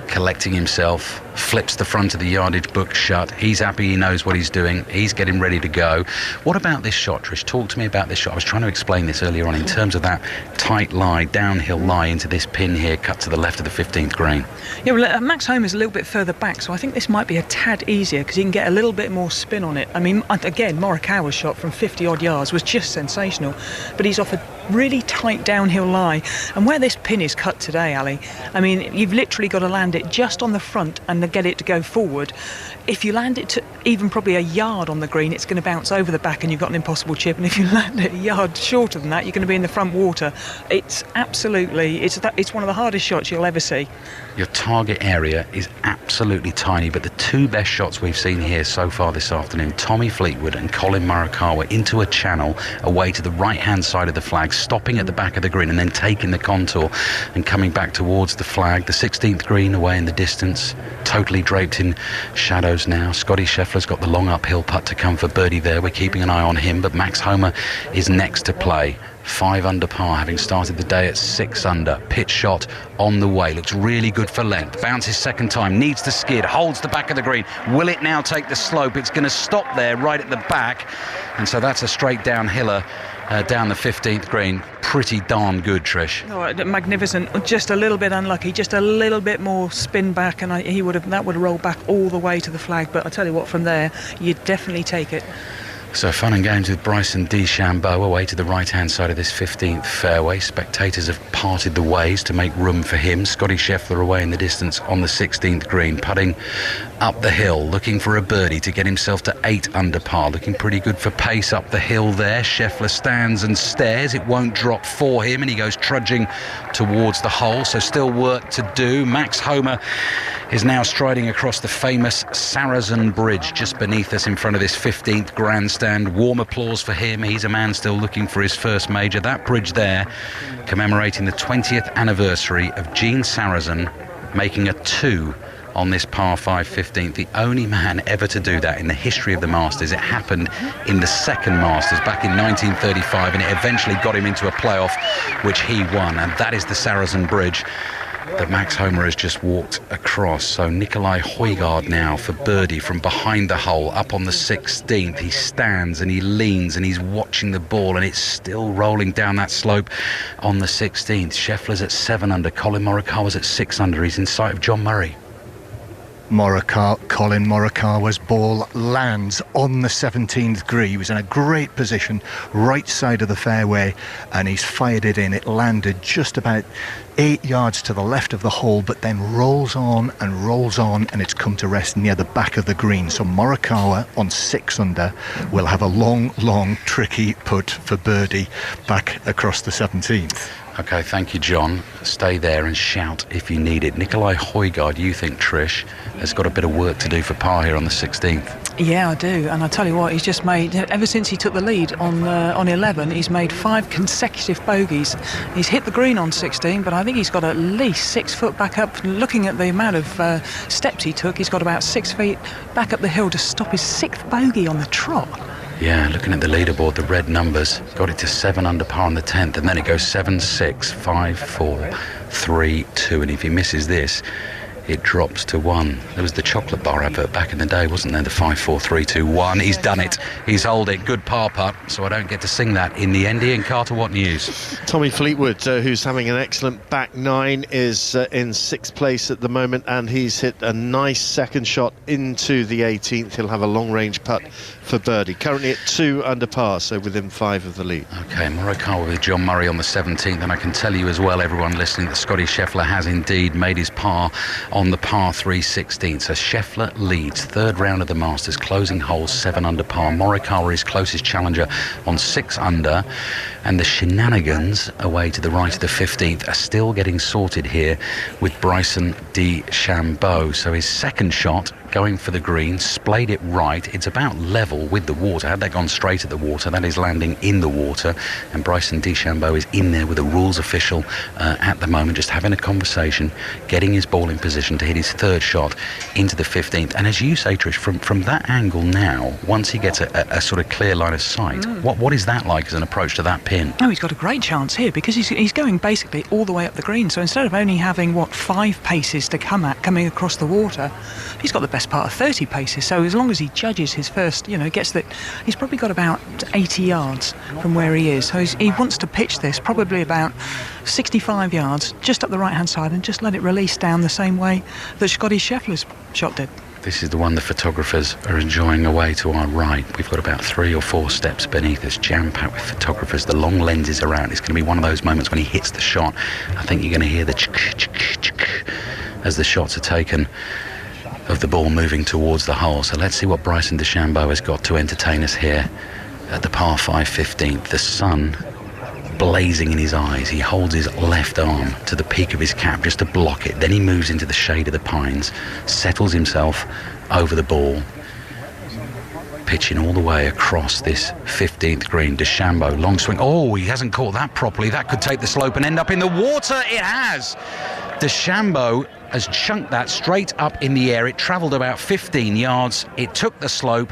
collecting himself, flips the front of the yardage book shut. He's happy, he knows what he's doing, he's getting ready to go. What about this shot, Trish? Talk to me about this shot. I was trying to explain this earlier on in terms of that tight lie, downhill lie into this pin here, cut to the left of the 15th green. Yeah, well, Max Homer's a little bit further back, so I think this might be a tad easier, because he can get a little bit more spin on it. I mean, again, Morikawa's shot from 50 odd yards was just sensational, but he's off a really tight downhill lie. And where this pin is cut today, Ali, I mean, you've literally got to land it just on the front and get it to go forward. If you land it to even probably a yard on the green, it's going to bounce over the back and you've got an impossible chip. And if you land it a yard shorter than that, you're going to be in the front water. It's absolutely, it's one of the hardest shots you'll ever see. Your target area is absolutely tiny, but the two best shots we've seen here so far this afternoon, Tommy Fleetwood and Collin Morikawa into a channel away to the right-hand side of the flag, stopping at the back of the green and then taking the contour and coming back towards the flag. The 16th green away in the distance, totally draped in shadows now. Scotty Scheffler's got the long uphill putt to come for birdie there. We're keeping an eye on him, but Max Homer is next to play. 5 under par, having started the day at 6 under. Pitch shot on the way, looks really good for length. Bounces second time, needs to skid, holds the back of the green. Will it now take the slope? It's going to stop there right at the back, and so that's a straight downhiller down the 15th green. Pretty darn good, Trish. Oh, magnificent. Just a little bit unlucky, just a little bit more spin back, and that would have rolled back all the way to the flag. But I tell you what, from there you'd definitely take it. So fun and games with Bryson DeChambeau away to the right-hand side of this 15th fairway. Spectators have parted the ways to make room for him. Scotty Scheffler away in the distance on the 16th green, putting up the hill, looking for a birdie to get himself to 8 under par. Looking pretty good for pace up the hill there. Scheffler stands and stares. It won't drop for him, and he goes trudging towards the hole. So still work to do. Max Homer is now striding across the famous Saracen Bridge just beneath us in front of this 15th grandstand. Warm applause for him. He's a man still looking for his first major. That bridge there commemorating the 20th anniversary of Gene Sarazen making a 2 on this par 5 15th. The only man ever to do that in the history of the Masters. It happened in the second Masters back in 1935, and it eventually got him into a playoff which he won, and that is the Saracen Bridge that Max Homer has just walked across. So Nicolai Højgaard now for birdie from behind the hole up on the 16th. He stands and he leans and he's watching the ball, and it's still rolling down that slope on the 16th. Scheffler's at 7 under, Collin Morikawa's at 6 under. He's in sight of John Murray. Collin Morikawa's ball lands on the 17th green. He was in a great position, right side of the fairway, and he's fired it in. It landed just about 8 yards to the left of the hole, but then rolls on, and it's come to rest near the back of the green. So Morikawa on 6 under will have a long, tricky putt for birdie back across the 17th. OK, thank you, John. Stay there and shout if you need it. Nikolai Højgaard, you think Trish has got a bit of work to do for par here on the 16th? Yeah, I do, and I tell you what, he's just made, ever since he took the lead on 11, he's made 5 consecutive bogeys. He's hit the green on 16, but I think he's got at least 6 foot back up. Looking at the amount of steps he took, he's got about 6 feet back up the hill to stop his 6th bogey on the trot. Yeah, looking at the leaderboard, the red numbers, got it to 7 under par on the 10th, and then it goes 7, 6, 5, 4, 3, 2, and if he misses this, it drops to 1. There was the chocolate bar advert back in the day, wasn't there? The 5, 4, 3, 2, 1. He's done it. He's holed it. Good par putt. So I don't get to sing that in the end. Ian Carter, what news? Tommy Fleetwood, who's having an excellent back 9, is in 6th place at the moment, and he's hit a nice second shot into the 18th. He'll have a long-range putt for birdie. Currently at 2 under par, so within 5 of the lead. OK, Morikawa with John Murray on the 17th, and I can tell you as well, everyone listening, that Scotty Scheffler has indeed made his par on the par 3 16th. So Scheffler leads 3rd round of the Masters, closing hole 7 under par. Morikawa, his closest challenger, on 6 under, and the shenanigans away to the right of the 15th are still getting sorted here with Bryson DeChambeau. So his second shot going for the green, splayed it right. It's about level with the water. Had that gone straight at the water, that is landing in the water. And Bryson DeChambeau is in there with a rules official at the moment, just having a conversation, getting his ball in position to hit his 3rd shot into the 15th. And as you say, Trish, from that angle now, once he gets a sort of clear line of sight, what is that like as an approach to that pin? Oh, he's got a great chance here because he's going basically all the way up the green. So instead of only having 5 paces to coming across the water, he's got the best part of 30 paces. So as long as he judges his first, gets that, he's probably got about 80 yards from where he is. So he wants to pitch this probably about 65 yards just up the right hand side and just let it release down the same way that Scotty Scheffler's shot did. This is the one the photographers are enjoying away to our right. We've got about 3 or 4 steps beneath us, jam-packed with photographers. The long lenses are out. It's going to be one of those moments when he hits the shot. I think you're going to hear the as the shots are taken of the ball moving towards the hole. So let's see what Bryson DeChambeau has got to entertain us here at the par 5 15th. The sun blazing in his eyes. He holds his left arm to the peak of his cap just to block it. Then he moves into the shade of the pines, settles himself over the ball, pitching all the way across this 15th green. DeChambeau, long swing. Oh, he hasn't caught that properly. That could take the slope and end up in the water. It has. DeChambeau has chunked that straight up in the air. It travelled about 15 yards. It took the slope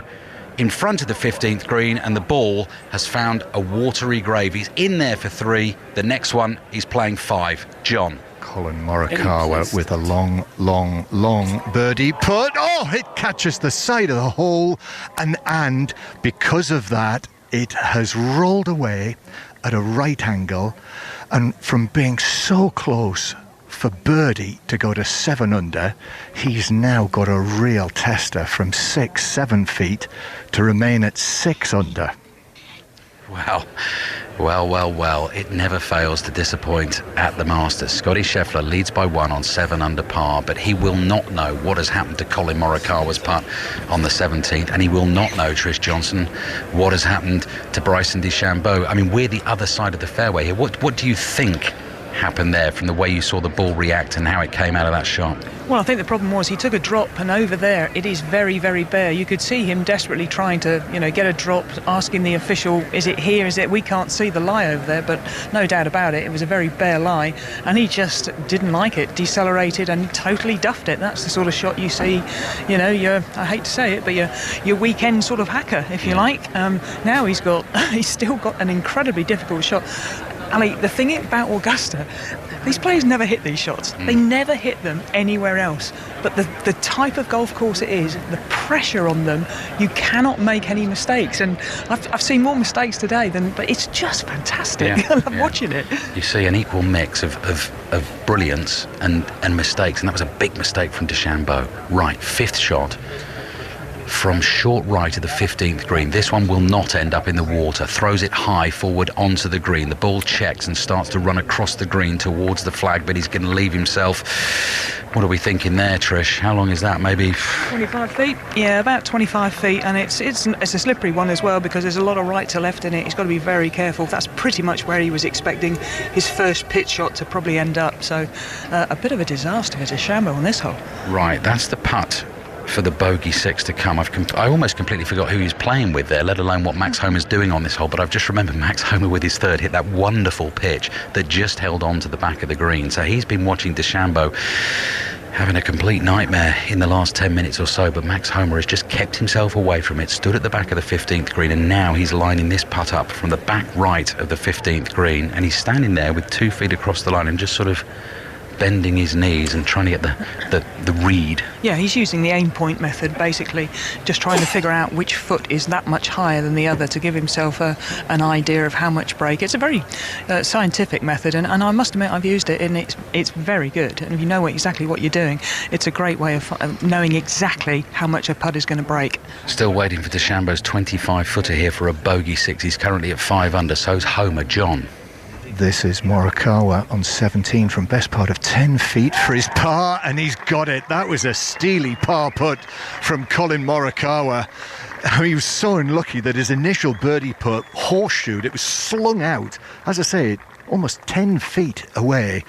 in front of the 15th green, and the ball has found a watery grave. He's in there for 3. The next one, he's playing 5. John. Colin Morikawa with a long birdie putt. Oh, it catches the side of the hole, and because of that, it has rolled away at a right angle, and from being so close for birdie to go to 7 under, he's now got a real tester from 6-7 feet to remain at 6 under. Well, it never fails to disappoint at the Masters. Scotty Scheffler leads by 1 on 7 under par, but he will not know what has happened to Colin Morikawa's putt on the 17th, and he will not know, Trish Johnson, what has happened to Bryson DeChambeau. I mean, we're the other side of the fairway here. What do you think happened there from the way you saw the ball react and how it came out of that shot? Well, I think the problem was he took a drop, and over there it is very, very bare. You could see him desperately trying to, get a drop, asking the official, is it here, is it? We can't see the lie over there, but no doubt about it, it was a very bare lie, and he just didn't like it, decelerated and totally duffed it. That's the sort of shot you see, I hate to say it, but your weekend sort of hacker, if you like. Now he's still got an incredibly difficult shot. I mean, the thing about Augusta, these players never hit these shots. They never hit them anywhere else. But the type of golf course it is, the pressure on them, you cannot make any mistakes. And I've seen more mistakes today but it's just fantastic. I love watching it. You see an equal mix of brilliance and mistakes, and that was a big mistake from DeChambeau. Right, 5th shot. from short right of the 15th green. This one will not end up in the water. Throws it high forward onto the green. The ball checks and starts to run across the green towards the flag, but he's going to leave himself. What are we thinking there, Trish? How long is that? Maybe 25 feet? Yeah, about 25 feet, and it's a slippery one as well, because there's a lot of right to left in it. He's got to be very careful. That's pretty much where he was expecting his first pitch shot to probably end up. So a bit of a disaster for DeChambeau on this hole. Right, that's the putt for the bogey 6 to come. I almost completely forgot who he's playing with there, let alone what Max Homa's doing on this hole, but I've just remembered Max Homa with his third hit that wonderful pitch that just held on to the back of the green. So he's been watching DeChambeau having a complete nightmare in the last 10 minutes or so, but Max Homa has just kept himself away from it, stood at the back of the 15th green, and now he's lining this putt up from the back right of the 15th green, and he's standing there with 2 feet across the line and just sort of bending his knees and trying to get the read. Yeah, he's using the aim point method, basically, just trying to figure out which foot is that much higher than the other to give himself an idea of how much break. It's a very scientific method, and I must admit I've used it, and it's very good. And if you know exactly what you're doing, it's a great way of knowing exactly how much a putt is going to break. Still waiting for DeChambeau's 25-footer here for a bogey 6. He's currently at 5 under, so's Homa. John. This is Morikawa on 17 from best part of 10 feet for his par, and he's got it. That was a steely par putt from Colin Morikawa. He was so unlucky that his initial birdie putt horseshoed. It was slung out, as I say, almost 10 feet away,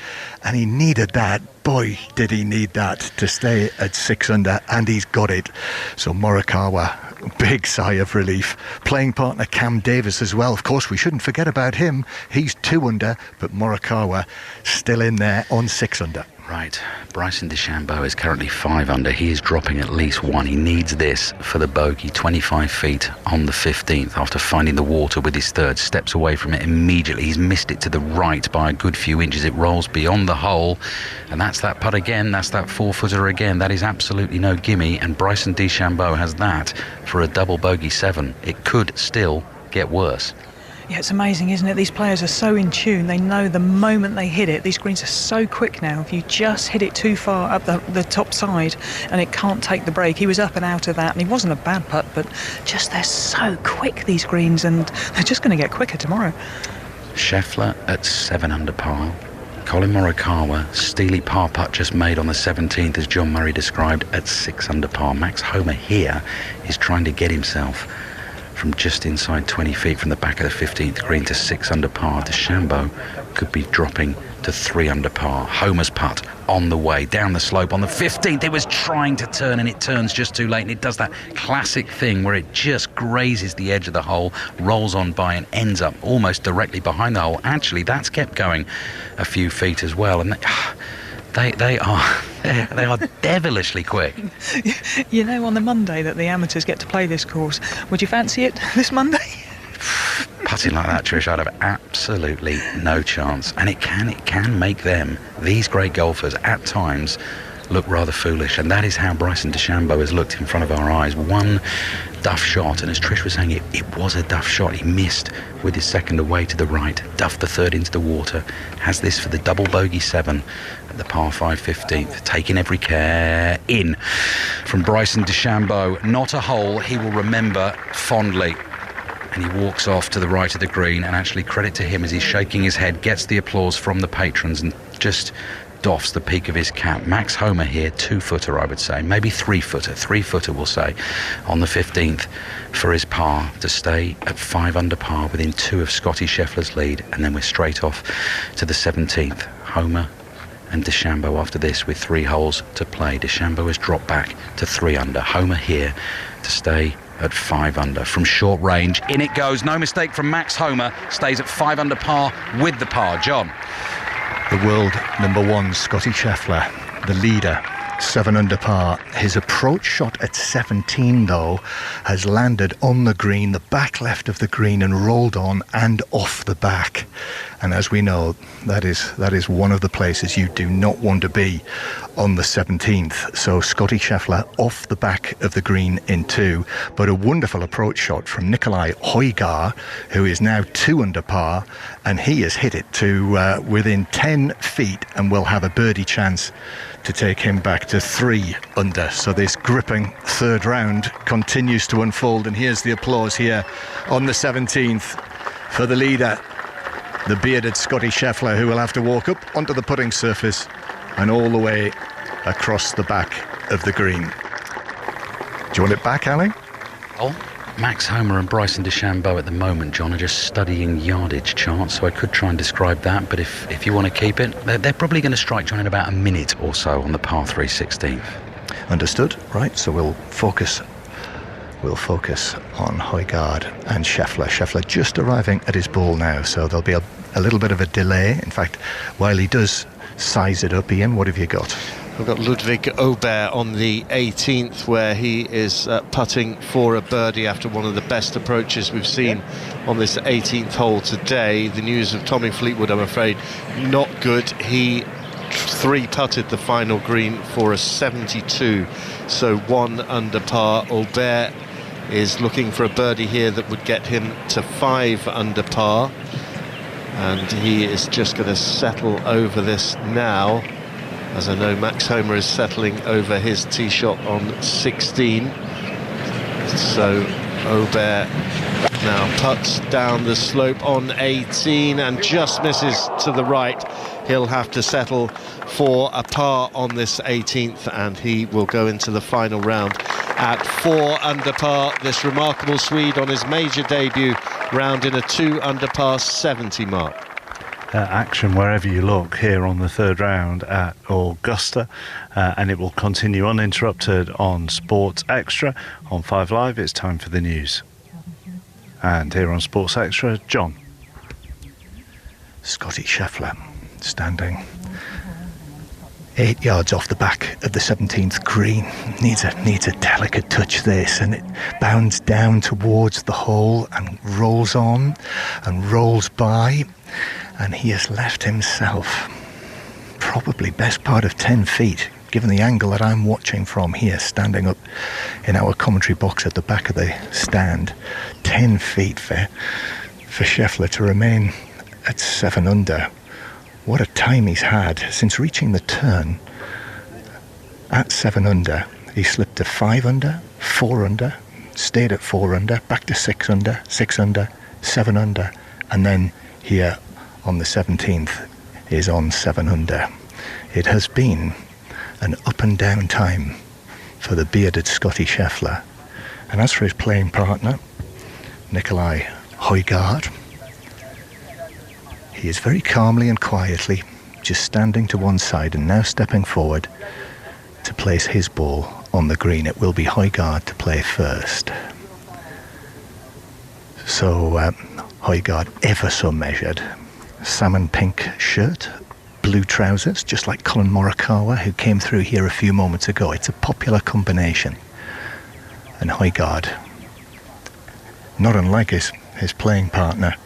and he needed that. Boy, did he need that to stay at 6 under, and he's got it. So Morikawa, big sigh of relief. Playing partner Cam Davis as well. Of course, we shouldn't forget about him. He's 2 under, but Morikawa still in there on 6 under. Right, Bryson DeChambeau is currently 5 under. He is dropping at least 1. He needs this for the bogey. 25 feet on the 15th after finding the water with his third. Steps away from it immediately. He's missed it to the right by a good few inches. It rolls beyond the hole, and that's that putt again. That's that 4-footer again. That is absolutely no gimme, and Bryson DeChambeau has that for a double bogey 7. It could still get worse. Yeah, it's amazing, isn't it? These players are so in tune. They know the moment they hit it. These greens are so quick now. If you just hit it too far up the top side and it can't take the break. He was up and out of that, and he wasn't a bad putt, but just they're so quick, these greens, and they're just going to get quicker tomorrow. Scheffler at 7 under par. Colin Morikawa, steely par putt just made on the 17th, as John Murray described, at 6 under par. Max Homa here is trying to get himself from just inside 20 feet from the back of the 15th green to 6 under par. DeChambeau could be dropping to 3 under par. Homa's putt on the way down the slope on the 15th. It was trying to turn, and it turns just too late, and it does that classic thing where it just grazes the edge of the hole, rolls on by, and ends up almost directly behind the hole. Actually, that's kept going a few feet as well, and they are devilishly quick. You know, on the Monday that the amateurs get to play this course, would you fancy it this Monday? Putting like that, Trish, I'd have absolutely no chance. And it can make them, these great golfers, at times look rather foolish, and that is how Bryson DeChambeau has looked in front of our eyes. One duff shot, and as Trish was saying, it was a duff shot. He missed with his second away to the right, duffed the third into the water, has this for the double bogey 7 at the par 5 15th, taking every care in from Bryson DeChambeau. Not a hole he will remember fondly. And he walks off to the right of the green, and actually credit to him as he's shaking his head, gets the applause from the patrons, and just doffs the peak of his cap. Max Homa here, 2-footer, I would say, maybe 3-footer. 3-footer, we'll say, on the 15th for his par to stay at 5 under par within 2 of Scotty Scheffler's lead, and then we're straight off to the 17th. Homa and DeChambeau after this with 3 holes to play. DeChambeau has dropped back to 3 under. Homa here to stay at 5 under from short range. In it goes, no mistake from Max Homa, stays at 5 under par with the par. John. The world number 1, Scotty Scheffler, the leader, 7 under par. His approach shot at 17, though, has landed on the green, the back left of the green, and rolled on and off the back. And as we know, that is one of the places you do not want to be on the 17th. So Scotty Scheffler off the back of the green in 2, but a wonderful approach shot from Nikolai Højgaard, who is now 2 under par, and he has hit it to within 10 feet and will have a birdie chance to take him back to 3 under. So this gripping third round continues to unfold, and here's the applause here on the 17th for the leader, the bearded Scotty Scheffler, who will have to walk up onto the putting surface and all the way across the back of the green. Do you want it back, Ali? Oh, Max Homer and Bryson DeChambeau at the moment, John, are just studying yardage charts, so I could try and describe that, but if you want to keep it, they're probably going to strike John in about a minute or so on the par 3 16th. Understood. Right, so we'll focus on Højgaard and Scheffler. Scheffler just arriving at his ball now, so there'll be a little bit of a delay. In fact, while he does size it up, Iain, what have you got? We've got Ludwig Aubert on the 18th, where he is putting for a birdie after one of the best approaches we've seen on this 18th hole today. The news of Tommy Fleetwood, I'm afraid, not good. He 3-putted the final green for a 72, so 1 under par. Aubert is looking for a birdie here that would get him to 5 under par, and he is just going to settle over this now, as I know Max Homer is settling over his tee shot on 16. So Aubert now puts down the slope on 18 and just misses to the right. He'll have to settle for a par on this 18th, and he will go into the final round at 4 under par. This remarkable Swede on his major debut round in a 2 under par 70 mark. Action wherever you look here on the third round at Augusta, and it will continue uninterrupted on Sports Extra on 5 Live. It's time for the news, and here on Sports Extra, John. Scotty Scheffler standing 8 yards off the back of the 17th green. Needs a delicate touch, this, and it bounds down towards the hole and rolls on and rolls by, and he has left himself probably best part of 10 feet, given the angle that I'm watching from here, standing up in our commentary box at the back of the stand. 10 feet for Scheffler to remain at 7 under. What a time he's had since reaching the turn at 7 under. He slipped to 5 under, 4 under, stayed at 4 under, back to 6 under, 6 under, 7 under, and then here on the 17th is on 7 under. It has been an up and down time for the bearded Scotty Scheffler. And as for his playing partner, Nikolai Højgaard, he is very calmly and quietly just standing to one side and now stepping forward to place his ball on the green. It will be Højgaard to play first. So Højgaard, ever so measured, salmon pink shirt, blue trousers, just like Colin Morikawa, who came through here a few moments ago. It's a popular combination. And Højgaard, not unlike his playing partner,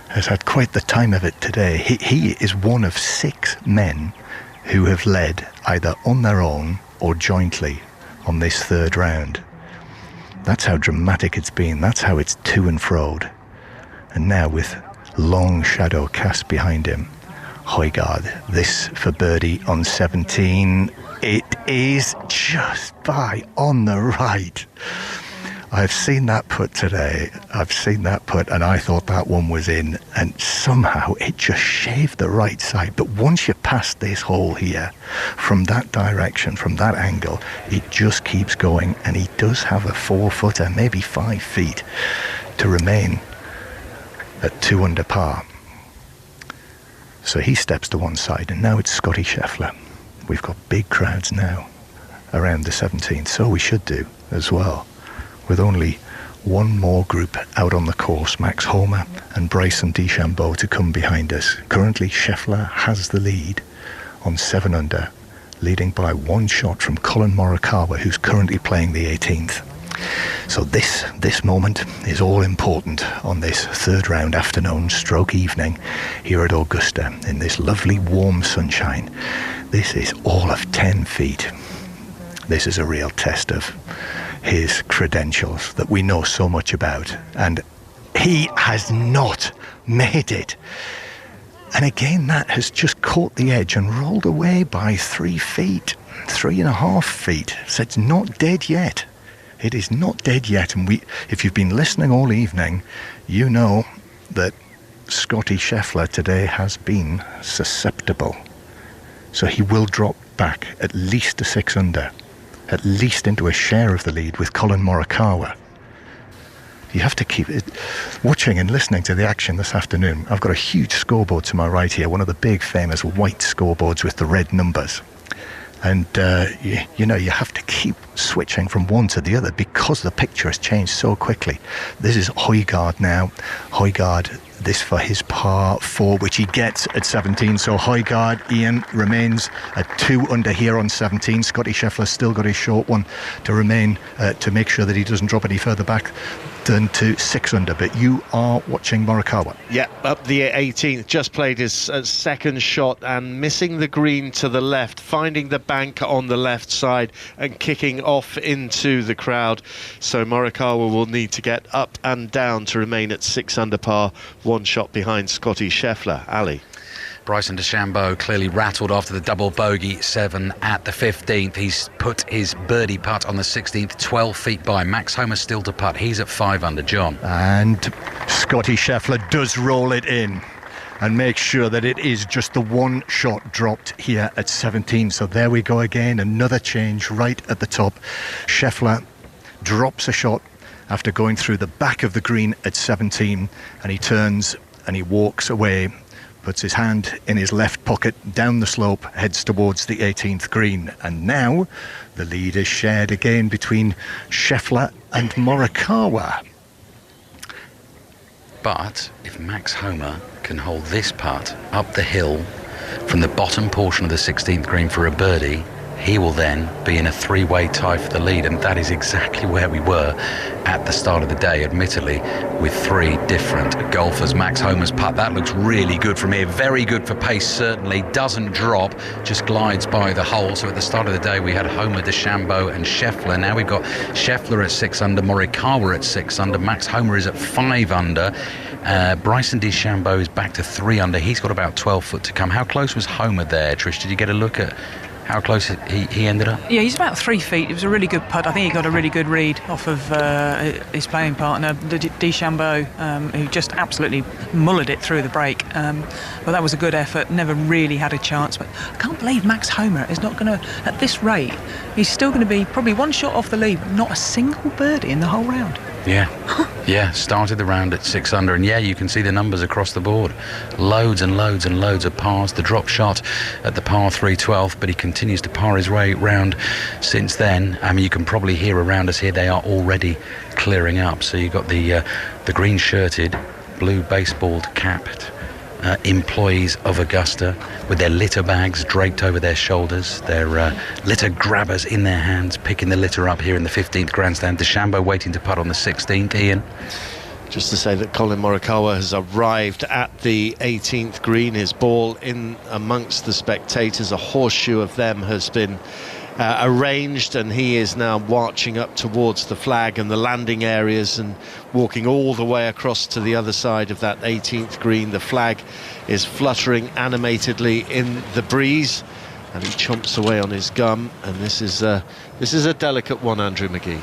has had quite the time of it today. He is one of 6 men who have led either on their own or jointly on this third round. That's how dramatic it's been. That's how it's to and froed. And now with long shadow cast behind him, Højgaard, this for birdie on 17. It is just by on the right. I've seen that putt today. I've seen that putt, and I thought that one was in, and somehow it just shaved the right side. But once you pass this hole here, from that direction, from that angle, it just keeps going, and he does have a 4-footer, maybe 5 feet, to remain at 2 under par. So he steps to one side, and now it's Scotty Scheffler. We've got big crowds now around the 17th, so we should do as well, with only one more group out on the course, Max Homer and Bryson DeChambeau, to come behind us. Currently, Scheffler has the lead on 7 under, leading by 1 shot from Colin Morikawa, who's currently playing the 18th. So this moment is all important on this third round afternoon stroke evening here at Augusta in this lovely warm sunshine. This is all of 10 feet. This is a real test of his credentials that we know so much about, and he has not made it. And again, that has just caught the edge and rolled away by 3 feet, 3.5 feet. So it's not dead yet. It is not dead yet. And if you've been listening all evening, you know that Scotty Scheffler today has been susceptible. So he will drop back at least to 6 under, at least into a share of the lead with Colin Morikawa. You have to keep it, watching and listening to the action this afternoon. I've got a huge scoreboard to my right here, one of the big famous white scoreboards with the red numbers. And you know, you have to keep switching from one to the other because the picture has changed so quickly. This is Højgaard now. Højgaard, this for his par 4, which he gets at 17. So Højgaard, Iain, remains at 2 under here on 17. Scotty Scheffler's still got his short one to remain, to make sure that he doesn't drop any further back than to 6 under. But you are watching Morikawa. Yeah, up the 18th, just played his second shot and missing the green to the left, finding the bank on the left side and kicking off into the crowd. So Morikawa will need to get up and down to remain at 6 under par, 1 shot behind Scotty Scheffler. Ali. Bryson DeChambeau clearly rattled after the double bogey 7 at the 15th. He's put his birdie putt on the 16th, 12 feet by. Max Homa still to putt. He's at 5 under, John. And Scotty Scheffler does roll it in and make sure that it is just the 1 shot dropped here at 17. So there we go again, another change right at the top. Scheffler drops a shot after going through the back of the green at 17, and he turns and he walks away, puts his hand in his left pocket, down the slope, heads towards the 18th green. And now the lead is shared again between Scheffler and Morikawa. But if Max Homa can hold this putt up the hill from the bottom portion of the 16th green for a birdie, he will then be in a 3-way tie for the lead, and that is exactly where we were at the start of the day, admittedly, with 3 different golfers. Max Homa's putt, that looks really good from here, very good for pace, certainly, doesn't drop, just glides by the hole. So at the start of the day we had Homa, DeChambeau and Scheffler. Now we've got Scheffler at 6 under, Morikawa at 6 under, Max Homa is at 5 under. Bryson DeChambeau is back to 3 under. He's got about 12 foot to come. How close was Homa there, Trish? Did you get a look at how close he ended up? Yeah, he's about 3 feet. It was a really good putt. I think he got a really good read off of his playing partner, DeChambeau, who just absolutely mullered it through the break. But that was a good effort. Never really had a chance. But I can't believe Max Homa is not going to, at this rate, he's still going to be probably 1 shot off the lead. Not a single birdie in the whole round. Yeah, started the round at 6 under, and yeah, you can see the numbers across the board. Loads and loads and loads of pars. The drop shot at the par 3 12th, but he continues to par his way round since then. I mean, you can probably hear around us here, they are already clearing up. So you've got the green shirted, blue baseball capped employees of Augusta with their litter bags draped over their shoulders, their litter grabbers in their hands, picking the litter up here in the 15th grandstand. DeChambeau waiting to putt on the 16th. Iain? Just to say that Colin Morikawa has arrived at the 18th green, his ball in amongst the spectators. A horseshoe of them has been arranged, and he is now marching up towards the flag and the landing areas and walking all the way across to the other side of that 18th green. The flag is fluttering animatedly in the breeze, and he chomps away on his gum. And this is a delicate one, Andrew Magee.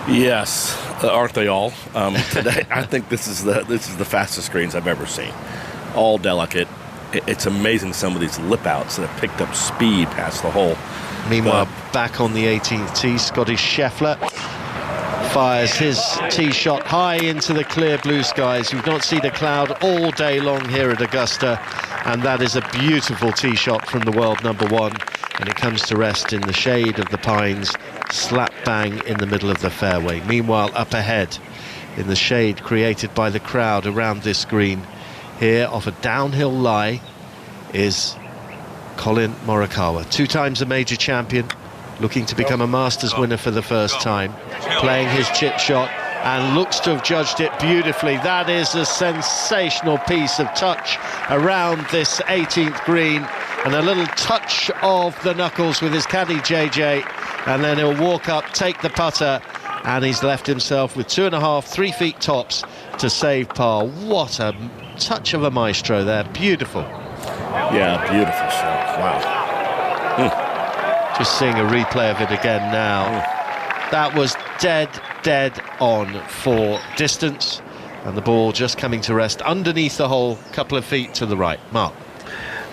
Yes, aren't they all? Today, I think this is the fastest greens I've ever seen. All delicate. It's amazing some of these lip outs that have picked up speed past the hole. Meanwhile, back on the 18th tee, Scotty Scheffler fires his tee shot high into the clear blue skies. We've not seen a cloud all day long here at Augusta, and that is a beautiful tee shot from the world number 1, and it comes to rest in the shade of the pines, slap bang in the middle of the fairway. Meanwhile, up ahead, in the shade created by the crowd around this green, here off a downhill lie, is Colin Morikawa, 2 times a major champion, looking to become a Masters winner for the first time, playing his chip shot, and looks to have judged it beautifully. That is a sensational piece of touch around this 18th green, and a little touch of the knuckles with his caddy JJ, and then he'll walk up, take the putter, and he's left himself with 2.5, 3 feet tops to save par. What a touch of a maestro there. Beautiful. Yeah, beautiful shot. Wow. Just seeing a replay of it again now. That was dead on for distance, and the ball just coming to rest underneath the hole, couple of feet to the right. Mark.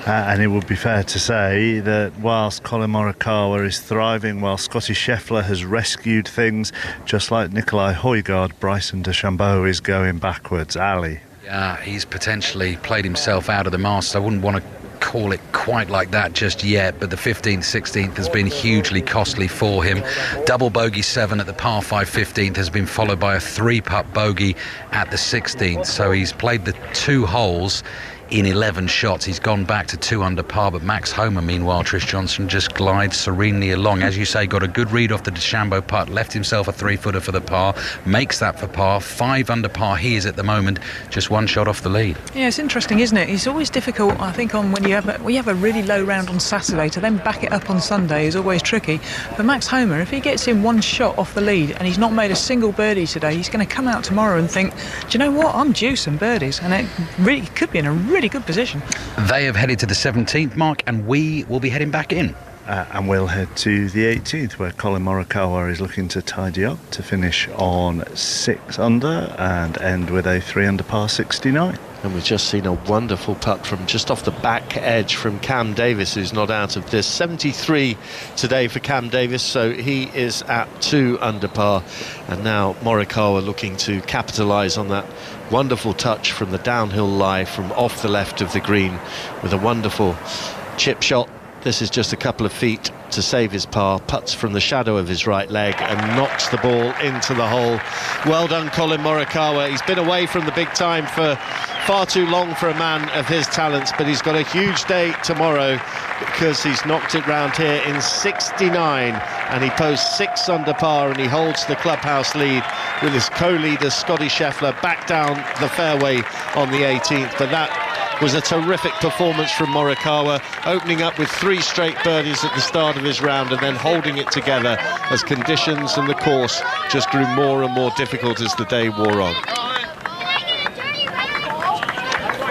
And it would be fair to say that whilst Colin Morikawa is thriving, while Scotty Scheffler has rescued things, just like Nicolai Højgaard, Bryson DeChambeau is going backwards. Ali. Yeah, he's potentially played himself out of the Masters. I wouldn't want to call it quite like that just yet, but the 15th, 16th has been hugely costly for him. Double bogey 7 at the par 5 15th has been followed by a 3-putt bogey at the 16th, so he's played the 2 holes in 11 shots. He's gone back to 2 under par, but Max Homa, meanwhile, Trish Johnson, just glides serenely along. As you say, got a good read off the DeChambeau putt, left himself a 3-footer for the par, makes that for par. 5 under par he is at the moment, just 1 shot off the lead. Yeah, it's interesting, isn't it? It's always difficult, I think, on when you have a really low round on Saturday, to then back it up on Sunday is always tricky. But Max Homa, if he gets in 1 shot off the lead and he's not made a single birdie today, he's going to come out tomorrow and think, do you know what, I'm due some birdies, and it really could be in a really good position. They have headed to the 17th mark, and we will be heading back in. And we'll head to the 18th, where Colin Morikawa is looking to tidy up to finish on 6 under and end with a 3 under par 69. And we've just seen a wonderful putt from just off the back edge from Cam Davis, who's not out of this. 73 today for Cam Davis, so he is at 2 under par. And now Morikawa looking to capitalise on that wonderful touch from the downhill lie from off the left of the green with a wonderful chip shot. This is just a couple of feet to save his par, putts from the shadow of his right leg and knocks the ball into the hole. Well done, Colin Morikawa. He's been away from the big time for far too long for a man of his talents, but he's got a huge day tomorrow because he's knocked it round here in 69, and he posts 6 under par, and he holds the clubhouse lead with his co-leader Scotty Scheffler back down the fairway on the 18th. But that was a terrific performance from Morikawa, opening up with 3 straight birdies at the start of his round and then holding it together as conditions and the course just grew more and more difficult as the day wore on.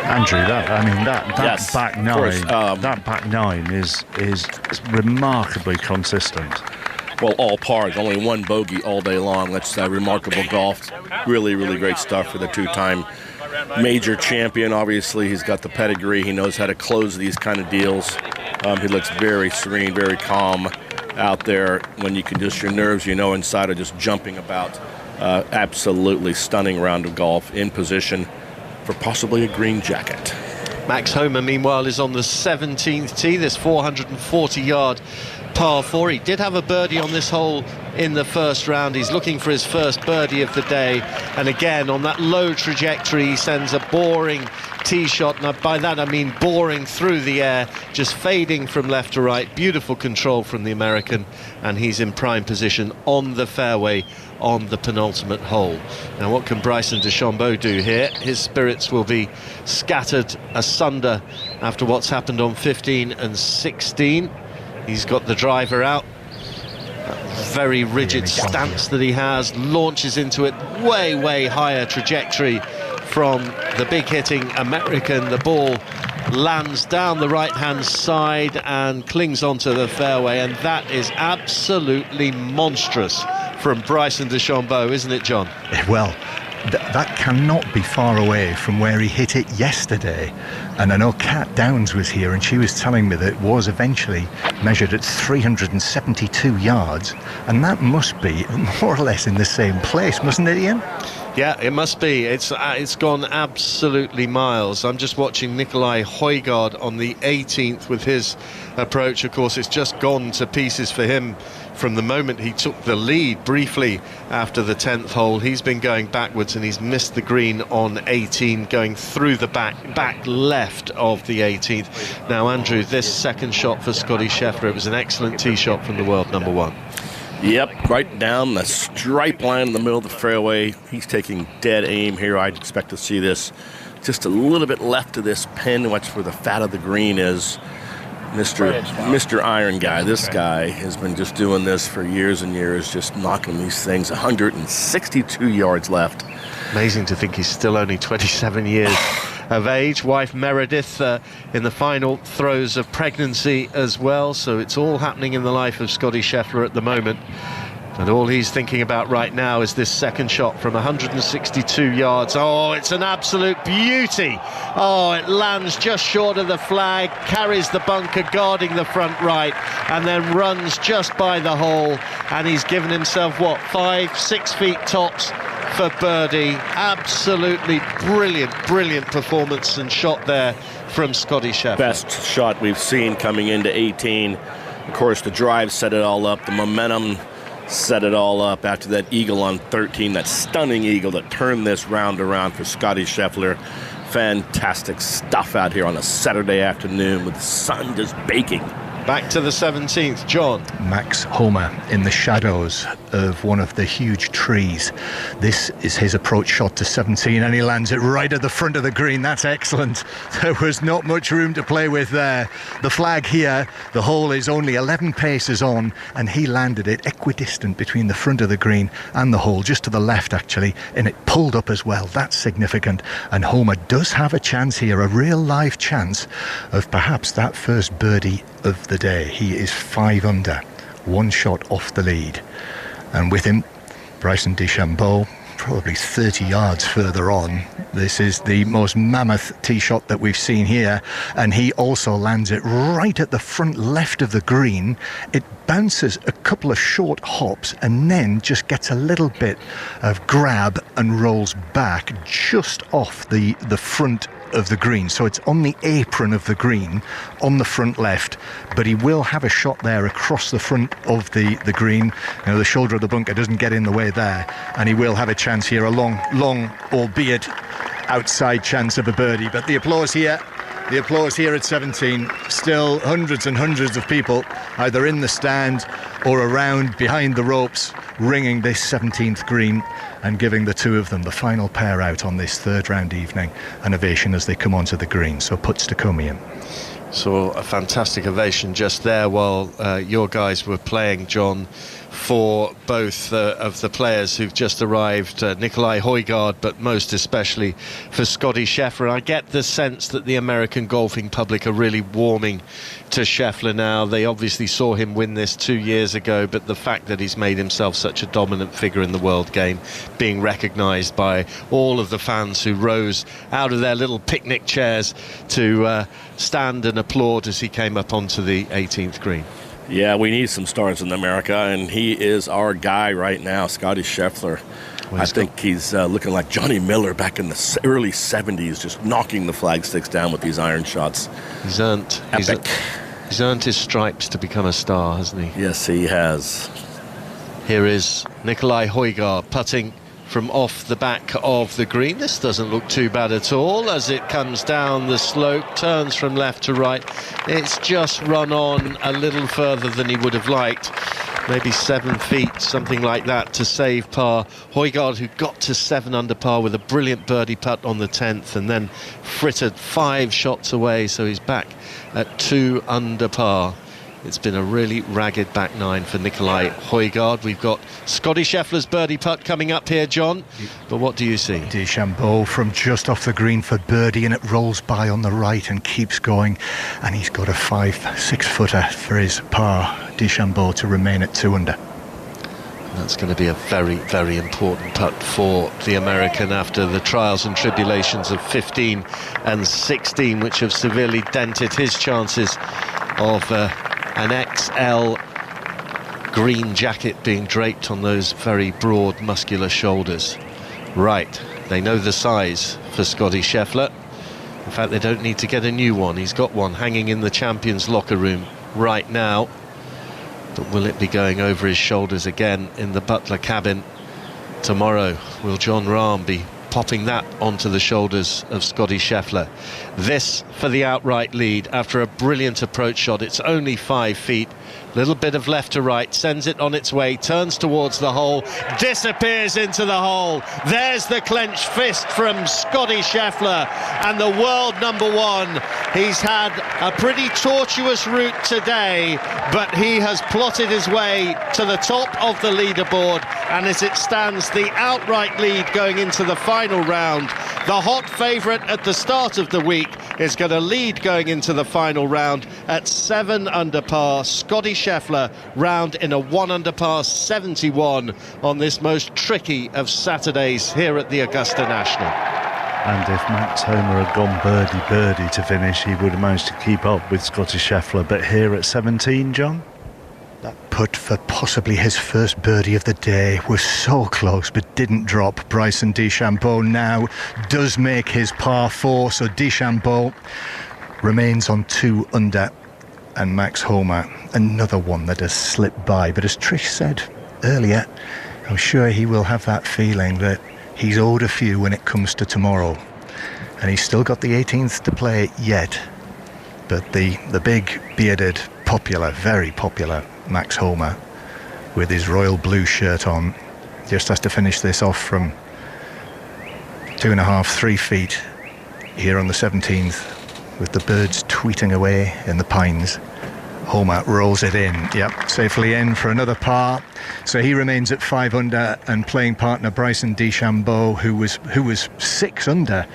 Andrew, that Yes, back nine is remarkably consistent. Well, all pars, only 1 bogey all day long. That's remarkable golf. Really, really great stuff for the 2-time major champion. Obviously, he's got the pedigree. He knows how to close these kind of deals. He looks very serene, very calm out there. When you can just, your nerves, inside are just jumping about. Absolutely stunning round of golf, in position for possibly a green jacket. Max Homa, meanwhile, is on the 17th tee, this 440-yard par 4. He did have a birdie on this hole in the first round. He's looking for his first birdie of the day, and again on that low trajectory he sends a boring tee shot. Now by that I mean boring through the air, just fading from left to right. Beautiful control from the American, and he's in prime position on the fairway on the penultimate hole. Now what can Bryson DeChambeau do here? His spirits will be scattered asunder after what's happened on 15 and 16. He's got the driver out, very rigid stance that he has, launches into it, way higher trajectory from the big hitting American. The ball lands down the right hand side and clings onto the fairway, and that is absolutely monstrous from Bryson DeChambeau, isn't it, John? Well, that cannot be far away from where he hit it yesterday. And I know Kat Downs was here, and she was telling me that it was eventually measured at 372 yards, and that must be more or less in the same place, mustn't it, Iain? Yeah, it must be. It's gone absolutely miles. I'm just watching Nicolai Højgaard on the 18th with his approach. Of course, it's just gone to pieces for him from the moment he took the lead briefly after the 10th hole. He's been going backwards, and he's missed the green on 18, going through the back left of the 18th. Now, Andrew, this second shot for Scotty Scheffler, it was an excellent tee shot from the world number one. Yep, right down the stripe line in the middle of the fairway. He's taking dead aim here. I'd expect to see this just a little bit left of this pin, which where the fat of the green is. Mr. Iron Guy, this guy has been just doing this for years and years, just knocking these things. 162 yards left. Amazing to think he's still only 27 years of age. Wife Meredith in the final throes of pregnancy as well, so it's all happening in the life of Scotty Scheffler at the moment. And all he's thinking about right now is this second shot from 162 yards. Oh, it's an absolute beauty. Oh, it lands just short of the flag, carries the bunker, guarding the front right, and then runs just by the hole. And he's given himself, 5-6 feet tops for birdie. Absolutely brilliant performance and shot there from Scotty Scheffler. Best shot we've seen coming into 18. Of course, the drive set it all up, the momentum set it all up after that eagle on 13, that stunning eagle that turned this round around for Scotty Scheffler. Fantastic stuff out here on a Saturday afternoon with the sun just baking. Back to the 17th, John. Max Homa in the shadows of one of the huge trees. This is his approach shot to 17, and he lands it right at the front of the green. That's excellent. There was not much room to play with there. The flag here, the hole is only 11 paces on, and he landed it equidistant between the front of the green and the hole, just to the left actually, and it pulled up as well. That's significant. And Homa does have a chance here, a real live chance of perhaps that first birdie of the day. He is 5 under, one shot off the lead, and with him Bryson DeChambeau probably 30 yards further on. This is the most mammoth tee shot that we've seen here, and he also lands it right at the front left of the green. It bounces a couple of short hops and then just gets a little bit of grab and rolls back just off the front of the green, so it's on the apron of the green on the front left, but he will have a shot there across the front of the green. You know, the shoulder of the bunker doesn't get in the way there, and he will have a chance here, a long albeit outside chance of a birdie. But the applause here at 17, still hundreds and hundreds of people either in the stand or around behind the ropes ringing this 17th green and giving the two of them, the final pair out on this third round evening, an ovation as they come onto the green. So putts to come, Iain. So a fantastic ovation just there while your guys were playing, John, for both of the players who've just arrived, Nicolai Højgaard, but most especially for Scotty Scheffler. I get the sense that the American golfing public are really warming to Scheffler now. They obviously saw him win this 2 years ago, but the fact that he's made himself such a dominant figure in the world game, being recognised by all of the fans who rose out of their little picnic chairs to stand and applaud as he came up onto the 18th green. Yeah, we need some stars in America, and he is our guy right now, Scotty Scheffler. Well, I think he's looking like Johnny Miller back in the early 70s, just knocking the flag sticks down with these iron shots. He's earned his stripes to become a star, hasn't he? Yes, he has. Here is Nicolai Højgaard putting from off the back of the green. This doesn't look too bad at all as it comes down the slope, turns from left to right. It's just run on a little further than he would have liked, maybe 7 feet, something like that, to save par. Højgaard, who got to 7 under par with a brilliant birdie putt on the 10th and then frittered 5 shots away, so he's back at 2 under par. It's been a really ragged back nine for Nicolai Højgaard. We've got Scotty Scheffler's birdie putt coming up here, John. But what do you see? DeChambeau from just off the green for birdie, and it rolls by on the right and keeps going. And he's got a 5-6 footer for his par, DeChambeau, to remain at 2 under. That's going to be a very, very important putt for the American after the trials and tribulations of 15 and 16, which have severely dented his chances of an XL green jacket being draped on those very broad, muscular shoulders. Right, they know the size for Scotty Scheffler. In fact, they don't need to get a new one. He's got one hanging in the champions' locker room right now. But will it be going over his shoulders again in the butler cabin tomorrow? Will John Rahm be popping that onto the shoulders of Scotty Scheffler? This for the outright lead after a brilliant approach shot. It's only 5 feet. Little bit of left to right, sends it on its way, turns towards the hole, disappears into the hole. There's the clenched fist from Scotty Scheffler, and the world number one. He's had a pretty tortuous route today, but he has plotted his way to the top of the leaderboard, and as it stands, the outright lead going into the final round. The hot favourite at the start of the week is going to lead going into the final round at 7 under par. Scotty Scheffler round in a 1 under par 71 on this most tricky of Saturdays here at the Augusta National. And if Max Homer had gone birdie to finish, he would have managed to keep up with Scotty Scheffler. But here at 17, John? That putt for possibly his first birdie of the day was so close but didn't drop. Bryson DeChambeau now does make his par 4, so DeChambeau remains on 2 under, and Max Homer, another one that has slipped by. But as Trish said earlier, I'm sure he will have that feeling that he's owed a few when it comes to tomorrow, and he's still got the 18th to play yet. But the big bearded, popular, very popular Max Homer with his royal blue shirt on just has to finish this off from 2.5, 3 feet here on the 17th with the birds tweeting away in the pines. Homer rolls it in, safely in for another par. So he remains at 5 under, and playing partner Bryson DeChambeau, who was 6 under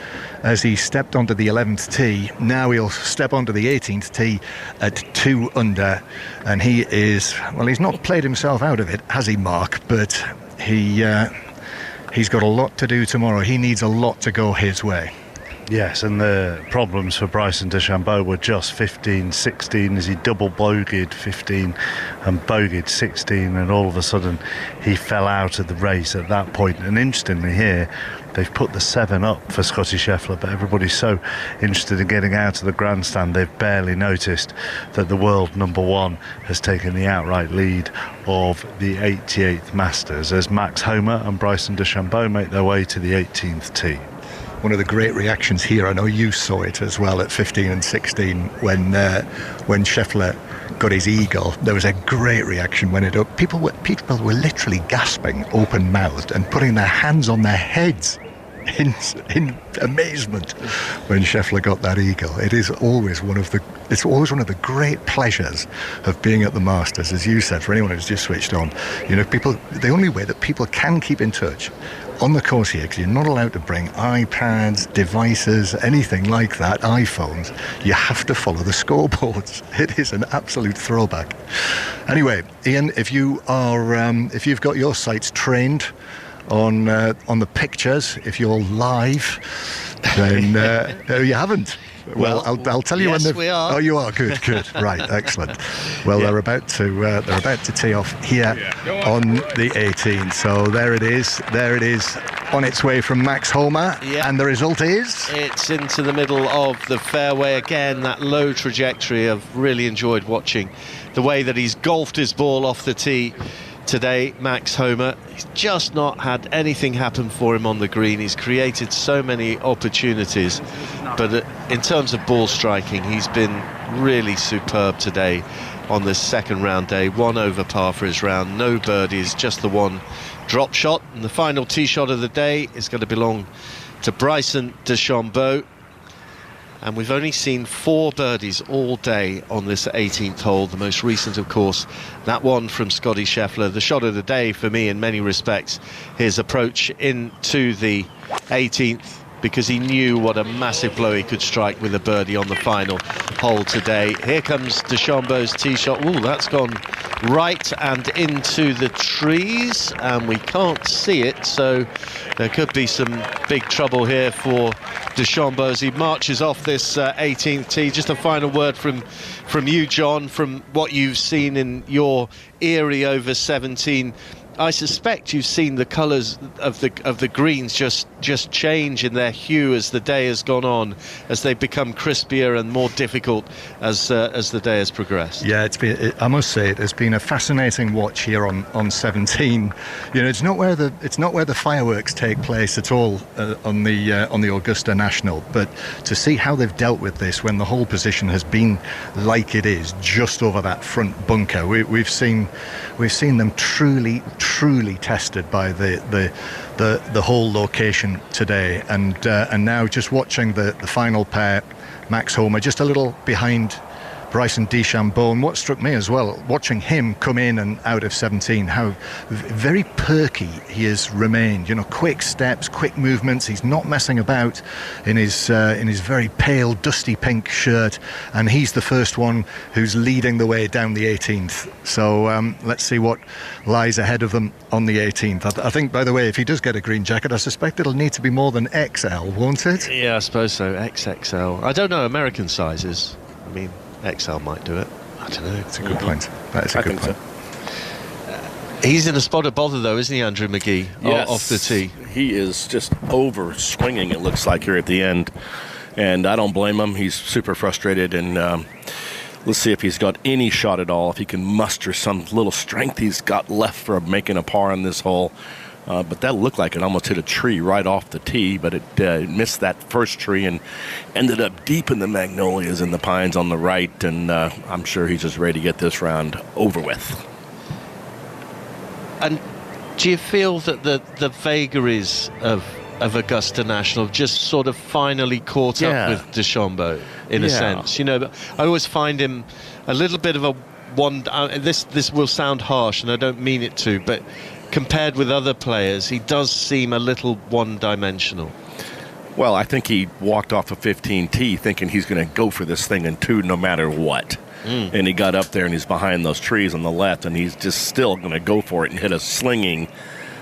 as he stepped onto the 11th tee. Now he'll step onto the 18th tee at 2 under, and he is, well, he's not played himself out of it, has he, Mark? But he's got a lot to do tomorrow. He needs a lot to go his way. Yes, and the problems for Bryson DeChambeau were just 15, 16 as he double bogeyed 15 and bogeyed 16, and all of a sudden he fell out of the race at that point. And interestingly here, they've put the 7 up for Scotty Scheffler, but everybody's so interested in getting out of the grandstand they've barely noticed that the world number one has taken the outright lead of the 88th Masters as Max Homer and Bryson DeChambeau make their way to the 18th tee. One of the great reactions here, I know you saw it as well at 15 and 16 when Scheffler got his eagle. There was a great reaction when people were literally gasping open-mouthed and putting their hands on their heads in amazement when Scheffler got that eagle. It's always one of the great pleasures of being at the Masters, as you said, for anyone who's just switched on. The only way that people can keep in touch on the course here, because you're not allowed to bring iPads, devices, anything like that, iPhones. You have to follow the scoreboards. It is an absolute throwback. Anyway, Iain, if you've got your sights trained on the pictures, if you're live, then you haven't. Well, I'll tell you yes, when we are. Oh, you are good. Right, excellent. Well, they're about to tee off here on the 18th. So there it is on its way from Max Homer, and the result is it's into the middle of the fairway again. That low trajectory. I've really enjoyed watching the way that he's golfed his ball off the tee today, Max Homer. He's just not had anything happen for him on the green. He's created so many opportunities, but in terms of ball striking, he's been really superb today on this second round day. 1 over par for his round, no birdies, just the one drop shot, and the final tee shot of the day is going to belong to Bryson DeChambeau. And we've only seen 4 birdies all day on this 18th hole. The most recent, of course, that one from Scotty Scheffler. The shot of the day for me in many respects, his approach into the 18th, because he knew what a massive blow he could strike with a birdie on the final hole today. Here comes DeChambeau's tee shot. Ooh, that's gone right and into the trees, and we can't see it, so there could be some big trouble here for DeChambeau as he marches off this 18th tee. Just a final word from you, John, from what you've seen in your Erie over 17 I suspect you've seen the colours of the greens just change in their hue as the day has gone on, as they become crispier and more difficult as the day has progressed. Yeah, I must say it has been a fascinating watch here on 17. You know, it's not where the fireworks take place at all on the Augusta National, but to see how they've dealt with this when the whole position has been like it is, just over that front bunker. We've seen them truly tested by the whole location today, and now just watching the final pair, Max Homa just a little behind Bryson DeChambeau. And what struck me as well, watching him come in and out of 17, how very perky he has remained. You know, quick steps, quick movements. He's not messing about in his very pale, dusty pink shirt, and he's the first one who's leading the way down the 18th. So let's see what lies ahead of them on the 18th. I think, by the way, if he does get a green jacket, I suspect it'll need to be more than XL, won't it? Yeah, I suppose so. XXL. I don't know American sizes. I mean, XL might do it. I don't know. It's a good point. That is a good point. So. He's in a spot of bother, though, isn't he, Andrew Magee? Yes, off the tee. He is just over swinging, it looks like, here at the end. And I don't blame him. He's super frustrated. And let's see if he's got any shot at all, if he can muster some little strength he's got left for making a par on this hole. But that looked like it almost hit a tree right off the tee, but it missed that first tree and ended up deep in the magnolias and the pines on the right. And I'm sure he's just ready to get this round over with. And do you feel that the vagaries of Augusta National just sort of finally caught up with DeChambeau in a sense? You know, I always find him a little bit of a one. This will sound harsh, and I don't mean it to, but compared with other players, he does seem a little one-dimensional. Well, I think he walked off a 15T thinking he's going to go for this thing in two no matter what. And he got up there and he's behind those trees on the left, and he's just still going to go for it and hit a slinging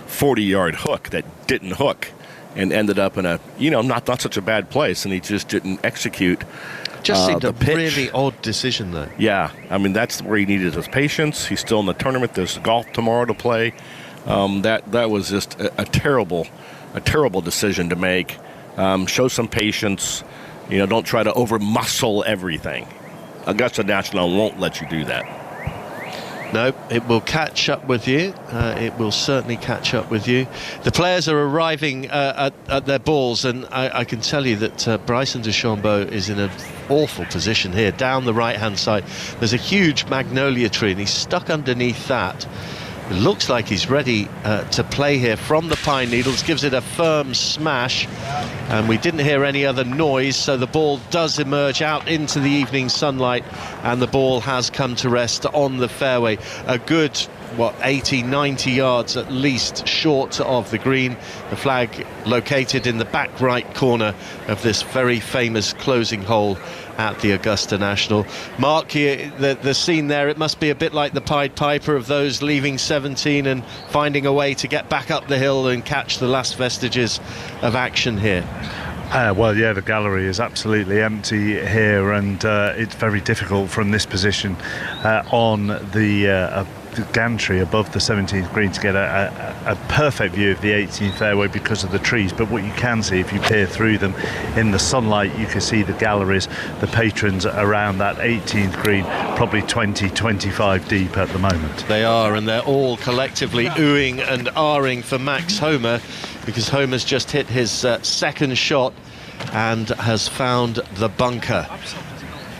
40-yard hook that didn't hook and ended up in a, not such a bad place, and he just didn't execute. Just seemed the a pitch. really odd decision, though. Yeah, I mean, that's where he needed his patience. He's still in the tournament. There's golf tomorrow to play. That was just a terrible decision to make. Show some patience. Don't try to over-muscle everything. Augusta National won't let you do that. No, it will catch up with you. It will certainly catch up with you. The players are arriving at their balls, and I can tell you that Bryson DeChambeau is in an awful position here. Down the right-hand side, there's a huge magnolia tree, and he's stuck underneath that. It looks like he's ready to play here from the pine needles, gives it a firm smash, and we didn't hear any other noise, so the ball does emerge out into the evening sunlight, and the ball has come to rest on the fairway. A good 80-90 yards at least short of the green. The flag located in the back right corner of this very famous closing hole at the Augusta National. Mark, the scene there, it must be a bit like the Pied Piper of those leaving 17 and finding a way to get back up the hill and catch the last vestiges of action here. The gallery is absolutely empty here, and it's very difficult from this position on the gantry above the 17th green to get a perfect view of the 18th fairway because of the trees. But what you can see, if you peer through them in the sunlight, you can see the galleries, the patrons around that 18th green, probably 20-25 deep at the moment. They are, and they're all collectively oohing and ahhing for Max Homa, because Homa's just hit his second shot and has found the bunker.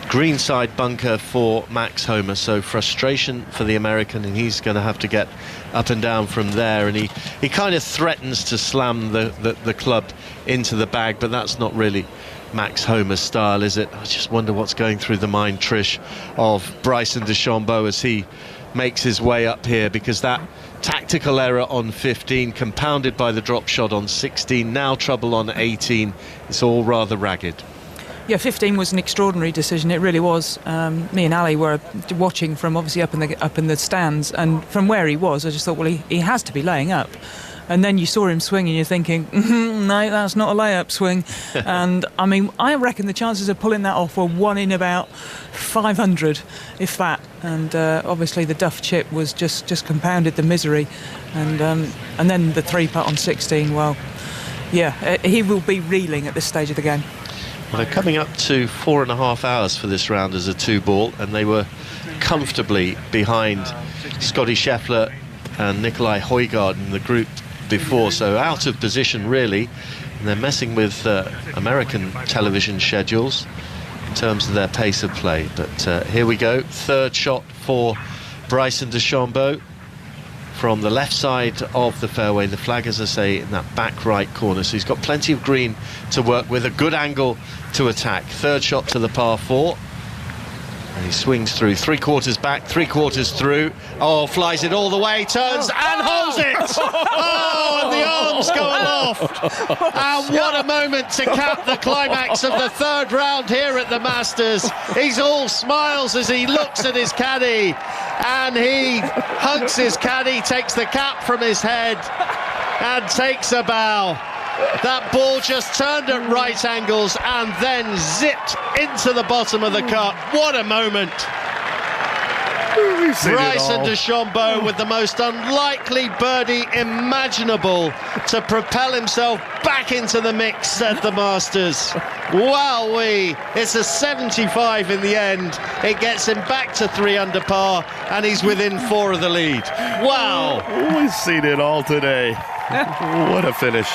Greenside bunker for Max Homa, so frustration for the American, and he's going to have to get up and down from there, and he kind of threatens to slam the club into the bag, but that's not really Max Homa's style, is it? I just wonder what's going through the mind, Trish, of Bryson DeChambeau as he makes his way up here, because that tactical error on 15 compounded by the drop shot on 16, now trouble on 18, it's all rather ragged. Yeah, 15 was an extraordinary decision. It really was. Me and Ali were watching from obviously up in the stands, and from where he was, I just thought, well, he has to be laying up. and then you saw him swing and you're thinking, no, that's not a layup swing. And I mean, I reckon the chances of pulling that off were 1 in about 500, if that. And obviously the duff chip was just compounded the misery. And then the 3-putt on 16, well, yeah, he will be reeling at this stage of the game. Well, they're coming up to 4.5 hours for this round as a 2-ball, and they were comfortably behind Scotty Scheffler and Nikolai Højgaard in the group before, so out of position really, and they're messing with American television schedules in terms of their pace of play. But here we go, third shot for Bryson DeChambeau from the left side of the fairway. The flag, as I say, in that back right corner, so he's got plenty of green to work with, a good angle to attack. Third shot to the par 4, and he swings through, 3/4 back, 3/4 through. Oh, flies it all the way, turns and holds it. Oh, and the arms go aloft. And what a moment to cap the climax of the third round here at the Masters. He's all smiles as he looks at his caddy, and he hugs his caddy, takes the cap from his head and takes a bow. That ball just turned at right angles and then zipped into the bottom of the cup. What a moment. Bryson DeChambeau with the most unlikely birdie imaginable to propel himself back into the mix at the Masters. Wowee, it's a 75 in the end. It gets him back to 3 under par, and he's within 4 of the lead. Wow. We've seen it all today. What a finish.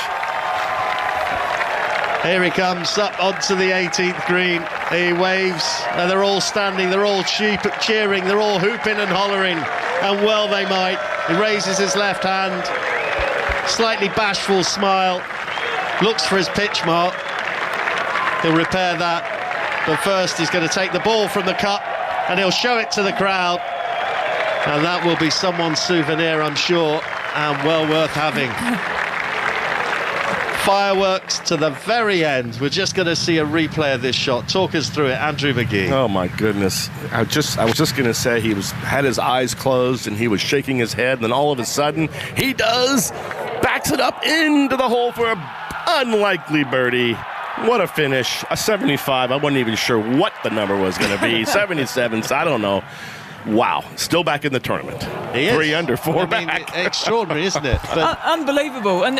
Here he comes up onto the 18th green. He waves, and they're all standing, they're all cheering, they're all hooping and hollering, and well they might. He raises his left hand, slightly bashful smile, looks for his pitch mark. He'll repair that, but first he's going to take the ball from the cup and he'll show it to the crowd, and that will be someone's souvenir, I'm sure, and well worth having. Fireworks to the very end. We're just going to see a replay of this shot. Talk us through it, Andrew Magee. Oh my goodness! I was just going to say he had his eyes closed and he was shaking his head, and then all of a sudden he backs it up into the hole for an unlikely birdie. What a finish! A 75. I wasn't even sure what the number was going to be. 77. I don't know. Wow, still back in the tournament. He is. 3 under, 4 back. Extraordinary, isn't it? But unbelievable. And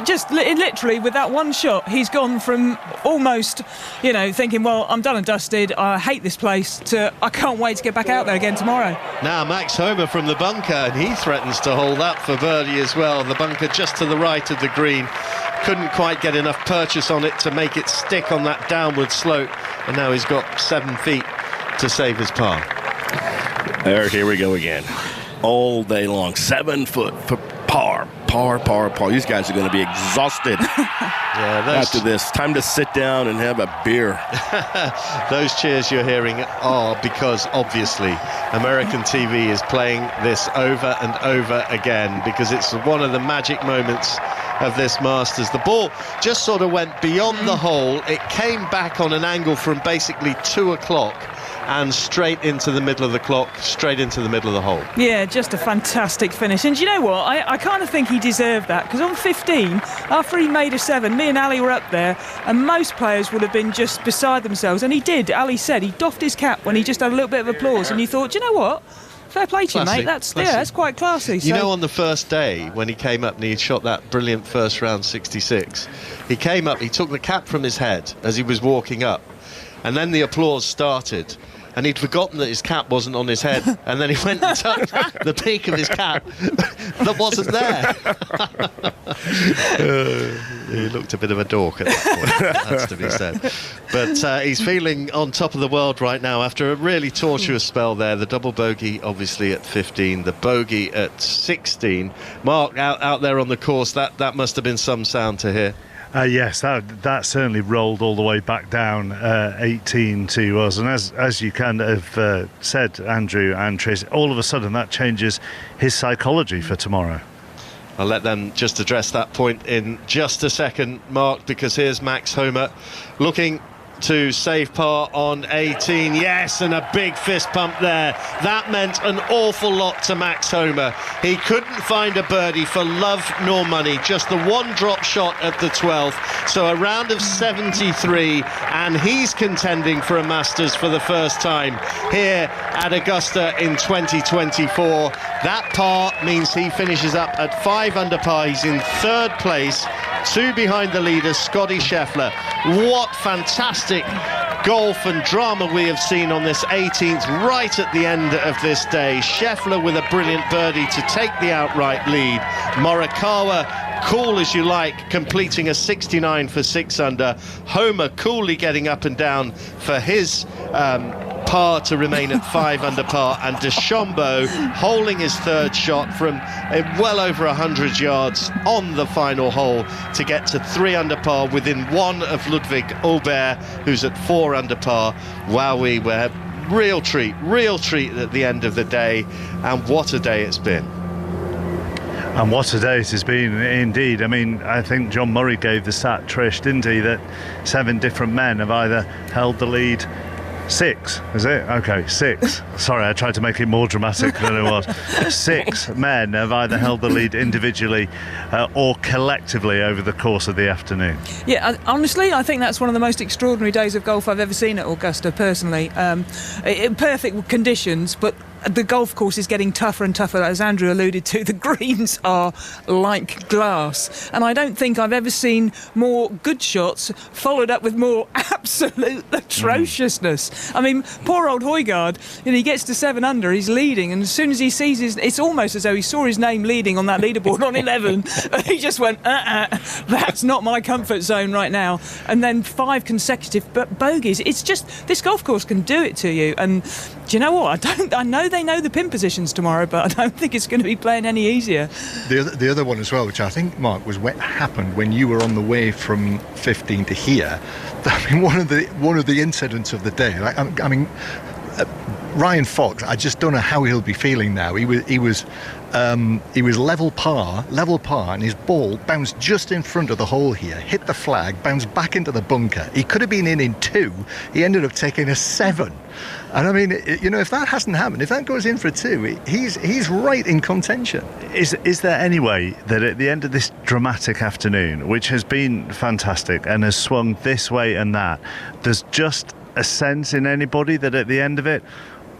just literally with that one shot, he's gone from almost, thinking, well, I'm done and dusted, I hate this place, to I can't wait to get back out there again tomorrow. Now Max Homa from the bunker, and he threatens to hold up for birdie as well. The bunker just to the right of the green. Couldn't quite get enough purchase on it to make it stick on that downward slope, and now he's got 7 feet to save his par. Here we go again. All day long. 7 foot for par. These guys are going to be exhausted after this. Time to sit down and have a beer. Those cheers you're hearing are because, obviously, American TV is playing this over and over again, because it's one of the magic moments of this Masters. The ball just sort of went beyond the hole. It came back on an angle from basically 2 o'clock and straight into the middle of the clock, straight into the middle of the hole. Yeah, just a fantastic finish. And you know what? I kind of think he deserved that, because on 15, after he made a 7, me and Ali were up there, and most players would have been just beside themselves. And he did. Ali said he doffed his cap when he just had a little bit of applause, and you thought, you know what? Fair play to you, mate. That's quite classy. You know, on the first day when he came up and he shot that brilliant first round 66, he came up, he took the cap from his head as he was walking up, and then the applause started. And he'd forgotten that his cap wasn't on his head, and then he went and touched the peak of his cap that wasn't there. He looked a bit of a dork at that point, that's to be said. But he's feeling on top of the world right now after a really tortuous spell there. The double bogey, obviously, at 15, the bogey at 16. Mark, out there on the course, that must have been some sound to hear. Yes, that certainly rolled all the way back down 18 to us, and as you kind of said, Andrew and Trish, all of a sudden that changes his psychology for tomorrow. I'll let them just address that point in just a second, Mark, because here's Max Homa looking to save par on 18. Yes, and a big fist pump there. That meant an awful lot to Max Homa. He couldn't find a birdie for love nor money, just the one drop shot at the 12th. So a round of 73, and he's contending for a Masters for the first time here at Augusta in 2024. That par means he finishes up at 5 under par. He's in third place, 2 behind the leader, Scotty Scheffler. What fantastic golf and drama we have seen on this 18th, right at the end of this day. Scheffler with a brilliant birdie to take the outright lead. Morikawa, cool as you like, completing a 69 for 6 under. Homa coolly getting up and down for his par to remain at 5 under par, and DeChambeau holding his third shot from well over 100 yards on the final hole to get to 3 under par, within 1 of Ludwig Aubert, who's at 4 under par. Wowee, we're real treat at the end of the day, and what a day it's been. And what a day it has been indeed. I mean, I think John Murray gave the stat, Trish, didn't he, that 7 different men have either held the lead. 6, is it? Okay, 6. Sorry, I tried to make it more dramatic than it was. 6 men have either held the lead individually or collectively over the course of the afternoon. Yeah, honestly, I think that's one of the most extraordinary days of golf I've ever seen at Augusta, personally. In perfect conditions, but the golf course is getting tougher and tougher, as Andrew alluded to. The greens are like glass, and I don't think I've ever seen more good shots followed up with more absolute atrociousness. I mean, poor old Højgaard, he gets to 7 under, he's leading, and as soon as he sees it's almost as though he saw his name leading on that leaderboard on 11. He just went, that's not my comfort zone right now. And then 5 consecutive bogeys. It's just, this golf course can do it to you. And do you know what? I know they know the pin positions tomorrow, but I don't think it's going to be playing any easier. The other one as well, which I think, Mark, was what happened when you were on the way from 15 to here. I mean, one of the incidents of the day. Like, I mean, Ryan Fox, I just don't know how he'll be feeling now. He was level par, and his ball bounced just in front of the hole here, hit the flag, bounced back into the bunker. He could have been in 2. He ended up taking a 7. And I mean, if that hasn't happened, if that goes in for a 2, he's right in contention. Is there any way that at the end of this dramatic afternoon, which has been fantastic and has swung this way and that, there's just a sense in anybody that at the end of it,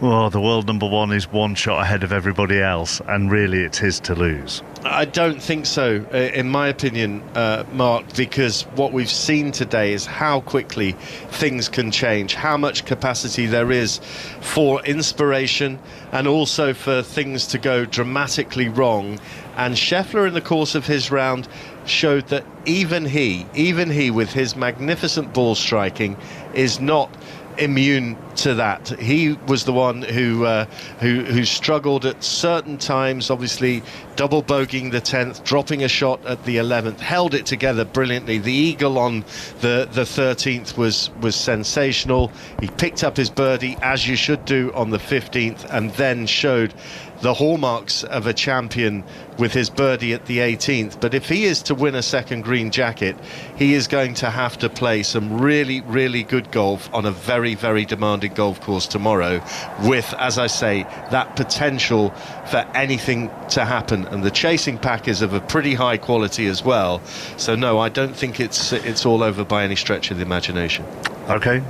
well, the world number 1 is 1 shot ahead of everybody else, and really it's his to lose? I don't think so, in my opinion, Mark, because what we've seen today is how quickly things can change, how much capacity there is for inspiration and also for things to go dramatically wrong. And Scheffler, in the course of his round, showed that even he with his magnificent ball striking is not immune to that. He was the one who struggled at certain times, obviously double bogeying the 10th, dropping a shot at the 11th, held it together brilliantly. The eagle on the 13th was sensational. He picked up his birdie, as you should do, on the 15th, and then showed the hallmarks of a champion with his birdie at the 18th. But if he is to win a second green jacket, he is going to have to play some really, really good golf on a very, very demanding golf course tomorrow, with, as I say, that potential for anything to happen. And the chasing pack is of a pretty high quality as well. So no, I don't think it's all over by any stretch of the imagination. Okay,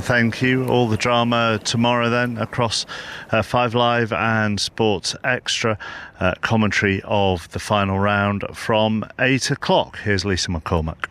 thank you. All the drama tomorrow then across 5 Live and Sports Extra. Commentary of the final round from 8 o'clock. Here's Lisa McCormack.